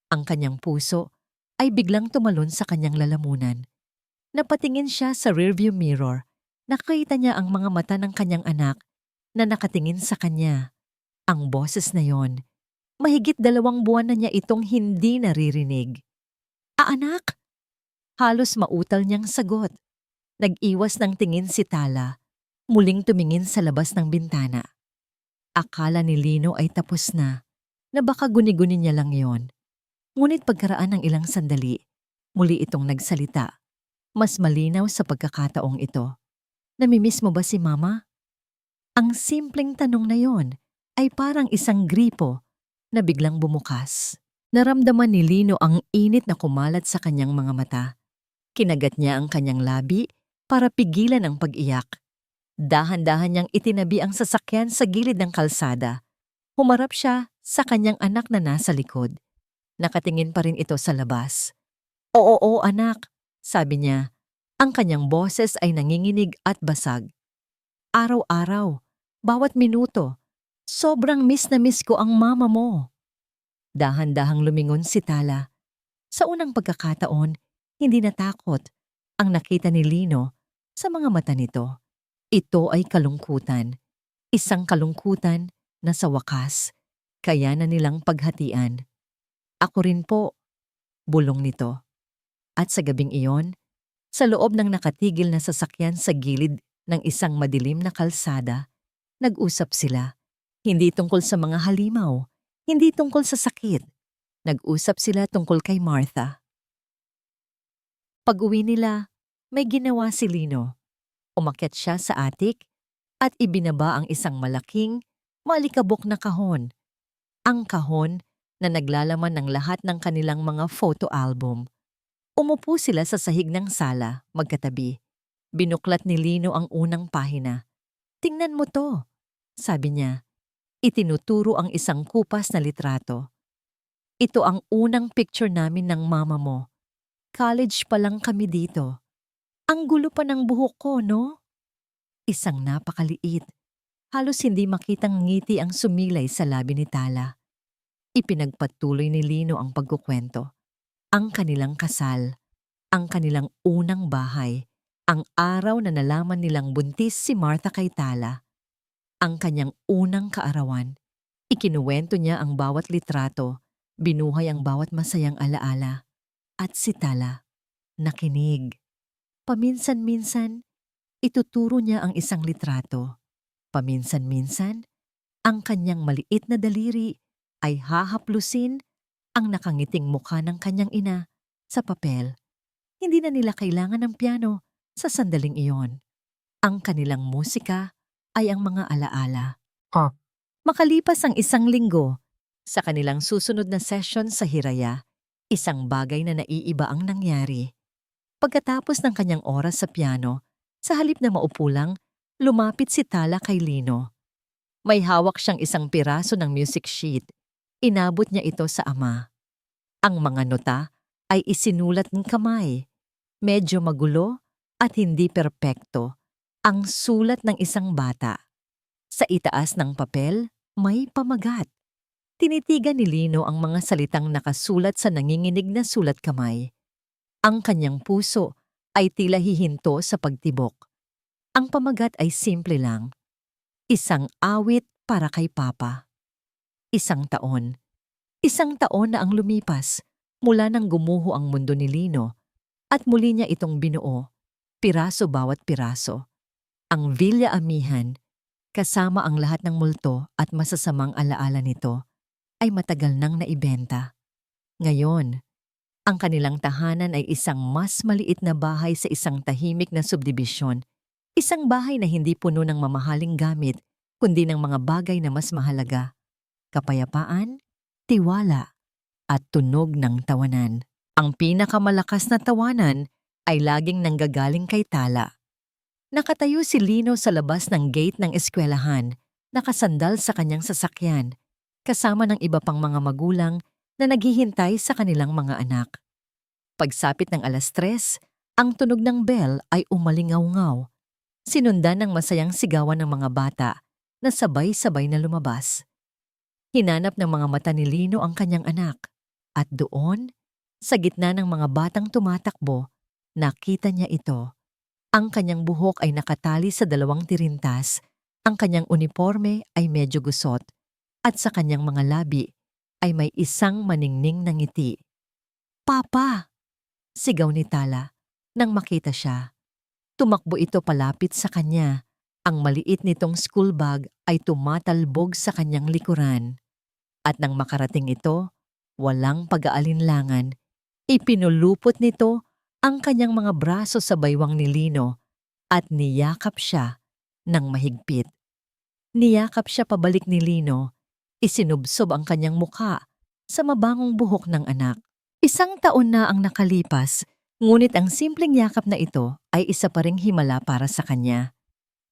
Ang kanyang puso ay biglang tumalon sa kanyang lalamunan. Napatingin siya sa rearview mirror. Nakita niya ang mga mata ng kanyang anak na nakatingin sa kanya. Ang boses na yon, mahigit 2 buwan na niya itong hindi naririnig. Anak?" Halos mautal niyang sagot. Nag-iwas ng tingin si Tala, muling tumingin sa labas ng bintana. Akala ni Lino ay tapos na baka guni-guni niya lang yon. Ngunit pagkaraan ng ilang sandali, muli itong nagsalita. Mas malinaw sa pagkakataong ito. "Namimiss mo ba si Mama?" Ang simpleng tanong na yon ay parang isang gripo na biglang bumukas. Naramdaman ni Lino ang init na kumalat sa kanyang mga mata. Kinagat niya ang kanyang labi para pigilan ang pag-iyak. Dahan-dahan niyang itinabi ang sasakyan sa gilid ng kalsada. Humarap siya sa kanyang anak na nasa likod. Nakatingin pa rin ito sa labas. Oo, anak," sabi niya. Ang kanyang boses ay nanginginig at basag. "Araw-araw, bawat minuto, sobrang miss na miss ko ang mama mo." Dahan-dahang lumingon si Tala. Sa unang pagkakataon, hindi natakot ang nakita ni Lino sa mga mata nito. Ito ay kalungkutan. Isang kalungkutan na sa wakas, kaya na nilang paghatian. "Ako rin po," bulong nito. At sa gabing iyon, sa loob ng nakatigil na sasakyan sa gilid ng isang madilim na kalsada, nag-usap sila. Hindi tungkol sa mga halimaw, hindi tungkol sa sakit. Nag-usap sila tungkol kay Martha. Pag-uwi nila, may ginawa si Lino. Umakyat siya sa attic at ibinaba ang isang malaking, maalikabok na kahon. Ang kahon na naglalaman ng lahat ng kanilang mga photo album. Umupo sila sa sahig ng sala, magkatabi. Binuklat ni Lino ang unang pahina. "Tingnan mo to," sabi niya. Itinuturo ang isang kupas na litrato. "Ito ang unang picture namin ng mama mo. College pa lang kami dito. Ang gulo pa ng buhok ko, no?" Isang napakaliit. Halos hindi makitang ngiti ang sumilay sa labi ni Tala. Ipinagpatuloy ni Lino ang pagkukwento. Ang kanilang kasal, ang kanilang unang bahay, ang araw na nalaman nilang buntis si Martha kay Tala, ang kanyang unang kaarawan. Ikinuwento niya ang bawat litrato, binuhay ang bawat masayang alaala. At si Tala, nakinig. Paminsan-minsan, ituturo niya ang isang litrato. Paminsan-minsan, ang kanyang maliit na daliri ay hahaplusin ang nakangiting mukha ng kanyang ina sa papel. Hindi na nila kailangan ng piano sa sandaling iyon. Ang kanilang musika ay ang mga alaala. Makalipas ang isang linggo, sa kanilang susunod na session sa Hiraya, isang bagay na naiiba ang nangyari. Pagkatapos ng kanyang oras sa piano, sa halip na maupo lang, lumapit si Tala kay Lino. May hawak siyang isang piraso ng music sheet. Inabot niya ito sa ama. Ang mga nota ay isinulat ng kamay. Medyo magulo at hindi perpekto. Ang sulat ng isang bata. Sa itaas ng papel, may pamagat. Tinitigan ni Lino ang mga salitang nakasulat sa nanginginig na sulat kamay. Ang kanyang puso ay tila hihinto sa pagtibok. Ang pamagat ay simple lang. Isang awit para kay Papa. Isang taon. Isang taon na ang lumipas mula nang gumuho ang mundo ni Lino at muli niya itong binuo, piraso bawat piraso. Ang Villa Amihan, kasama ang lahat ng multo at masasamang alaala nito, ay matagal nang naibenta. Ngayon, ang kanilang tahanan ay isang mas maliit na bahay sa isang tahimik na subdibisyon. Isang bahay na hindi puno ng mamahaling gamit, kundi ng mga bagay na mas mahalaga. Kapayapaan, tiwala, at tunog ng tawanan. Ang pinakamalakas na tawanan ay laging nanggagaling kay Tala. Nakatayo si Lino sa labas ng gate ng eskwelahan, nakasandal sa kanyang sasakyan, kasama ng iba pang mga magulang na naghihintay sa kanilang mga anak. Pagsapit ng 3:00, ang tunog ng bell ay umalingaw-ngaw. Sinundan ng masayang sigawan ng mga bata na sabay-sabay na lumabas. Hinanap ng mga mata ni Lino ang kanyang anak. At doon, sa gitna ng mga batang tumatakbo, nakita niya ito. Ang kanyang buhok ay nakatali sa 2 tirintas, ang kanyang uniforme ay medyo gusot, at sa kanyang mga labi ay may isang maningning na ngiti. "Papa!" sigaw ni Tala nang makita siya. Tumakbo ito palapit sa kanya. Ang maliit nitong school bag ay tumatalbog sa kanyang likuran. At nang makarating ito, walang pag-aalinlangan, ipinulupot nito ang kanyang mga braso sa baywang ni Lino at niyakap siya ng mahigpit. Niyakap siya pabalik ni Lino, isinubsob ang kanyang mukha sa mabangong buhok ng anak. 1 taon na ang nakalipas, ngunit ang simpleng yakap na ito ay isa pa ring himala para sa kanya.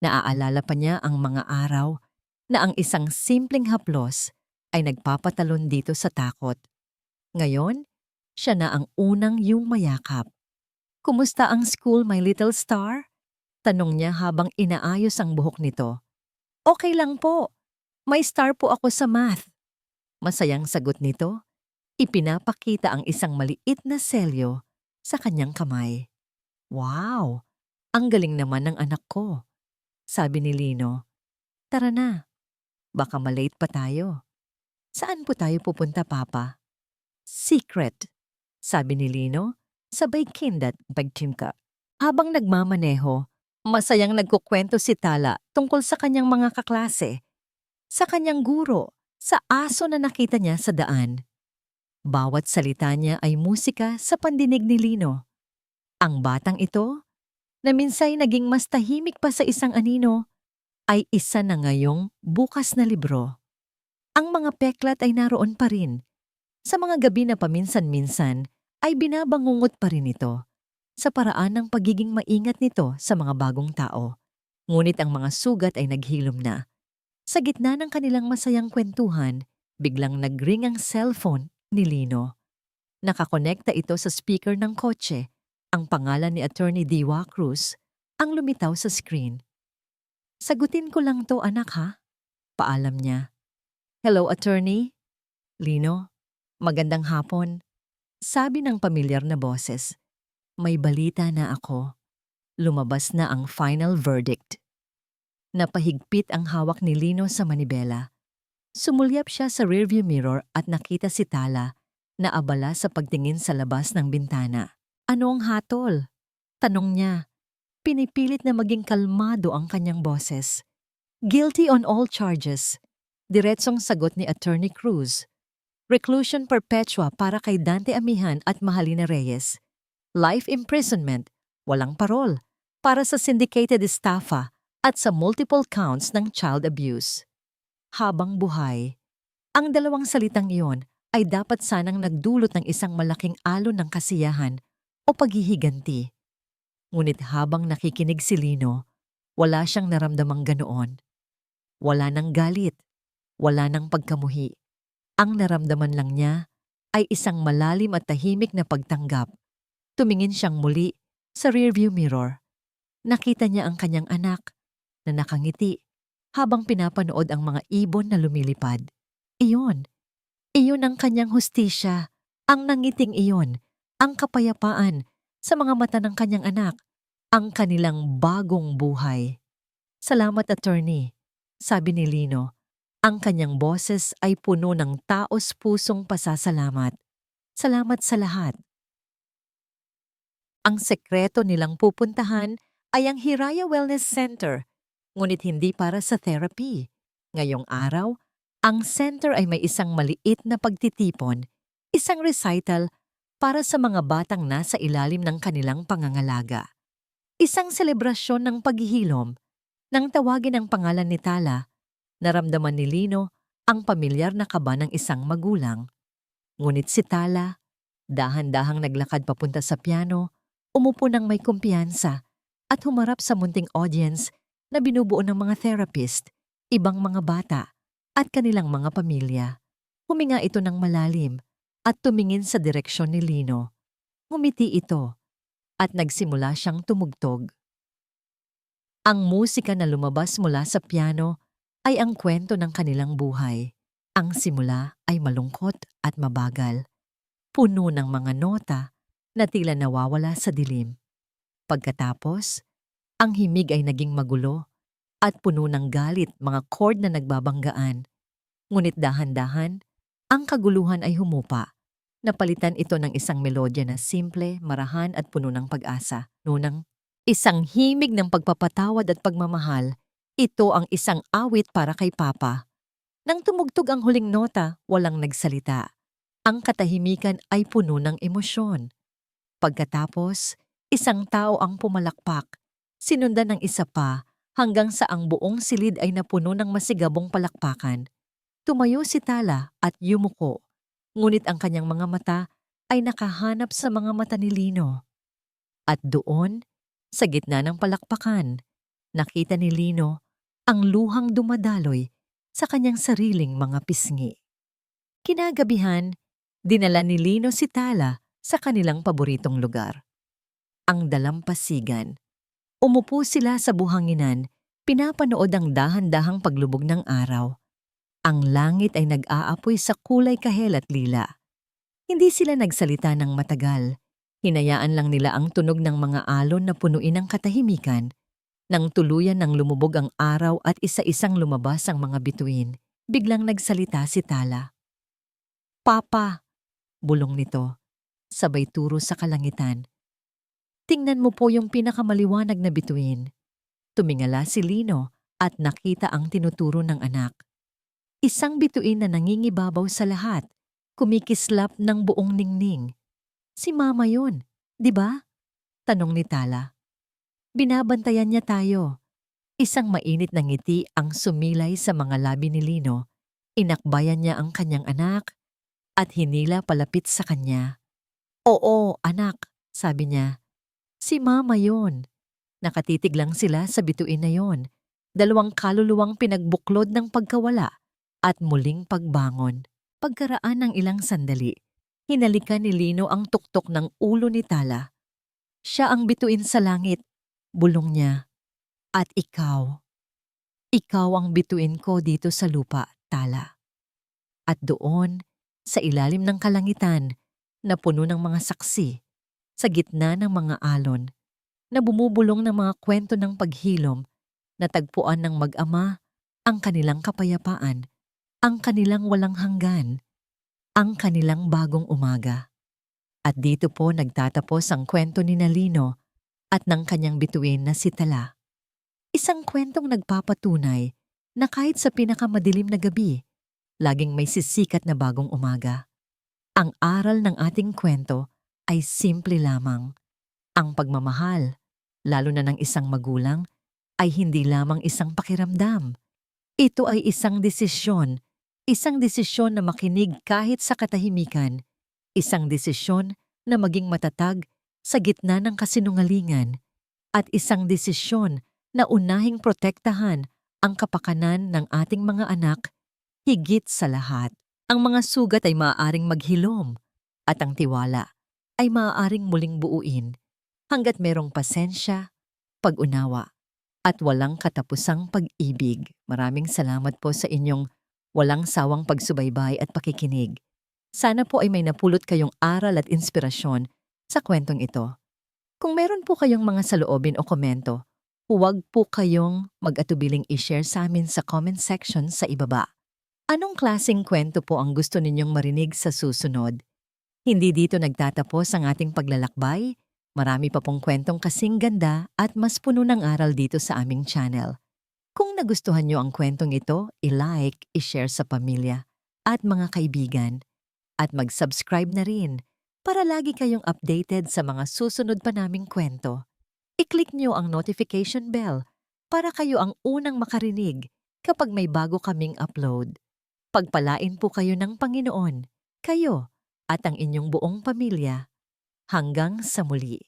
Naaalala pa niya ang mga araw na ang isang simpleng haplos ay nagpapatalon dito sa takot. Ngayon, siya na ang unang yung mayakap. "Kumusta ang school, my little star?" tanong niya habang inaayos ang buhok nito. "Okay lang po. May star po ako sa math." Masayang sagot nito, ipinapakita ang isang maliit na selyo sa kanyang kamay. "Wow! Ang galing naman ng anak ko," sabi ni Lino. "Tara na. Baka malate pa tayo." "Saan po tayo pupunta, Papa?" "Secret," sabi ni Lino, sabay kindat pagchimka. Habang nagmamaneho, masayang nagkukwento si Tala tungkol sa kanyang mga kaklase, sa kanyang guro, sa aso na nakita niya sa daan. Bawat salita niya ay musika sa pandinig ni Lino. Ang batang ito, na minsay naging mas tahimik pa sa isang anino, ay isa na ngayong bukas na libro. Ang mga peklat ay naroon pa rin. Sa mga gabi na paminsan-minsan ay binabangungot pa rin ito sa paraan ng pagiging maingat nito sa mga bagong tao. Ngunit ang mga sugat ay naghilom na. Sa gitna ng kanilang masayang kwentuhan, biglang nagring ang cellphone ni Lino. Nakakonekta ito sa speaker ng kotse. Ang pangalan ni Attorney Diwa Cruz ang lumitaw sa screen. "Sagutin ko lang to, anak, ha?" Paalam niya. "Hello, Attorney?" "Lino, magandang hapon." Sabi ng pamilyar na boses. "May balita na ako. Lumabas na ang final verdict." Napahigpit ang hawak ni Lino sa manibela. Sumulyap siya sa rearview mirror at nakita si Tala na abala sa pagtingin sa labas ng bintana. "Ano ang hatol?" tanong niya. Pinipilit na maging kalmado ang kanyang boses. "Guilty on all charges." Diretsong sagot ni Attorney Cruz. "Reclusion perpetua para kay Dante Amihan at Mahalina Reyes. Life imprisonment, walang parol, para sa syndicated estafa at sa multiple counts ng child abuse." Habang buhay, ang dalawang salitang iyon ay dapat sanang nagdulot ng isang malaking alon ng kasiyahan o paghihiganti. Ngunit habang nakikinig si Lino, wala siyang naramdamang ganoon. Wala nang galit, wala nang pagkamuhi. Ang naramdaman lang niya ay isang malalim at tahimik na pagtanggap. Tumingin siyang muli sa rearview mirror. Nakita niya ang kanyang anak na nakangiti habang pinapanood ang mga ibon na lumilipad. Iyon ang kanyang hustisya, ang nangiting iyon, ang kapayapaan sa mga mata ng kanyang anak, ang kanilang bagong buhay. "Salamat, Attorney," sabi ni Lino. Ang kanyang boses ay puno ng taos-pusong pasasalamat. "Salamat sa lahat." Ang sekreto nilang pupuntahan ay ang Hiraya Wellness Center, ngunit hindi para sa therapy. Ngayong araw, ang center ay may isang maliit na pagtitipon, isang recital para sa mga batang nasa ilalim ng kanilang pangangalaga. Isang selebrasyon ng paghihilom. Nang tawagin ang pangalan ni Tala, naramdaman ni Lino ang pamilyar na kaba ng isang magulang. Ngunit si Tala, dahan-dahang naglakad papunta sa piano, umupo ng may kumpiyansa at humarap sa munting audience na binubuo ng mga therapist, ibang mga bata at kanilang mga pamilya. Huminga ito ng malalim at tumingin sa direksyon ni Lino. Ngumiti ito at nagsimula siyang tumugtog. Ang musika na lumabas mula sa piano ay ang kwento ng kanilang buhay. Ang simula ay malungkot at mabagal, puno ng mga nota na tila nawawala sa dilim. Pagkatapos, ang himig ay naging magulo at puno ng galit, mga chord na nagbabanggaan. Ngunit dahan-dahan, ang kaguluhan ay humupa. Napalitan ito ng isang melodya na simple, marahan at puno ng pag-asa. Nunang isang himig ng pagpapatawad at pagmamahal, ito ang isang awit para kay Papa. Nang tumugtog ang huling nota, walang nagsalita. Ang katahimikan ay puno ng emosyon. Pagkatapos, isang tao ang pumalakpak, sinundan ng isa pa hanggang sa ang buong silid ay napuno ng masigabong palakpakan. Tumayo si Tala at yumuko, ngunit ang kanyang mga mata ay nakahanap sa mga mata ni Lino. At doon, sa gitna ng palakpakan, nakita ni Lino ang luhang dumadaloy sa kanyang sariling mga pisngi. Kinagabihan, dinala ni Lino si Tala sa kanilang paboritong lugar, ang dalampasigan. Umupo sila sa buhanginan, pinapanood ang dahan-dahang paglubog ng araw. Ang langit ay nag-aapoy sa kulay kahel at lila. Hindi sila nagsalita ng matagal. Hinayaan lang nila ang tunog ng mga alon na punuin ang katahimikan. Nang tuluyan ng lumubog ang araw at isa-isang lumabas ang mga bituin, biglang nagsalita si Tala. "Papa," bulong nito, sabay turo sa kalangitan. "Tingnan mo po yung pinakamaliwanag na bituin." Tumingala si Lino at nakita ang tinuturo ng anak. Isang bituin na nangingibabaw sa lahat, kumikislap ng buong ningning. Si Mama yun, di ba? Tanong ni Tala. Binabantayan niya tayo. Isang mainit na ngiti ang sumilay sa mga labi ni Lino. Inakbayan niya ang kanyang anak at hinila palapit sa kanya. Oo, anak, sabi niya. Si Mama yun. Nakatitig lang sila sa bituin na yon. Dalawang kaluluwang pinagbuklod ng pagkawala at muling pagbangon. Pagkaraan ng ilang sandali, hinalikan ni Lino ang tuktok ng ulo ni Tala. Siya ang bituin sa langit, bulong niya. At ikaw ang bituin ko dito sa lupa, Tala. At doon, sa ilalim ng kalangitan, na puno ng mga saksi, sa gitna ng mga alon, na bumubulong ng mga kwento ng paghilom, natagpuan ng mag-ama ang kanilang kapayapaan, ang kanilang walang hanggan, ang kanilang bagong umaga. At dito po nagtatapos ang kwento ni Nalino at ng kanyang bituin na si Tala. Isang kwentong nagpapatunay na kahit sa pinakamadilim na gabi, laging may sisikat na bagong umaga. Ang aral ng ating kwento ay simple lamang. Ang pagmamahal, lalo na ng isang magulang, ay hindi lamang isang pakiramdam. Ito ay isang desisyon na makinig kahit sa katahimikan, isang desisyon na maging matatag sa gitna ng kasinungalingan, at isang desisyon na unahing protektahan ang kapakanan ng ating mga anak higit sa lahat. Ang mga sugat ay maaaring maghilom at ang tiwala ay maaaring muling buuin hanggat merong pasensya, pag-unawa, at walang katapusang pag-ibig. Maraming salamat po sa inyong walang sawang pagsubaybay at pakikinig. Sana po ay may napulot kayong aral at inspirasyon sa kwentong ito. Kung meron po kayong mga saloobin o komento, huwag po kayong mag-atubiling i-share sa amin sa comment section sa ibaba. Anong klaseng kwento po ang gusto ninyong marinig sa susunod? Hindi dito nagtatapos ang ating paglalakbay. Marami pa pong kwentong kasing ganda at mas puno ng aral dito sa aming channel. Kung nagustuhan nyo ang kwentong ito, i-like, i-share sa pamilya at mga kaibigan. At mag-subscribe na rin para lagi kayong updated sa mga susunod pa naming kwento. I-click nyo ang notification bell para kayo ang unang makarinig kapag may bago kaming upload. Pagpalain po kayo ng Panginoon, kayo at ang inyong buong pamilya. Hanggang sa muli.